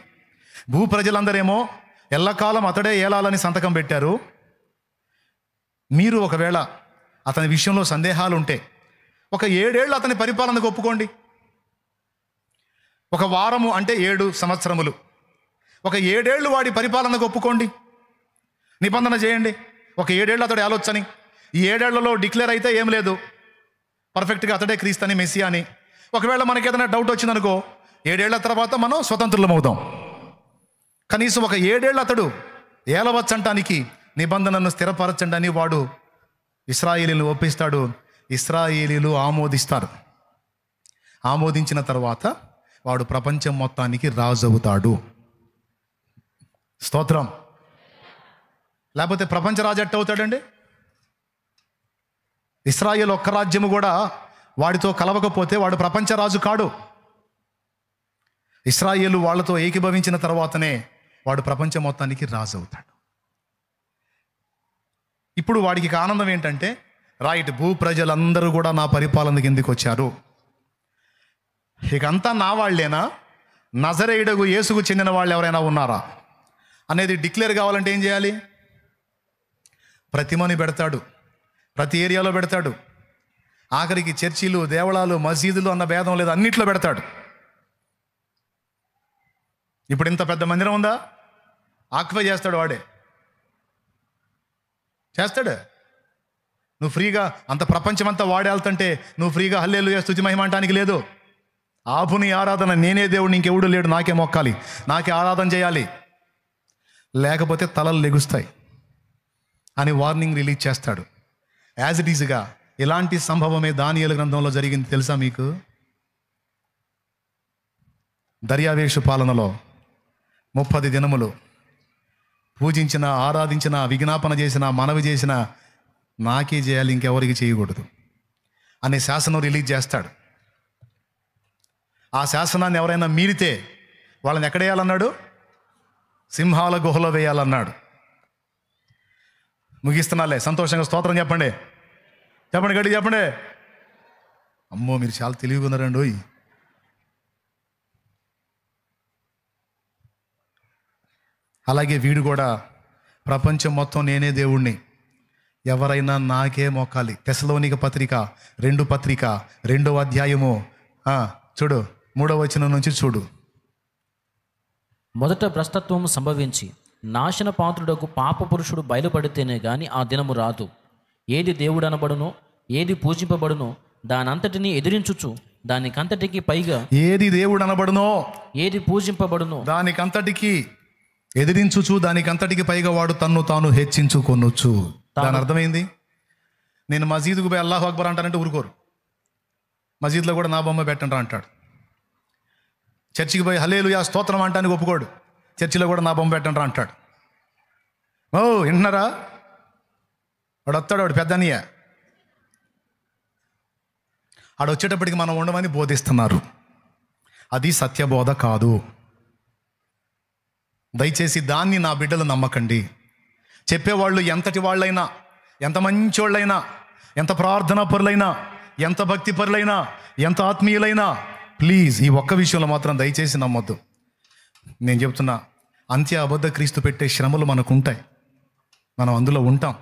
భూ ప్రజలందరేమో ఎల్లకాలం అతడే ఏలాలని సంతకం పెట్టారు. మీరు ఒకవేళ అతని విషయంలో సందేహాలు ఉంటే 1 7 ఏళ్ళు అతని పరిపాలనకు ఒప్పుకోండి. 1 వారము అంటే 7 సంవత్సరములు. 1 7 ఏళ్ళు వాడి పరిపాలనకు ఒప్పుకోండి, నిబంధన చేయండి. 1 7 ఏళ్ళు అతడు ఏలొచ్చని. ఈ 7 ఏళ్లలో డిక్లేర్ అయితే ఏం లేదు, పర్ఫెక్ట్గా అతడే క్రీస్తు అని, మెస్సియా అని. ఒకవేళ మనకి ఏదైనా డౌట్ వచ్చిందనుకో, 7 ఏళ్ల తర్వాత మనం స్వతంత్రులం అవుదాం. కనీసం 1 7 ఏళ్ళు అతడు ఏలవచ్చంటానికి నిబంధనను స్థిరపరచండి అని వాడు ఇశ్రాయేలీలను ఒప్పిస్తాడు. ఇశ్రాయేలీలు ఆమోదిస్తారు. ఆమోదించిన తర్వాత వాడు ప్రపంచం మొత్తానికి రాజు అవుతాడు. స్తోత్రం. లేకపోతే ప్రపంచ రాజు ఎట్ట అవుతాడండి? ఇశ్రాయేల్ ఒక్క రాజ్యము కూడా వాడితో కలవకపోతే వాడు ప్రపంచ రాజు కాడు. ఇశ్రాయేలు వాళ్ళతో ఏకీభవించిన తర్వాతనే వాడు ప్రపంచం మొత్తానికి రాజు అవుతాడు. ఇప్పుడు వాడికి ఆనందం ఏంటంటే, రైట్, భూ ప్రజలందరూ కూడా నా పరిపాలన కిందికి వచ్చారు, ఇక అంతా నా వాళ్ళేనా, నజరేయుడగు యేసుకు చెందిన వాళ్ళు ఎవరైనా ఉన్నారా అనేది డిక్లేర్ కావాలంటే ఏం చేయాలి? ప్రతిమని పెడతాడు, ప్రతి ఏరియాలో పెడతాడు. ఆఖరికి చర్చిలు, దేవాలయాలు, మసీదులు అన్న భేదం లేదు, అన్నిట్లో పెడతాడు. ఇప్పుడు ఇంత పెద్ద మందిరం ఉందా, ఆక్యుపై చేస్తాడు, వాడే చేస్తాడు. నువ్వు ఫ్రీగా అంత ప్రపంచమంతా వాడే వెళ్తుంటే నువ్వు ఫ్రీగా హల్లెలూయా స్తుతి మహిమ అంటానికి లేదు. ఆపుని ఆరాధన, నేనే దేవుడు, ఇంకెవడు లేడు, నాకే మొక్కాలి, నాకే ఆరాధన చేయాలి, లేకపోతే తలలు లెగుస్తాయి అని వార్నింగ్ రిలీజ్ చేస్తాడు. యాజ్ ఇట్ ఈజ్గా ఇలాంటి సంభవమే దానియేలు గ్రంథంలో జరిగింది. తెలుసా మీకు? దర్యావేషు పాలనలో 30 దినములు పూజించిన, ఆరాధించిన, విజ్ఞాపన చేసిన, మనవి చేసిన నాకే చేయాలి, ఇంకెవరికి చేయకూడదు అనే శాసనం రిలీజ్ చేస్తాడు. ఆ శాసనాన్ని ఎవరైనా మీరితే వాళ్ళని ఎక్కడ వేయాలన్నాడు? సింహాల గుహలో వేయాలన్నాడు. ముగిస్తున్నాలే, సంతోషంగా స్తోత్రం చెప్పండి. చెప్పండి, గట్టి చెప్పండి. అమ్మో, మీరు చాలా తెలివిగా ఉన్నారండి. ఓయ్, అలాగే వీడు కూడా ప్రపంచం మొత్తం నేనే దేవుణ్ణి, ఎవరైనా నాకే మొక్కాలి. తెస్సలోనిక పత్రిక 2వ అధ్యాయము చూడు 3వ వచనం నుంచి చూడు. మొదట భ్రష్టత్వము సంభవించి నాశన పాత్రుడకు పాప పురుషుడు బయలుపడితేనే గాని ఆ దినము రాదు. ఏది దేవుడు అనబడునో, ఏది పూజింపబడునో దానంతటినీ ఎదిరించుచు దానికంతటికి పైగా, ఏది దేవుడు అనబడునో, ఏది పూజింపబడునో దానికంతటికి ఎదిరించుచు దానికంతటికి పైగా వాడు తన్ను తాను హెచ్చించుకొనొచ్చు. దాని అర్థమైంది. నేను మసీదుకు పోయి అల్లాహు అక్బర్ అంటానంటే ఊరుకోరు. మసీద్లో కూడా నా బొమ్మ పెట్టండి అంటాడు. చర్చికి పోయి హల్లెలూయా స్తోత్రం అంటానికి ఒప్పుకోడు. చర్చిలో కూడా నా బొమ్మ పెట్టండి అంటాడు. ఓ, వింటున్నారా? వాడు వస్తాడు, వాడు పెద్ద అన్నయ్య. ఆడు వచ్చేటప్పటికి మనం ఉండమని బోధిస్తున్నారు. అది సత్యబోధ కాదు. దయచేసి దాన్ని నా బిడ్డలు నమ్మకండి. చెప్పేవాళ్ళు ఎంతటి వాళ్ళైనా, ఎంత మంచి వాళ్ళైనా, ఎంత ప్రార్థనా పరులైనా, ఎంత భక్తి పరులైనా, ఎంత ఆత్మీయులైనా, ప్లీజ్ ఈ ఒక్క విషయంలో మాత్రం దయచేసి నమ్మొద్దు. నేను చెప్తున్నా, అంత్య అబద్ధ క్రీస్తు పెట్టే శ్రమలు మనకు ఉంటాయి, మనం అందులో ఉంటాం.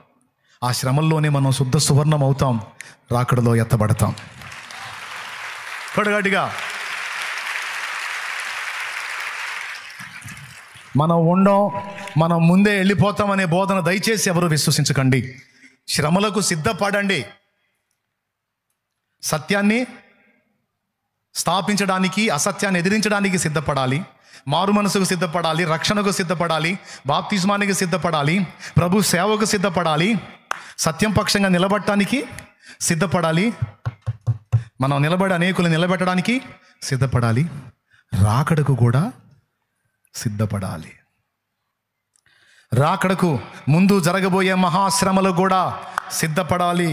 ఆ శ్రమల్లోనే మనం శుద్ధ సువర్ణం అవుతాం, రాకడలో ఎత్తబడతాం. కొడగట్టిగా మనం ఉండం, మనం ముందే వెళ్ళిపోతాం అనే బోధన దయచేసి ఎవరు విశ్వసించకండి. శ్రమలకు సిద్ధపడండి. సత్యాన్ని స్థాపించడానికి, అసత్యాన్ని ఎదిరించడానికి సిద్ధపడాలి. మారు మనసుకు సిద్ధపడాలి, రక్షణకు సిద్ధపడాలి, బాప్తిస్మానికి సిద్ధపడాలి, ప్రభు సేవకు సిద్ధపడాలి, సత్యం పక్షంగా నిలబడటానికి సిద్ధపడాలి. మనం నిలబడి అనేకులు నిలబెట్టడానికి సిద్ధపడాలి. రాకడకు కూడా సిద్ధపడాలి. రాకడకు ముందు జరగబోయే మహాశ్రమలు కూడా సిద్ధపడాలి.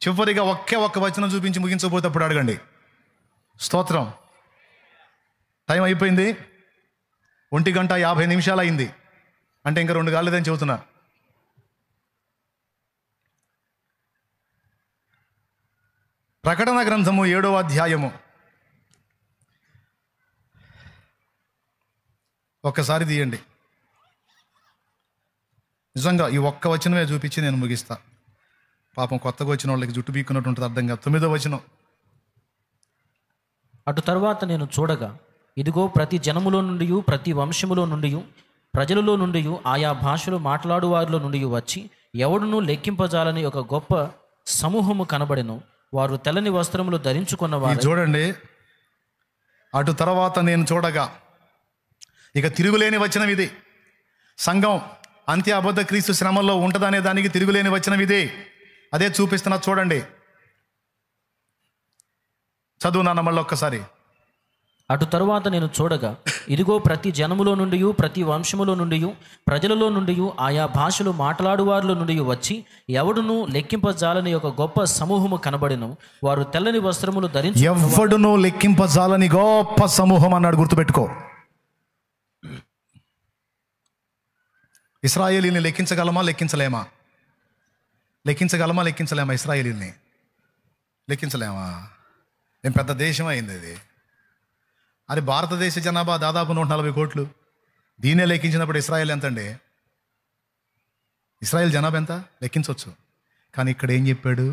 చివరిగా ఒక్క వచనం చూపించి ముగించబోతే అప్పుడు అడగండి. స్తోత్రం. టైం అయిపోయింది, 1:50 అయింది. అంటే ఇంకా 2 కాలేదని చెబుతున్నా. ప్రకటన గ్రంథము 7వ అధ్యాయము ఒక్కసారి తీయండి. నిజంగా ఈ ఒక్క వచనమే చూపించి నేను ముగిస్తా. పాపం కొత్తగా వచ్చిన వాళ్ళకి జుట్టు పీక్కున్నట్టు ఉంటుంది, అర్థం కాదు. 9వ వచనం. అటు తరువాత నేను చూడగా, ఇదిగో ప్రతి జనములో నుండి, ప్రతి వంశములో నుండి, ప్రజలలో నుండి, ఆయా భాషలు మాట్లాడు వారిలో నుండి వచ్చి ఎవడునూ లెక్కింపజాలని ఒక గొప్ప సమూహము కనబడెను. వారు తెల్లని వస్త్రములు ధరించుకున్న వారు. చూడండి, అటు తర్వాత నేను చూడగా, ఇక తిరుగులేని వచనం ఇది. సంఘం అంత్య అబద్ధ క్రీస్తు శ్రమల్లో ఉంటుందనే దానికి తిరుగులేని వచనం ఇది. అదే చూపిస్తున్నా చూడండి. చదువు నాన్న మళ్ళీ ఒక్కసారి. అటు తరువాత నేను చూడగా, ఇదిగో ప్రతి జనములో నుండి, ప్రతి వంశములో నుండి, ప్రజలలో నుండి, ఆయా భాషలు మాట్లాడు వారిలో నుండి వచ్చి ఎవడును లెక్కింపజాలని ఒక గొప్ప సమూహము కనబడెను. వారు తెల్లని వస్త్రములు ధరించి. ఎవడును లెక్కింపజాలని గొప్ప సమూహం అన్నాడు, గుర్తుపెట్టుకో. ఇశ్రాయేలీని లెక్కించగలమా లెక్కించలేమా? ఇశ్రాయేలీని లెక్కించలేమా? ఏం పెద్ద దేశం అయింది అది. అది భారతదేశ జనాభా దాదాపు 140 కోట్లు. దీన్నే లెక్కించినప్పుడు ఇశ్రాయేల్ ఎంత అండి? ఇశ్రాయేల్ జనాభా ఎంత లెక్కించవచ్చు. కానీ ఇక్కడ ఏం చెప్పాడు?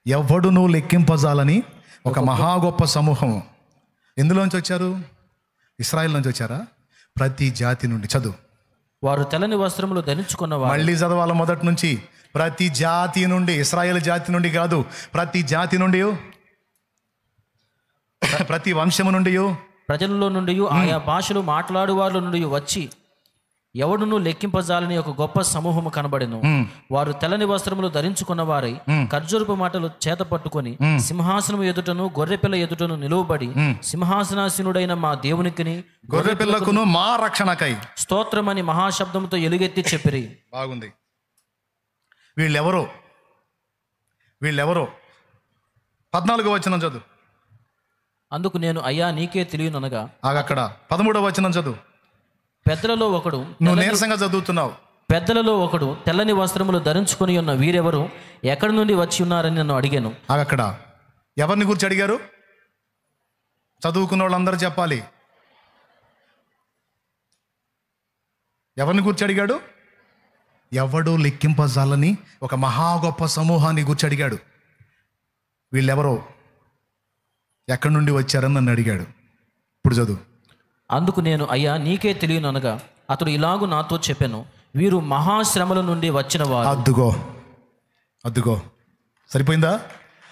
ఎవడును లెక్కింపజాలని ఒక మహా గొప్ప సమూహం. ఎందులోంచి వచ్చారు? ఇశ్రాయేల్ నుంచి వచ్చారా? ప్రతి జాతి నుండి. చదువు. వారు తెల్లని వస్త్రములు ధరించుకున్నవారు. మళ్ళీ చదవాలి మొదటి నుంచి. ప్రతి జాతి నుండి, ఇశ్రాయేల్ జాతి నుండి కాదు, ప్రతి జాతి నుండి, ప్రతి వంశము నుండి, ప్రజలలో నుండి, ఆయా భాషలు మాట్లాడు వారిలో నుండి వచ్చి ఎవడును లెక్కింపజాలని ఒక గొప్ప సమూహము కనబడెను. వారు తెల్లని వస్త్రములు ధరించుకున్న వారై ఖర్జూరపు మాటలు చేత పట్టుకొని సింహాసనము ఎదుటను గొర్రెపిల్ల ఎదుటను నిలువబడి సింహాసనాసీనుడైన మా దేవునికిని గొర్రెపిల్లకును మా రక్షణకై స్తోత్రమని మహాశబ్దముతో ఎలుగెత్తి చెప్పిరి. వీళ్ళెవరో 14వ వచనం చదువు. అందుకు నేను, అయ్యా నీకే తెలియననగా. అక్కడ 13వ వచనం చదువు. పెద్దలలో ఒకడు, నువ్వు నీరసంగా చదువుతున్నావు. పెద్దలలో ఒకడు తెల్లని వస్త్రములు ధరించుకొని ఉన్న వీరెవరు, ఎక్కడి నుండి వచ్చి ఉన్నారని నన్ను అడిగాను. అక్కడ ఎవరిని గురించి అడిగారు? చదువుకున్న వాళ్ళందరూ చెప్పాలి. ఎవరిని గురించి అడిగాడు? ఎవడు లెక్కింపజాలని ఒక మహా గొప్ప సమూహాన్ని గురించి అడిగాడు. వీళ్ళెవరో, ఎక్కడి నుండి వచ్చారని నన్ను అడిగాడు. ఇప్పుడు చదువు. అందుకు నేను, అయ్యా నీకే తెలియననగా అతడు ఇలాగూ నాతో చెప్పాను, వీరు మహాశ్రమల నుండి వచ్చిన వారు. అద్దుగో సరిపోయిందా?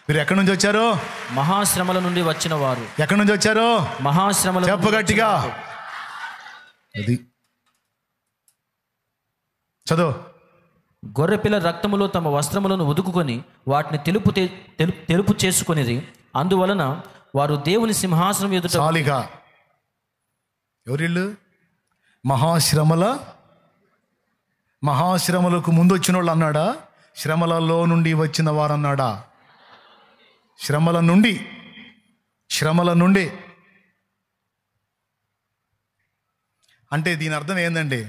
మీరు ఎక్కడి నుంచి వచ్చారు? మహాశ్రమల నుండి వచ్చిన వారు. ఎక్కడి నుంచి వచ్చారు? మహాశ్రమల. చెప్పు గట్టిగా. అది చదువు. గొర్రెపిల్ల రక్తములో తమ వస్త్రములను ఉదుకుకొని వాటిని తెలుపు చేసుకొనిది. అందువలన వారు దేవుని సింహాసనం ఎదుట. చాలిగా. ఎవరిళ్ళు? మహాశ్రమలకు ముందు వచ్చిన వాళ్ళు అన్నాడా? శ్రమలలో నుండి వచ్చిన వారు అన్నాడా? శ్రమల నుండి అంటే దీని అర్థం ఏందండి?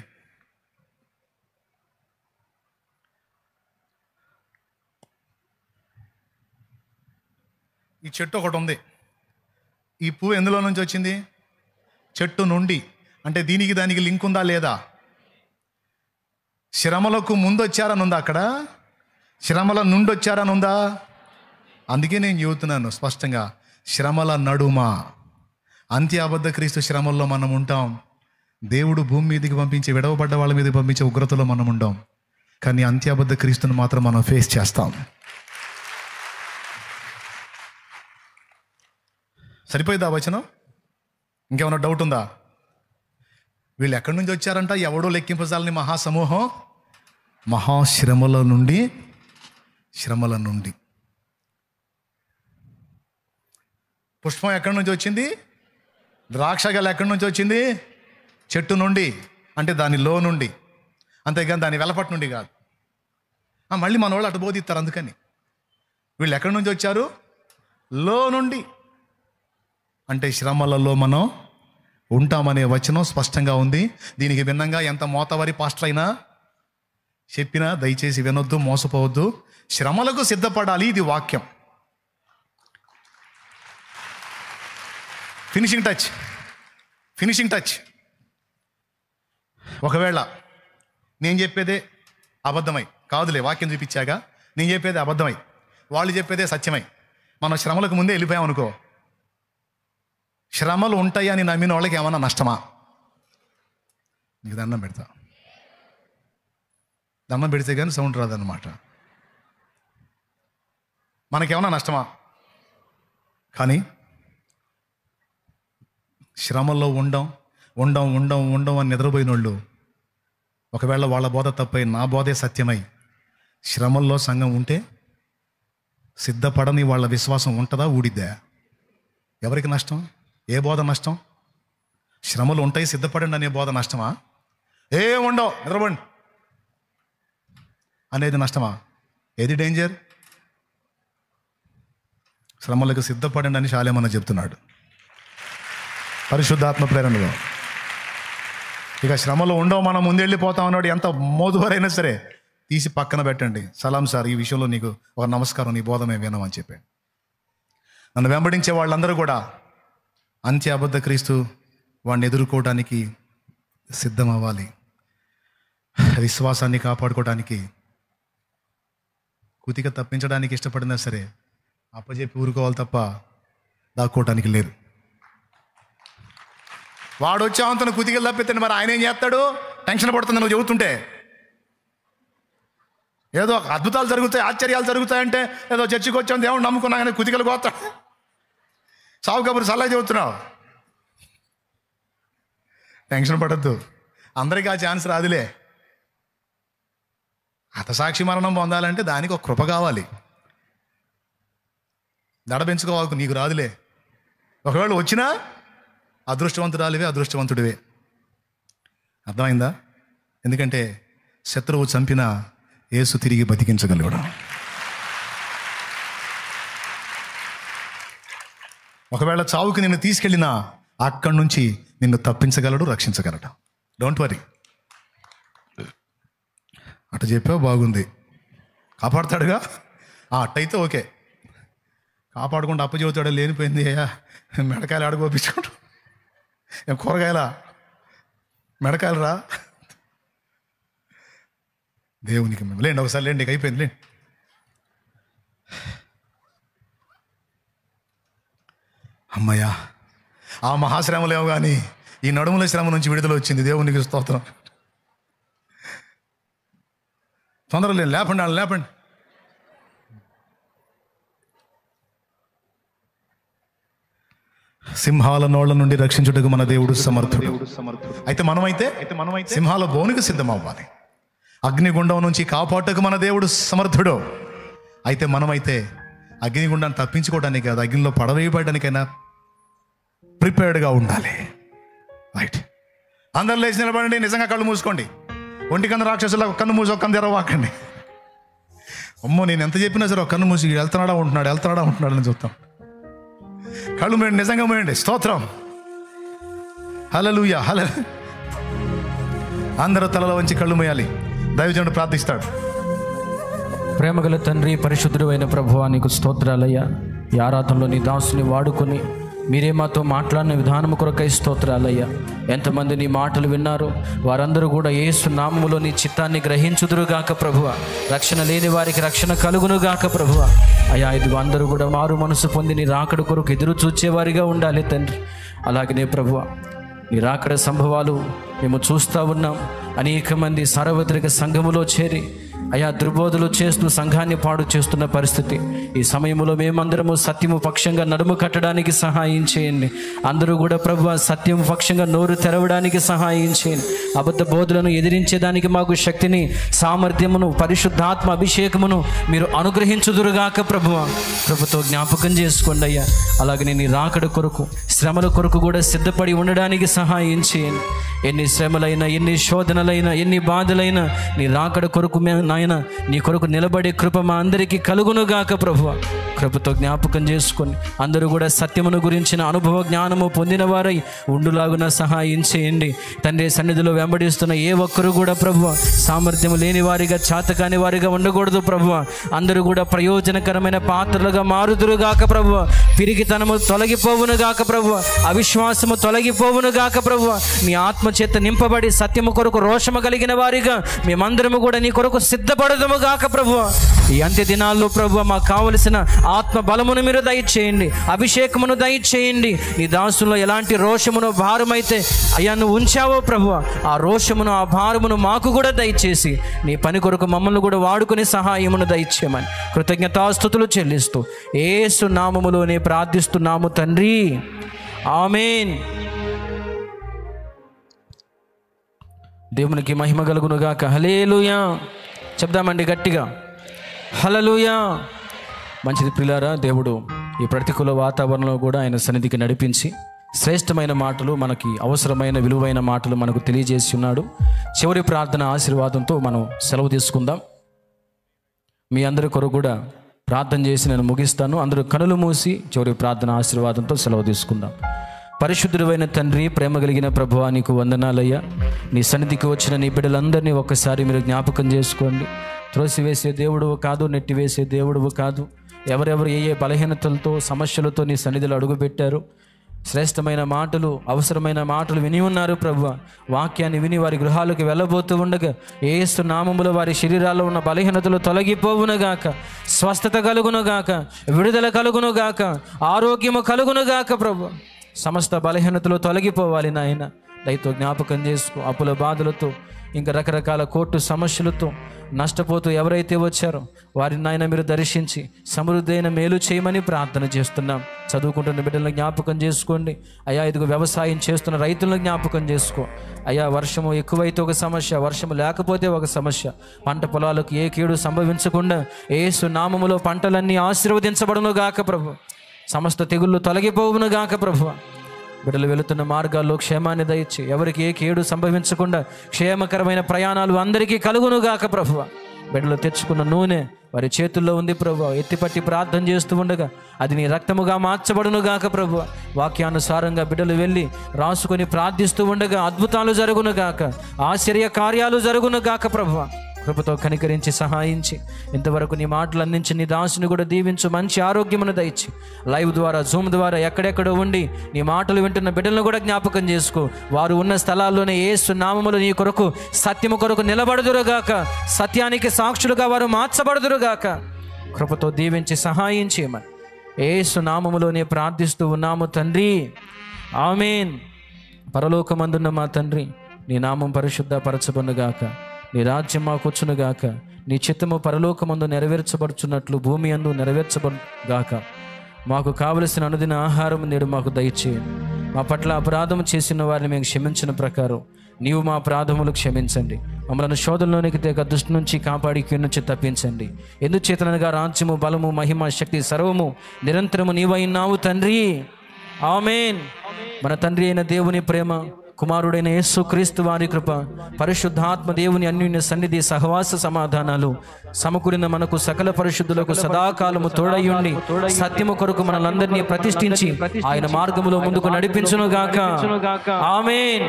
ఈ చెట్టు ఒకటి ఉంది. ఈ పువ్వు ఎందులో నుంచి వచ్చింది? చెట్టు నుండి. అంటే దీనికి దానికి లింక్ ఉందా లేదా? శ్రమలకు ముందు వచ్చారని ఉందా అక్కడ? శ్రమల నుండి వచ్చారని ఉందా? అందుకే నేను చెబుతున్నాను స్పష్టంగా, శ్రమల నడుమ, అంత్య అబద్ధ క్రీస్తు శ్రమల్లో మనం ఉంటాం. దేవుడు భూమి మీదకి పంపించి విడవబడ్డ వాళ్ళ మీదకి పంపించే ఉగ్రతలో మనం ఉంటాం. కానీ అంత్య అబద్ధ క్రీస్తుని మాత్రం మనం ఫేస్ చేస్తాం. సరిపోయిందా వచనం? ఇంకేమైనా డౌట్ ఉందా? వీళ్ళు ఎక్కడి నుంచి వచ్చారంట? ఎవడో లెక్కింపజాలని మహాసమూహం. మహాశ్రమల నుండి. పుష్పం ఎక్కడి నుంచి వచ్చింది? ద్రాక్షగల ఎక్కడి నుంచి వచ్చింది? చెట్టు నుండి. అంటే దానిలో నుండి, అంతేగాని దాని వెలపటి నుండి కాదు. మళ్ళీ మన వాళ్ళు అటు బోధిస్తారు. అందుకని వీళ్ళు ఎక్కడి నుంచి వచ్చారు? లో నుండి. అంటే శ్రమలలో మనం ఉంటామనే వచనం స్పష్టంగా ఉంది. దీనికి భిన్నంగా ఎంత మోతవరి పాస్టర్ అయినా చెప్పినా దయచేసి వినొద్దు, మోసపోవద్దు. శ్రమలకు సిద్ధపడాలి, ఇది వాక్యం. Finishing touch. ఒకవేళ నేను చెప్పేదే అబద్ధమై, కాదులే వాక్యం చూపించాగా, నేను చెప్పేదే అబద్ధమై, వాళ్ళు చెప్పేదే సత్యమై, మనం శ్రమలకు ముందే వెళ్ళిపోయాం అనుకో, శ్రమలు ఉంటాయని నమ్మిన వాళ్ళకి ఏమన్నా నష్టమా? నీకు దండం పెడితే కానీ సౌండ్ రాదన్నమాట. మనకేమన్నా నష్టమా? కానీ శ్రమల్లో ఉండం అని నిద్రపోయిన వాళ్ళు, ఒకవేళ వాళ్ళ బోధ తప్పై నా బోధే సత్యమై శ్రమల్లో సంఘం ఉంటే సిద్ధపడని వాళ్ళ విశ్వాసం ఉంటుందా, ఊడిద్దా? ఎవరికి నష్టం? ఏ బోధ నష్టం? శ్రమలు ఉంటాయి సిద్ధపడండి అనే బోధ నష్టమా? ఉండవు నిద్రపండి అనేది నష్టమా? ఏది డేంజర్? శ్రమలకు సిద్ధపడండి అని శాలేమన్న చెప్తున్నాడు పరిశుద్ధాత్మ ప్రేరణలో. ఇక శ్రమలు ఉండవు, మనం ముందెళ్ళిపోతాం అన్నాడు. ఎంత మోదువరైనా సరే తీసి పక్కన పెట్టండి. సలాం సార్, ఈ విషయంలో నీకు ఒక నమస్కారం, నీ బోధ మేము వినమని చెప్పాను. నన్ను వెంబడించే వాళ్ళందరూ కూడా అంత్య అబద్ధ క్రీస్తు వాడిని ఎదుర్కోవడానికి సిద్ధం అవ్వాలి. విశ్వాసాన్ని కాపాడుకోవడానికి, కుతిక తప్పించడానికి ఇష్టపడినా సరే అప్పచెప్పి ఊరుకోవాలి తప్ప దాక్కోవటానికి లేదు. వాడు వచ్చావంతను కుతికలు తప్పితే మరి ఆయన ఏం చేస్తాడు? టెన్షన్ పడుతుంది నువ్వు చెబుతుంటే. ఏదో అద్భుతాలు జరుగుతాయి, ఆశ్చర్యాలు జరుగుతాయంటే ఏదో చర్చికి వచ్చాం దేవుడు నమ్ముకున్నా కానీ కుతికలు కోస్తాడు. సావు కబురు సలహా చెబుతున్నావు. టెన్షన్ పడద్దు, అందరికీ ఆ ఛాన్స్ రాదులే. హతసాక్షి మరణం పొందాలంటే దానికి ఒక కృప కావాలి. దడ పెంచుకోవాలి, నీకు రాదులే. ఒకవేళ వచ్చినా అదృష్టవంతురాలివే, అదృష్టవంతుడివే. అర్థమైందా? ఎందుకంటే శత్రువు చంపిన యేసు తిరిగి బతికించగలడు. ఒకవేళ చావుకి నిన్ను తీసుకెళ్ళినా అక్కడి నుంచి నిన్ను తప్పించగలడు, రక్షించగలడు. Don't worry. అటు చెప్పావు, బాగుంది. కాపాడుతాడుగా, అట్టయితే ఓకే. కాపాడకుండా అప్పు చెబుతాడు, లేనిపోయింది అయ్యా మెడకాయలు ఆడుకోపించుకోడు. ఏం కూరగాయల మెడకాయలు రా. దేవునికి మేము లేండి, ఒకసారి లేండి, నీకు అయిపోయింది లేండి. అమ్మయ్యా, ఆ మహాశ్రమలేమో కానీ ఈ నడుముల శ్రమ నుంచి విడుదల వచ్చింది. దేవునికి స్తోత్రం. తొందరగా లేండి, లేపండి వాళ్ళు, లేపండి. సింహాల నోళ్ల నుండి రక్షించుటకు మన దేవుడు సమర్థుడు. అయితే మనమైతే సింహాల బోనుకు సిద్ధమవ్వాలి. అగ్నిగుండం నుంచి కాపాడుటకు మన దేవుడు సమర్థుడు. అయితే మనమైతే అగ్నిగుండాన్ని తప్పించుకోవడానికి కాదు, అగ్నిలో పడవేయబడడానికైనా ప్రిపేర్డ్గా ఉండాలి. రైట్. అందరు లేచి నిలబడండి. నిజంగా కళ్ళు మూసుకోండి. ఒంటి కన్ను రాక్షసులా ఒక కన్ను మూసి ఒక కన్ను తెరవాకండి. అమ్మో, నేను ఎంత చెప్పినా సరే ఒక కన్ను మూసి వెళ్తున్నాడా ఉంటున్నాడు అని చూస్తాం. కళ్ళు మూయండి, నిజంగా మూయండి. స్తోత్రం. హల్లెలూయా, హల్లెలూయా. అందరూ తలలో వంచి కళ్ళు మూయాలి. దైవజనుడు ప్రార్థిస్తాడు. ప్రేమగల తండ్రి, పరిశుద్ధుడు అయిన ప్రభువా, నీకు స్తోత్రాలయ్యా. ఈ ఆరాధనలో నీ దాసుని వాడుకొని మీరే మాతో మాట్లాడిన విధానము కొరకై స్తోత్రాలయ్యా. ఎంతమంది నీ మాటలు విన్నారో వారందరూ కూడా యేసు నామములో నీ చిత్తాన్ని గ్రహించుదురుగాక ప్రభువ. రక్షణ లేని వారికి రక్షణ కలుగునుగాక ప్రభువ. అయ్యా, ఇది అందరూ కూడా మారు మనసు పొంది నీ రాకడ కొరకు ఎదురు చూచేవారిగా ఉండాలి తండ్రి. అలాగనే ప్రభువ, నీ రాకడ సంభవాలు మేము చూస్తూ ఉన్నాం. అనేక మంది సార్వత్రిక సంఘములో చేరి అయా దుర్బోధలు చేస్తూ సంఘాన్ని పాడు చేస్తున్న పరిస్థితి. ఈ సమయంలో మేమందరము సత్యము పక్షంగా నడుము కట్టడానికి సహాయం చేయండి. అందరూ కూడా ప్రభువా సత్యము పక్షంగా నోరు తెరవడానికి సహాయం చేయండి. అబద్ధ బోధలను ఎదిరించేదానికి మాకు శక్తిని, సామర్థ్యమును, పరిశుద్ధాత్మ అభిషేకమును మీరు అనుగ్రహించుదురుగాక ప్రభువా. ప్రభుతో జ్ఞాపకం చేసుకోండి అయ్యా. అలాగే నీ రాకడ కొరకు, శ్రమల కొరకు కూడా సిద్ధపడి ఉండడానికి సహాయం చేయండి. ఎన్ని శ్రమలైనా, ఎన్ని శోధనలైనా, ఎన్ని బాధలైనా నీ రాకడ కొరకు నాయన నీ కొరకు నిలబడే కృప మా అందరికీ కలుగునుగాక ప్రభువ. కృపతో జ్ఞాపకం చేసుకొని అందరూ కూడా సత్యమును గురించిన అనుభవ జ్ఞానము పొందిన వారై ఉండులాగున సహాయం చేయండి తండ్రి. సన్నిధిలో వెంబడిస్తున్న ఏ ఒక్కరు కూడా ప్రభువ సామర్థ్యం లేని వారిగా, చాతకాని వారిగా ఉండకూడదు ప్రభువ. అందరూ కూడా ప్రయోజనకరమైన పాత్రలుగా మారుదురుగాక ప్రభువ. పిరికితనము తొలగిపోవునుగాక ప్రభువ. అవిశ్వాసము తొలగిపోవునుగాక ప్రభువ. నీ ఆత్మ చేత నింపబడి సత్యము కొరకు రోషము కలిగిన వారిగా మేమందరము కూడా నీ కొరకు సిద్ధపడదము గాక ప్రభువ. ఈ అంత్య దినాల్లో ప్రభువ మాకు కావలసిన ఆత్మ బలమును మీరు దయచేయండి, అభిషేకమును దయచేయండి. నీ దాసుల్లో ఎలాంటి రోషమును, భారమైతే అయ్యా నువ్వు ఉంచావో ప్రభువ, ఆ రోషమును, ఆ భారమును మాకు కూడా దయచేసి నీ పని కొరకు మమ్మల్ని కూడా వాడుకునే సహాయమును దయచేయమని కృతజ్ఞతాస్తుతులు చెల్లిస్తూ యేసు నామములోనే ప్రార్థిస్తున్నాము తండ్రి. ఆమేన్. దేవునికి మహిమ కలుగునుగాక. హల్లెలూయా చెప్దామండి గట్టిగా, హల్లెలూయా. మంచిది ప్రియులారా, దేవుడు ఈ ప్రతికూల వాతావరణంలో కూడా ఆయన సన్నిధికి నడిపించి శ్రేష్టమైన మాటలు, మనకి అవసరమైన విలువైన మాటలు మనకు తెలియజేసి ఉన్నాడు. చివరి ప్రార్థన ఆశీర్వాదంతో మనం సెలవు తీసుకుందాం. మీ అందరి కొరకు కూడా ప్రార్థన చేసి నేను ముగిస్తాను. అందరూ కనులు మూసి చివరి ప్రార్థన ఆశీర్వాదంతో సెలవు తీసుకుందాం. పరిశుద్ధుడైన తండ్రి, ప్రేమ కలిగిన ప్రభువా, నీకు వందనాలయ్యా. నీ సన్నిధికి వచ్చిన నీ బిడ్డలందరినీ ఒక్కసారి మీరు జ్ఞాపకం చేసుకోండి. త్రోసివేసే దేవుడువు కాదు, నెట్టివేసే దేవుడువు కాదు. ఎవరెవరు ఏ ఏ బలహీనతలతో, సమస్యలతో నీ సన్నిధిలో అడుగుపెట్టారు, శ్రేష్టమైన మాటలు, అవసరమైన మాటలు విని ఉన్నారు ప్రభువా. వాక్యాన్ని విని వారి గృహాలకు వెళ్ళబోతూ ఉండగా యేసు నామములో వారి శరీరాల్లో ఉన్న బలహీనతలు తొలగిపోవునుగాక, స్వస్థత కలుగునుగాక, విడుదల కలుగునుగాక, ఆరోగ్యము కలుగునుగాక ప్రభు. సమస్త బలహీనతలు తొలగిపోవాలి నాయన. దయతో జ్ఞాపకం చేసుకో. అప్పుల బాధలతో, ఇంకా రకరకాల కోర్టు సమస్యలతో నష్టపోతూ ఎవరైతే వచ్చారో వారిని నాయన మీరు దర్శించి సమృద్ధి అయిన మేలు చేయమని ప్రార్థన చేస్తున్నాం. చదువుకుంటున్న బిడ్డలను జ్ఞాపకం చేసుకోండి అయ్యా. ఇదిగో వ్యవసాయం చేస్తున్న రైతులను జ్ఞాపకం చేసుకో అయ్యా. వర్షము ఎక్కువైతే ఒక సమస్య, వర్షము లేకపోతే ఒక సమస్య. పంట పొలాలకు ఏ కీడు సంభవించకుండా యేసు నామములో పంటలన్నీ ఆశీర్వదించబడును గాక ప్రభు. సమస్త తెగుళ్ళు తొలగిపోవును గాక ప్రభు. బిడ్డలు వెళుతున్న మార్గాల్లో క్షేమాన్ని దయచి ఎవరికి ఏ కీడు సంభవించకుండా క్షేమకరమైన ప్రయాణాలు అందరికీ కలుగునుగాక ప్రభువ. బిడ్డలు తెచ్చుకున్న నూనె వారి చేతుల్లో ఉంది ప్రభు. ఎత్తిపట్టి ప్రార్థన చేస్తూ ఉండగా అది నీ రక్తముగా మార్చబడును గాక ప్రభు. వాక్యానుసారంగా బిడ్డలు వెళ్ళి రాసుకొని ప్రార్థిస్తూ ఉండగా అద్భుతాలు జరుగును గాక, ఆశ్చర్య కార్యాలు జరుగును గాక ప్రభు. కృపతో కనికరించి సహాయించి ఇంతవరకు నీ మాటలు అందించి నీ దాసుని కూడా దీవించు, మంచి ఆరోగ్యమును దయచి లైవ్ ద్వారా జూమ్ ద్వారా ఎక్కడెక్కడో ఉండి నీ మాటలు వింటున్న బిడ్డలను కూడా జ్ఞాపకం చేసుకో. వారు ఉన్న స్థలాల్లోనే యేసు నామములో నీ కొరకు సత్యము కొరకు నిలబడుదురుగాక, సత్యానికి సాక్షులుగా వారు మార్చబడుదురుగాక. కృపతో దీవించి సహాయం చేయమని యేసు నామములోనే ప్రార్థిస్తూ ఉన్నాము తండ్రి, ఆమేన్. పరలోకమందున్న మా తండ్రి, నీ నామం పరిశుద్ధపరచబడునుగాక, నీ రాజ్యం మాకొచ్చునుగాక, నీ చిత్తము పరలోకమందు నెరవేర్చబడుచున్నట్లు భూమి అందు నెరవేర్చబడుగాక. మాకు కావలసిన అనుదిన ఆహారం నేడు మాకు దయచేయండి. మా పట్ల అపరాధం చేసిన వారిని మేము క్షమించిన ప్రకారం నీవు మా అపరాధములు క్షమించండి. మమ్మల్ని శోధనలోనికి తెగ దుష్టి నుంచి కాపాడి కీడు నుంచి తప్పించండి. ఎందుచేతనగా రాజ్యము, బలము, మహిమ, శక్తి సర్వము నిరంతరము నీవైనావు తండ్రి, ఆమేన్. మన తండ్రి అయిన దేవుని ప్రేమ, కుమారుడైన యేసు క్రీస్తు వారి కృప, పరిశుద్ధాత్మ దేవుని అన్యోన్య సన్నిధి, సహవాస సమాధానాలు సమకూడిన మనకు సకల పరిశుద్ధులకు సదాకాలము తోడయుండి సత్యము కొరకు మనలందరినీ ప్రతిష్ఠించి ఆయన మార్గములో ముందుకు నడిపించును గాక, ఆమేన్.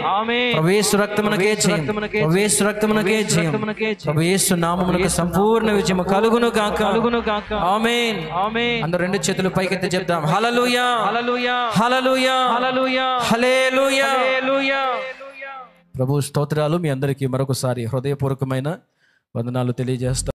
ప్రభు యేసు రక్తమునకే జయం, ప్రభు యేసు రక్తమునకే జయం, ప్రభు యేసు నామమునకు సంపూర్ణ విజయం కలుగును గాక, ఆమేన్. అందరూ రెండు చేతులు పైకెత్తి చెప్దాం, హల్లెలూయా, హల్లెలూయా, హల్లెలూయా, హల్లెలూయా, హల్లెలూయా, హల్లెలూయా. ప్రభు స్తోత్రాలు. మీ అందరికీ మరొకసారి హృదయపూర్వకమైన వందనాలు తెలియజేస్తాం.